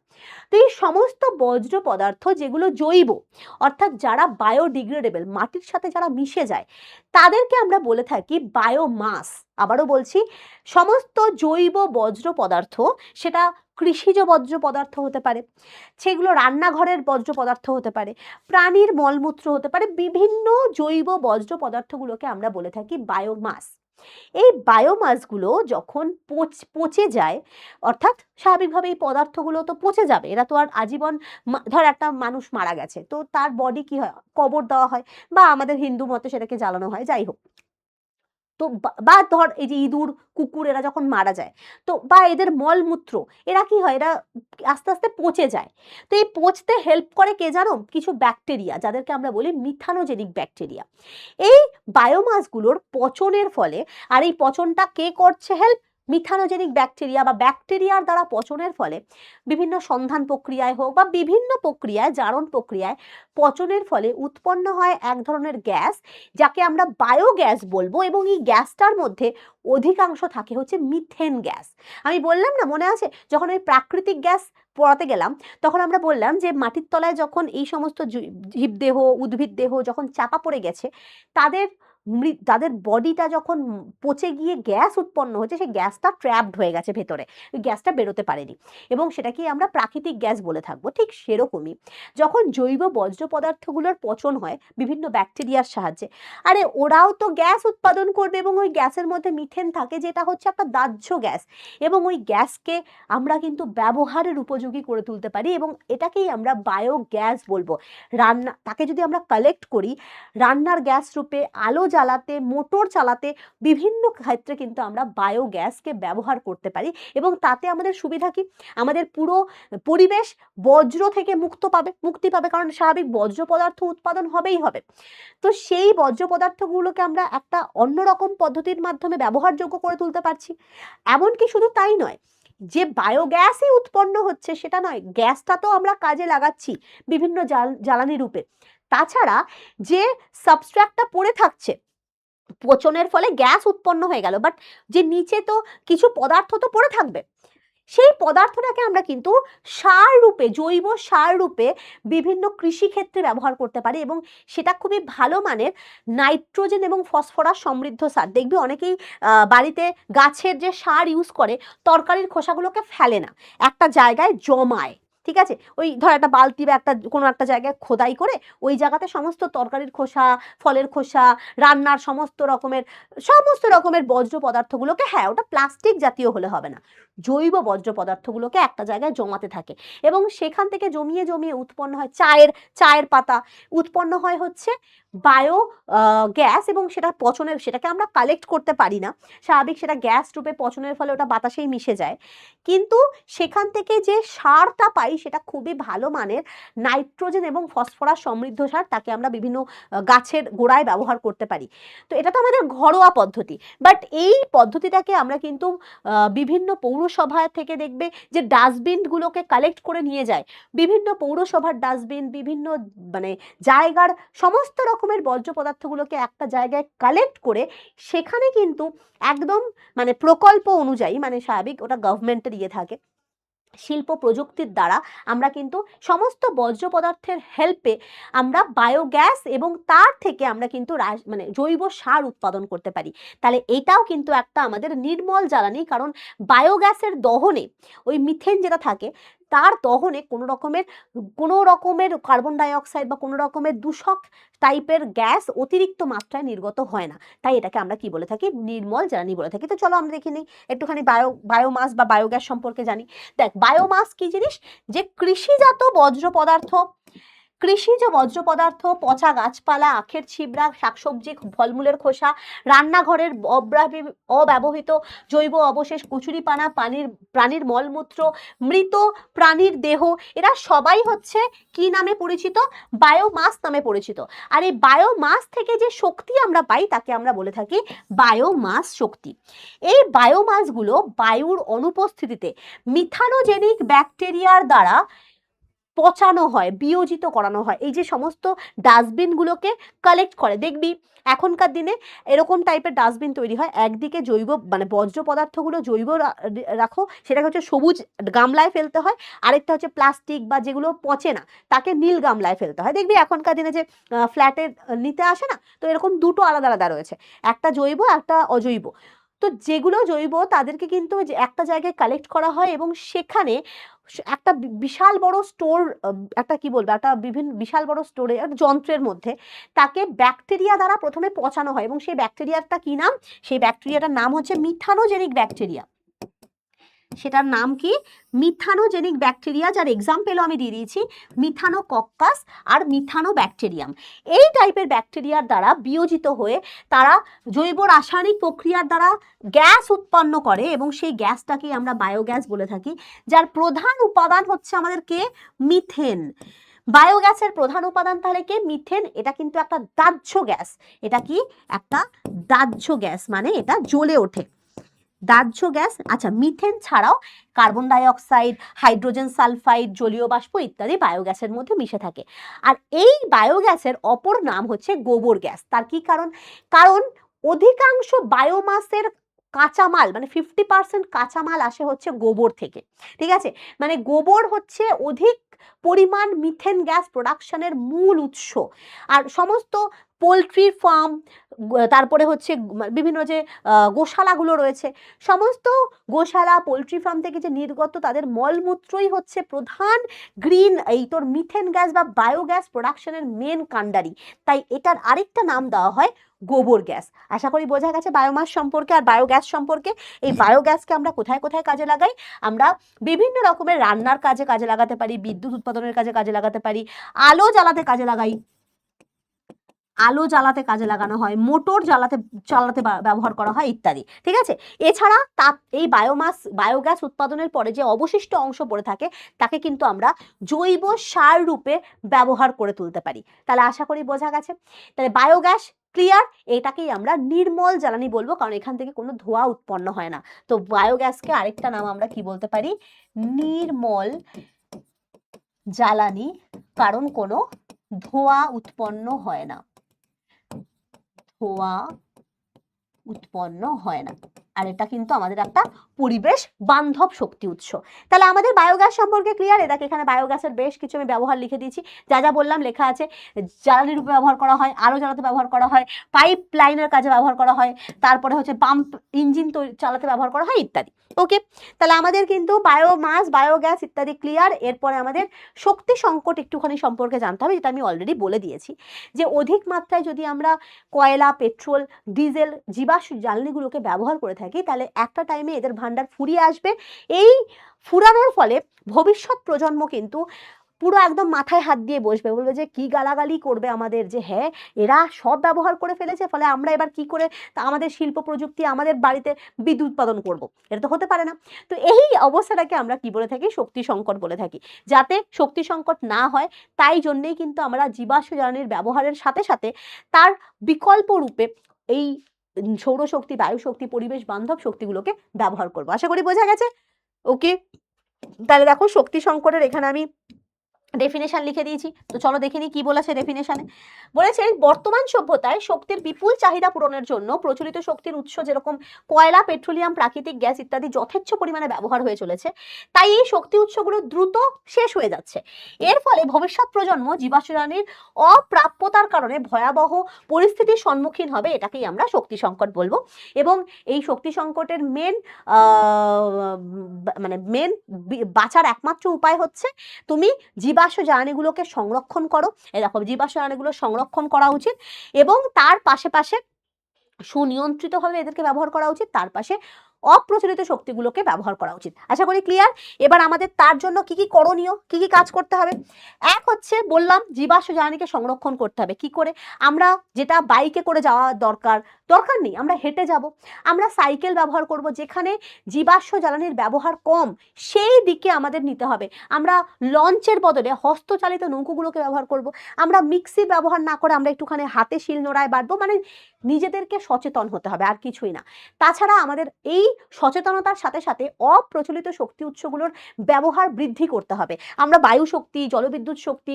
তো এই সমস্ত বর্জ্য পদার্থ যেগুলো জৈব, অর্থাৎ যারা বায়োডিগ্রেডেবল, মাটির সাথে যারা মিশে যায়, তাদেরকে আমরা বলে থাকি বায়োমাস। আবারও বলছি, সমস্ত জৈব বর্জ্য পদার্থ, সেটা কৃষিজ বর্জ্য পদার্থ হতে পারে, সেগুলো রান্নাঘরের বর্জ্য পদার্থ হতে পারে, প্রাণীর মলমূত্র হতে পারে, বিভিন্ন জৈব বর্জ্য পদার্থগুলোকে আমরা বলে থাকি বায়োমাস। এই বায়োমাসগুলো যখন পচে যায়, অর্থাৎ স্বাভাবিকভাবে এই পদার্থগুলো তো পচে যাবে, এরা তো আর আজীবন, ধর একটা মানুষ মারা গেছে, তো তার বডি কি হয়, কবর দেওয়া হয়, বা আমাদের হিন্দু মতে সেটাকে জ্বালানো হয়, যাই হোক। তো বা ধর এই যে ইঁদুর, কুকুর, এরা যখন মারা যায়, তো বা এদের মলমূত্র, এরা কি হয়, এরা আস্তে আস্তে পচে যায়। তো এই পচতে হেল্প করে কে জানো? কিছু ব্যাকটেরিয়া, যাদেরকে আমরা বলি মিথানোজেনিক ব্যাকটেরিয়া। এই বায়োমাসগুলোর পচনের ফলে, আর এই পচনটা কে করছে হেল্প? মিথানোজেনিক ব্যাকটেরিয়া, বা ব্যাকটেরিয়ার দ্বারা পচনের ফলে বিভিন্ন সন্ধান প্রক্রিয়ায় হোক বা বিভিন্ন প্রক্রিয়ায়, জারণ প্রক্রিয়ায় পচনের ফলে উৎপন্ন হয় এক ধরনের গ্যাস, যাকে আমরা বায়োগ্যাস বলবো। এবং এই গ্যাসটার মধ্যে অধিকাংশ থাকে হচ্ছে মিথেন গ্যাস। আমি বললাম না, মনে আছে, যখন ওই প্রাকৃতিক গ্যাস পড়াতে গেলাম, তখন আমরা বললাম যে মাটির তলায় যখন এই সমস্ত জীবদেহ, উদ্ভিদ দেহ যখন চাপা পড়ে গেছে, তাদের তাদের বডিটা যখন পচে গিয়ে গ্যাস উৎপন্ন হচ্ছে, সেই গ্যাসটা ট্র্যাপড হয়ে গেছে ভেতরে, ওই গ্যাসটা বেরোতে পারেনি, এবং সেটাকে আমরা প্রাকৃতিক গ্যাস বলে থাকবো। ঠিক সেরকমই যখন জৈব বর্জ্য পদার্থগুলোর পচন হয় বিভিন্ন ব্যাকটেরিয়ার সাহায্যে, আরে ওরাও তো গ্যাস উৎপাদন করবে, এবং ওই গ্যাসের মধ্যে মিথেন থাকে, যেটা হচ্ছে একটা দাহ্য গ্যাস, এবং ওই গ্যাসকে আমরা কিন্তু ব্যবহারের উপযোগী করে তুলতে পারি, এবং এটাকেই আমরা বায়োগ্যাস বলবো। তাকে যদি আমরা কালেক্ট করি, রান্নার গ্যাস রূপে, আলো জ্বালাতে, মোটর চালাতে, বিভিন্ন ক্ষেত্রে কিন্তু আমরা বায়োগ্যাসকে ব্যবহার করতে পারি, এবং তাতে আমাদের সুবিধা কি? আমাদের পুরো পরিবেশ বজ্র থেকে মুক্তি পাবে, কারণ স্বাভাবিক বজ্র পদার্থ উৎপাদন হবেই হবে। তো সেই বর্জ্য পদার্থগুলোকে আমরা একটা অন্যরকম পদ্ধতির মাধ্যমে ব্যবহারযোগ্য করে তুলতে পারছি। এমনকি শুধু তাই নয়, যে বায়োগ্যাসই উৎপন্ন হচ্ছে সেটা নয়, গ্যাসটা তো আমরা কাজে লাগাচ্ছি বিভিন্ন জ্বালানি রূপে। তাছাড়া যে সাবস্ট্রাক্টটা পড়ে থাকছে, পচনের ফলে গ্যাস উৎপন্ন হয়ে গেল, বাট যে নিচে তো কিছু পদার্থ তো পড়ে থাকবে, সেই পদার্থটাকে আমরা কিন্তু সার রূপে, জৈব সার রূপে বিভিন্ন কৃষিক্ষেত্রে ব্যবহার করতে পারি, এবং সেটা খুবই ভালো মানের নাইট্রোজেন এবং ফসফরাস সমৃদ্ধ সার। দেখবি অনেকেই বাড়িতে গাছের যে সার ইউজ করে, তরকারির খোসাগুলোকে ফেলে না, একটা জায়গায় জমায়, ঠিক আছে, ওই ধর একটা বালতি বা কোনো একটা জায়গায় খোদাই করে ওই জায়গাতে সমস্ত তরকারির খোসা, ফলের খোসা, রান্নার সমস্ত রকমের বর্জ্য পদার্থগুলোকে, হ্যাঁ ওটা প্লাস্টিক জাতীয় হলে হবে না, জৈব বর্জ্য পদার্থগুলোকে একটা জায়গায় জমাতে থাকে, এবং সেখান থেকে জমিয়ে জমিয়ে উৎপন্ন হয় চায়ের পাতা, উৎপন্ন হয় হচ্ছে বায়ো গ্যাস এবং সেটা পচনের, সেটাকে আমরা কালেক্ট করতে পারি না, স্বাভাবিক সেটা গ্যাস রূপে পচনের ফলে ওটা বাতাসেই মিশে যায়, কিন্তু সেখান থেকে যে সারটা পাই সেটা খুবই ভালো মানের নাইট্রোজেন এবং ফসফরাস সমৃদ্ধ সার, তাকে আমরা বিভিন্ন গাছের গোড়ায় ব্যবহার করতে পারি। তো এটা তো আমাদের ঘরোয়া পদ্ধতি, বাট এই পদ্ধতিটাকে আমরা কিন্তু বিভিন্ন পৌরসভা থেকে দেখবে যে ডাস্টবিনগুলোকে কালেক্ট করে নিয়ে যায়, বিভিন্ন পৌরসভার ডাস্টবিন, বিভিন্ন মানে জায়গার সমস্ত রকমের বর্জ্য পদার্থগুলোকে একটা জায়গায় কালেক্ট করে সেখানে কিন্তু একদম মানে প্রকল্প অনুযায়ী, মানে স্বাভাবিক ওটা গভর্নমেন্টের ইয়ে থাকে, শিল্প প্রযুক্তির দ্বারা আমরা কিন্তু সমস্ত বর্জ্য পদার্থের হেল্পে আমরা বায়োগ্যাস এবং তার থেকে আমরা কিন্তু মানে জৈব সার উৎপাদন করতে পারি। তাহলে এটাও কিন্তু একটা আমাদের নির্মল জ্বালানি, কারণ বায়োগ্যাসের দহনে ওই মিথেন যেটা থাকে তার দহনে কোনো রকমের কার্বন ডাইঅক্সাইড বা কোনো রকমের দূষক টাইপের গ্যাস অতিরিক্ত মাত্রায় নির্গত হয় না, তাই এটাকে আমরা কি বলে থাকি, নির্মল জ্বালানি বলে থাকি। তো চলো আমরা দেখে নিই একটুখানি বায়োমাস বা বায়োগ্যাস সম্পর্কে জানি। দেখ, বায়োমাস কি জিনিস, যে কৃষিজ বর্জ্য পদার্থ, পচা গাছপালা, আখের ছিবড়া, শাকসবজি, ফলমূলের খোসা, রান্নাঘরের অব্যবহৃত জৈব অবশেষ, কচুরিপানা, প্রাণীর মলমূত্র, মৃত প্রাণীর দেহ, এরা সবাই হচ্ছে কি নামে পরিচিত, বায়োমাস নামে পরিচিত। আর এই বায়োমাস থেকে যে শক্তি আমরা পাই তাকে আমরা বলে থাকি বায়োমাস শক্তি। এই বায়োমাসগুলো বায়ুর অনুপস্থিতিতে মিথানোজেনিক ব্যাকটেরিয়ার দ্বারা পচানো হয়, বিয়োজিত করানো হয়। এই যে সমস্ত ডাস্টবিনগুলোকে কালেক্ট করে, দেখবি এখনকার দিনে এরকম টাইপের ডাস্টবিন তৈরি হয়, একদিকে জৈব মানে বর্জ্য পদার্থগুলো জৈব রাখো, সেটাকে হচ্ছে সবুজ গামলায় ফেলতে হয়, আরেকটা হচ্ছে প্লাস্টিক বা যেগুলো পচে না তাকে নীল গামলায় ফেলতে হয়। দেখবি এখনকার দিনে যে ফ্ল্যাটে নিতে আসে না, তো এরকম দুটো আলাদা আলাদা রয়েছে, একটা জৈব একটা অজৈব। তো যেগুলো জৈব তাদেরকে কিন্তু একটা জায়গায় কালেক্ট করা হয় এবং সেখানে একটা বিশাল বড় স্টোর, একটা কি বলবো, একটা বিশাল বড় স্টোরে যন্ত্রের মধ্যে তাকে ব্যাকটেরিয়া দ্বারা প্রথমে পচানো হয়, এবং সেই ব্যাকটেরিয়াটা কি নাম, সেই ব্যাকটেরিয়াটার নাম হচ্ছে মিথানোজেনিক ব্যাকটেরিয়া। সেটার নাম কি, মিথানোজেনিক ব্যাকটেরিয়া, যার এক্সাম্পলও আমি দিয়ে দিয়েছি, মিথানোকক্কাস আর মিথানোব্যাকটেরিয়াম। এই টাইপের ব্যাকটেরিয়ার দ্বারা বিয়োজিত হয়ে তারা জৈব রাসায়নিক প্রক্রিয়ার দ্বারা গ্যাস উৎপন্ন করে, এবং সেই গ্যাসটাকেই আমরা বায়োগ্যাস বলে থাকি, যার প্রধান উপাদান হচ্ছে আমাদের কে, মিথেন। বায়োগ্যাসের প্রধান উপাদান তাহলে কে, মিথেন। এটা কিন্তু একটা দাহ্য গ্যাস, এটা কি একটা দাহ্য গ্যাস, মানে এটা জ্বলে ওঠে, দাহ্য গ্যাস। আচ্ছা, মিথেন ছাড়াও কার্বন ডাইঅক্সাইড, হাইড্রোজেন সালফাইড, জলীয় বাষ্প ইত্যাদি বায়োগ্যাসের মধ্যে মিশে থাকে। আর এই বায়োগ্যাসের অপর নাম হচ্ছে গোবর গ্যাস। তার কি কারণ, কারণ অধিকাংশ বায়োমাসের কাঁচামাল মানে 50% কাঁচামাল আসে হচ্ছে গোবর থেকে, ঠিক আছে, মানে গোবর হচ্ছে অধিক পরিমাণ মিথেন গ্যাস প্রোডাকশনের মূল উৎস। আর সমস্ত পোলট্রি ফার্ম, তারপরে হচ্ছে বিভিন্ন যে গোশালাগুলো রয়েছে, সমস্ত গোশালা পোলট্রি ফার্ম থেকে যে নির্গত তাদের মলমূত্রই হচ্ছে প্রধান গ্রিন এই তোর মিথেন গ্যাস বা বায়োগ্যাস প্রোডাকশনের মেন কাণ্ডারি। তাই এটার আরেকটা নাম দেওয়া হয় গোবর গ্যাস। আশা করি বোঝা গেছে বায়োমাস সম্পর্কে আর বায়োগ্যাস সম্পর্কে। এই বায়োগ্যাসকে আমরা কোথায় কোথায় কাজে লাগাই, আমরা বিভিন্ন রকমের রান্নার কাজে লাগাতে পারি, বিদ্যুৎ উৎপাদনের কাজে লাগাতে পারি, আলো জ্বালাতে কাজে লাগাই, আলো জ্বালাতে কাজে লাগানো হয়, মোটর চালাতে ব্যবহার করা হয় ইত্যাদি, ঠিক আছে। এছাড়া এই বায়োগ্যাস উৎপাদনের পরে যে অবশিষ্ট অংশ পড়ে থাকে তাকে কিন্তু আমরা জৈব সার রূপে ব্যবহার করে তুলতে পারি। তাহলে আশা করি বোঝা গেছে। তাহলে বায়োগ্যাস ক্লিয়ার, এটাকেই আমরা নির্মল জ্বালানি বলবো, কারণ এখান থেকে কোনো ধোঁয়া উৎপন্ন হয় না। তো বায়োগ্যাসকে আরেকটা নাম আমরা কি বলতে পারি, নির্মল জ্বালানি, কারণ কোনো ধোঁয়া উৎপন্ন হয় না, ধোঁয়া উৎপন্ন হয় না। আর এটা কিন্তু আমাদের একটা পরিবেশ বান্ধব শক্তি উৎস। তাহলে আমাদের বায়োগ্যাস সম্পর্কে ক্লিয়ার। এটাকে এখানে বায়োগ্যাসের বেশ কিছু আমি ব্যবহার লিখে দিয়েছি, যা যা বললাম লেখা আছে। জ্বালানি রূপে ব্যবহার করা হয়, আলো জ্বালাতে ব্যবহার করা হয়, পাইপ লাইনের কাজে ব্যবহার করা হয়, তারপরে হচ্ছে পাম্প ইঞ্জিন চালাতে ব্যবহার করা হয় ইত্যাদি। ওকে, তাহলে আমাদের কিন্তু বায়োমাস, বায়োগ্যাস ইত্যাদি ক্লিয়ার। এরপরে আমাদের শক্তি সংকট একটুখানি সম্পর্কে জানতে হবে, যেটা আমি অলরেডি বলে দিয়েছি, যে অধিক মাত্রায় যদি আমরা কয়লা, পেট্রোল, ডিজেল, জীবাশ্ম জ্বালানিগুলোকে ব্যবহার করে থাকি, তাহলে একটা টাইমে এদের ভান্ডার ফুরিয়ে আসবে। এই ফুরানোর ফলে ভবিষ্যৎ প্রজন্ম কিন্তু পুরো একদম মাথায় হাত দিয়ে বসবে, বলবে যে কি গালাগালি করবে আমাদের, যে হ্যাঁ এরা সব ব্যবহার করে ফেলেছে, ফলে আমরা এবার কি করে তা আমাদের শিল্প প্রযুক্তি আমাদের বাড়িতে বিদ্যুৎ উৎপাদন করব, এটা তো হতে পারে না। তো এই অবস্থাটাকে আমরা কি বলে থাকি, শক্তি সংকট বলে থাকি। যাতে শক্তি সংকট না হয় তাই জন্যেই কিন্তু আমরা জীবাশ্ম জ্বালানির ব্যবহারের সাথে সাথে তার বিকল্প রূপে এই সৌরশক্তি, বায়ু শক্তি, পরিবেশ বান্ধব শক্তিগুলোকে ব্যবহার করবো। আশা করি বোঝা গেছে। ওকে, তাহলে দেখো শক্তি সংকটের এখানে আমি ডেফিনেশন লিখে দিয়েছি। তো চলো দেখে নিই কি বলেছে ডেফিনেশনে। বলেছে বর্তমান সভ্যতায় শক্তির বিপুল চাহিদা পূরণের জন্য প্রচলিত শক্তির উৎস যেরকম কয়লা, পেট্রোলিয়াম, প্রাকৃতিক গ্যাস ইত্যাদি যথেচ্ছ পরিমাণে ব্যবহার হয়ে চলেছে, তাই এই শক্তি উৎসগুলো দ্রুত শেষ হয়ে যাচ্ছে। এর ফলে ভবিষ্যৎ প্রজন্ম জীবাশ্ম জ্বালানির অপ্রাপ্যতার কারণে ভয়াবহ পরিস্থিতির সম্মুখীন হবে, এটাকেই আমরা শক্তি সংকট বলবো। এবং এই শক্তি সংকটের মেন বাঁচার একমাত্র উপায় হচ্ছে তুমি জীবাশ্ম জ্বালানিগুলোকে সংরক্ষণ করো। দেখো জীবাশ্ম জ্বালানিগুলো সংরক্ষণ করা উচিত এবং তার পাশে সুনিয়ন্ত্রিতভাবে এদেরকে ব্যবহার করা উচিত, তার পাশে অপ্রচলিত শক্তিগুলোকে ব্যবহার করা উচিত। আশা করি ক্লিয়ার। এবার আমাদের তার জন্য কি কি করণীয়, কি কি কাজ করতে হবে। এক হচ্ছে বললাম জীবাশ্ম জ্বালানিকে সংরক্ষণ করতে হবে। কি করে? আমরা যেটা বাইকে করে যাওয়া দরকার নেই, আমরা হেঁটে যাব, আমরা সাইকেল ব্যবহার করব, যেখানে জীবাশ্ম জ্বালানির ব্যবহার কম সেই দিকে আমাদের নিতে হবে। আমরা লঞ্চের বদলে হস্তচালিত নৌকোগুলোকে ব্যবহার করব। আমরা মিক্সির ব্যবহার না করে আমরা একটুখানি হাতে শিল নোড়ায় বাটবো, মানে নিজেদেরকে সচেতন হতে হবে, আর কিছুই না। তাছাড়া আমাদের এই সচেতনতার সাথে সাথে অপ্রচলিত শক্তি উৎসগুলোর ব্যবহার বৃদ্ধি করতে হবে। আমরা বায়ু শক্তি, জলবিদ্যুৎ শক্তি,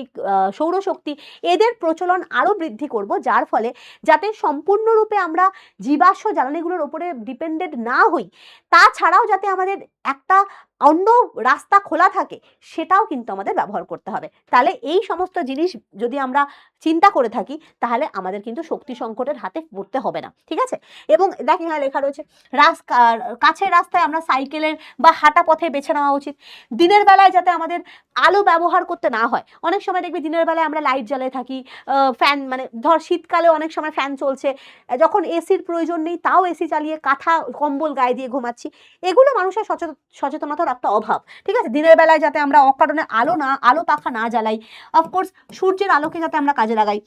সৌরশক্তি এদের প্রচলন আরও বৃদ্ধি করব, যার ফলে যাতে সম্পূর্ণরূপে আমরা জীবাশ্ম জ্বালানিগুলোর ওপরে ডিপেন্ডেন্ট না হই, তাছাড়াও যাতে আমাদের একটা অন্য রাস্তা খোলা থাকে, সেটাও কিন্তু আমাদের ব্যবহার করতে হবে। তাহলে এই সমস্ত জিনিস যদি আমরা চিন্তা করে থাকি, তাহলে আমাদের কিন্তু শক্তি সংকটের হাতে পড়তে হবে না। ঠিক আছে? এবং দেখ এখানে লেখা রয়েছে কাছের রাস্তায় আমরা সাইকেলের বা হাঁটা পথে বেছে নেওয়া উচিত। দিনের বেলায় যাতে আমাদের আলো ব্যবহার করতে না হয়। অনেক সময় দেখবি দিনের বেলায় আমরা লাইট জ্বালিয়ে থাকি, ফ্যান, মানে ধর শীতকালে অনেক সময় ফ্যান চলছে, যখন এসির প্রয়োজন নেই তাও এসি চালিয়ে কাঁথা কম্বল গায়ে দিয়ে ঘুমাচ্ছি। এগুলো মানুষের সচেতনতার একটা অভাব। ঠিক আছে? দিনের বেলায় যাতে আমরা অকারণে আলো পাখা না জ্বালাই, অফকোর্স সূর্যের আলোকে যাতে আমরা কাজে লাগাই,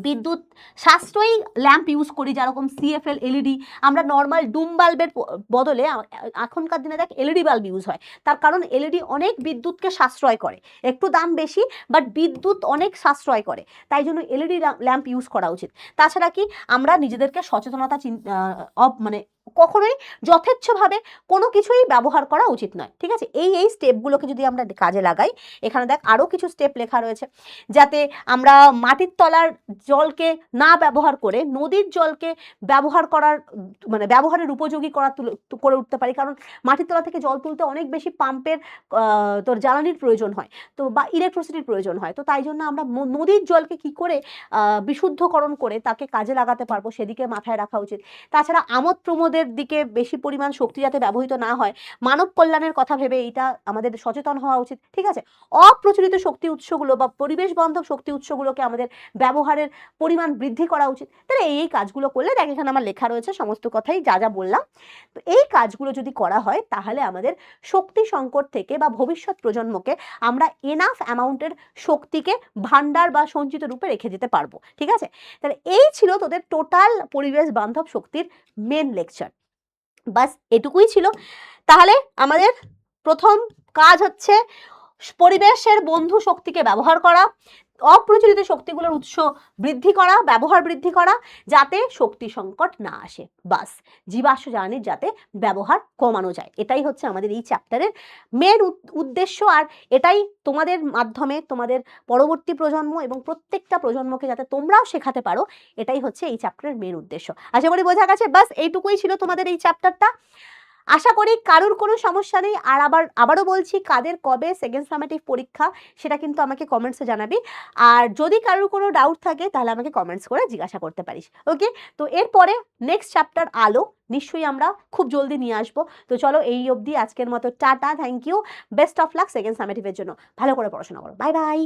বিদ্যুৎ সাশ্রয়ী ল্যাম্প ইউজ করি, যেরকম সিএফএল, এলইডি। আমরা নর্মাল ডুম বাল্বের বদলে এখনকার দিনে দেখ এলইডি বাল্ব ইউজ হয়, তার কারণ এলইডি অনেক বিদ্যুৎকে সাশ্রয় করে, একটু দাম বেশি বাট বিদ্যুৎ অনেক সাশ্রয় করে, তাই জন্য এলইডি ল্যাম্প ইউজ করা উচিত। তাছাড়া কি আমরা নিজেদেরকে সচেতনতা মানে কখনোই যথেচ্ছভাবে কোনো কিছুই ব্যবহার করা উচিত নয়। ঠিক আছে? এই স্টেপগুলোকে যদি আমরা কাজে লাগাই, এখানে দেখ আরও কিছু স্টেপ লেখা রয়েছে, যাতে আমরা মাটির তলার জলকে না ব্যবহার করে নদীর জলকে ব্যবহার করার মানে ব্যবহারের উপযোগী করে উঠতে পারি। কারণ মাটির তলা থেকে জল তুলতে অনেক বেশি পাম্পের তোর জ্বালানির প্রয়োজন হয়, তো বা ইলেকট্রিসিটির প্রয়োজন হয়। তো তাই জন্য আমরা নদীর জলকে কি করে বিশুদ্ধকরণ করে তাকে কাজে লাগাতে পারবো, সেদিকে মাথায় রাখা উচিত। তাছাড়া আমোদ প্রমোদের দিকে বেশি পরিমাণ শক্তি যাতে ব্যবহৃত না হয়, মানব কল্যাণের কথা ভেবে এটা আমাদের সচেতন হওয়া উচিত। ঠিক আছে? অপ্রচলিত শক্তি উৎসগুলো বা পরিবেশ বান্ধব শক্তি উৎসগুলোকে আমাদের ব্যবহারের পরিমাণ বৃদ্ধি করা উচিত। তাহলে এই কাজগুলো করলে দেখ এখানে আমার লেখা রয়েছে সমস্ত কথাই যা বললাম। তো এই কাজগুলো যদি করা হয়, তাহলে আমাদের শক্তি সংকট থেকে বা ভবিষ্যৎ প্রজন্মকে আমরা এনাফ অ্যামাউন্টের শক্তিকে ভান্ডার বা সঞ্চিত রূপে রেখে দিতে পারবো। ঠিক আছে? তাহলে এই ছিল তোদের টোটাল পরিবেশ বান্ধব শক্তির মেন লেকচার। বাস এটুকুই ছিল। তাহলে আমাদের প্রথম কাজ হচ্ছে পরিবেশের বন্ধু শক্তিকে ব্যবহার করা, অপ্রচলিত শক্তিগুলোর উৎস বৃদ্ধি করা, ব্যবহার বৃদ্ধি করা, যাতে শক্তি সংকট না আসে। বাস জীবাশ্ম জ্বালানির যাতে ব্যবহার কমানো যায়, এটাই হচ্ছে আমাদের এই চ্যাপ্টারের মেন উদ্দেশ্য। আর এটাই তোমাদের মাধ্যমে তোমাদের পরবর্তী প্রজন্ম এবং প্রত্যেকটা প্রজন্মকে যাতে তোমরাও শেখাতে পারো, এটাই হচ্ছে এই চ্যাপ্টারের মেন উদ্দেশ্য। আশা করি বোঝা গেছে। বাস এইটুকুই ছিল তোমাদের এই চ্যাপ্টারটা। আশা করি কারুর কোনো সমস্যা নেই। আর আবারও বলছি, কাদের কবে সেকেন্ড সামেটিভ পরীক্ষা সেটা কিন্তু আমাকে কমেন্টসে জানাবি। আর যদি কারুর কোনো ডাউট থাকে তাহলে আমাকে কমেন্টস করে জিজ্ঞাসা করতে পারিস। ওকে? তো এরপরে নেক্সট চ্যাপ্টার আলো নিশ্চয়ই আমরা খুব জলদি নিয়ে আসবো। তো চলো এই অবধি আজকের মতো tata, thank you, best of luck second সামেটিভের জন্য। ভালো করে পড়াশোনা করো। Bye by.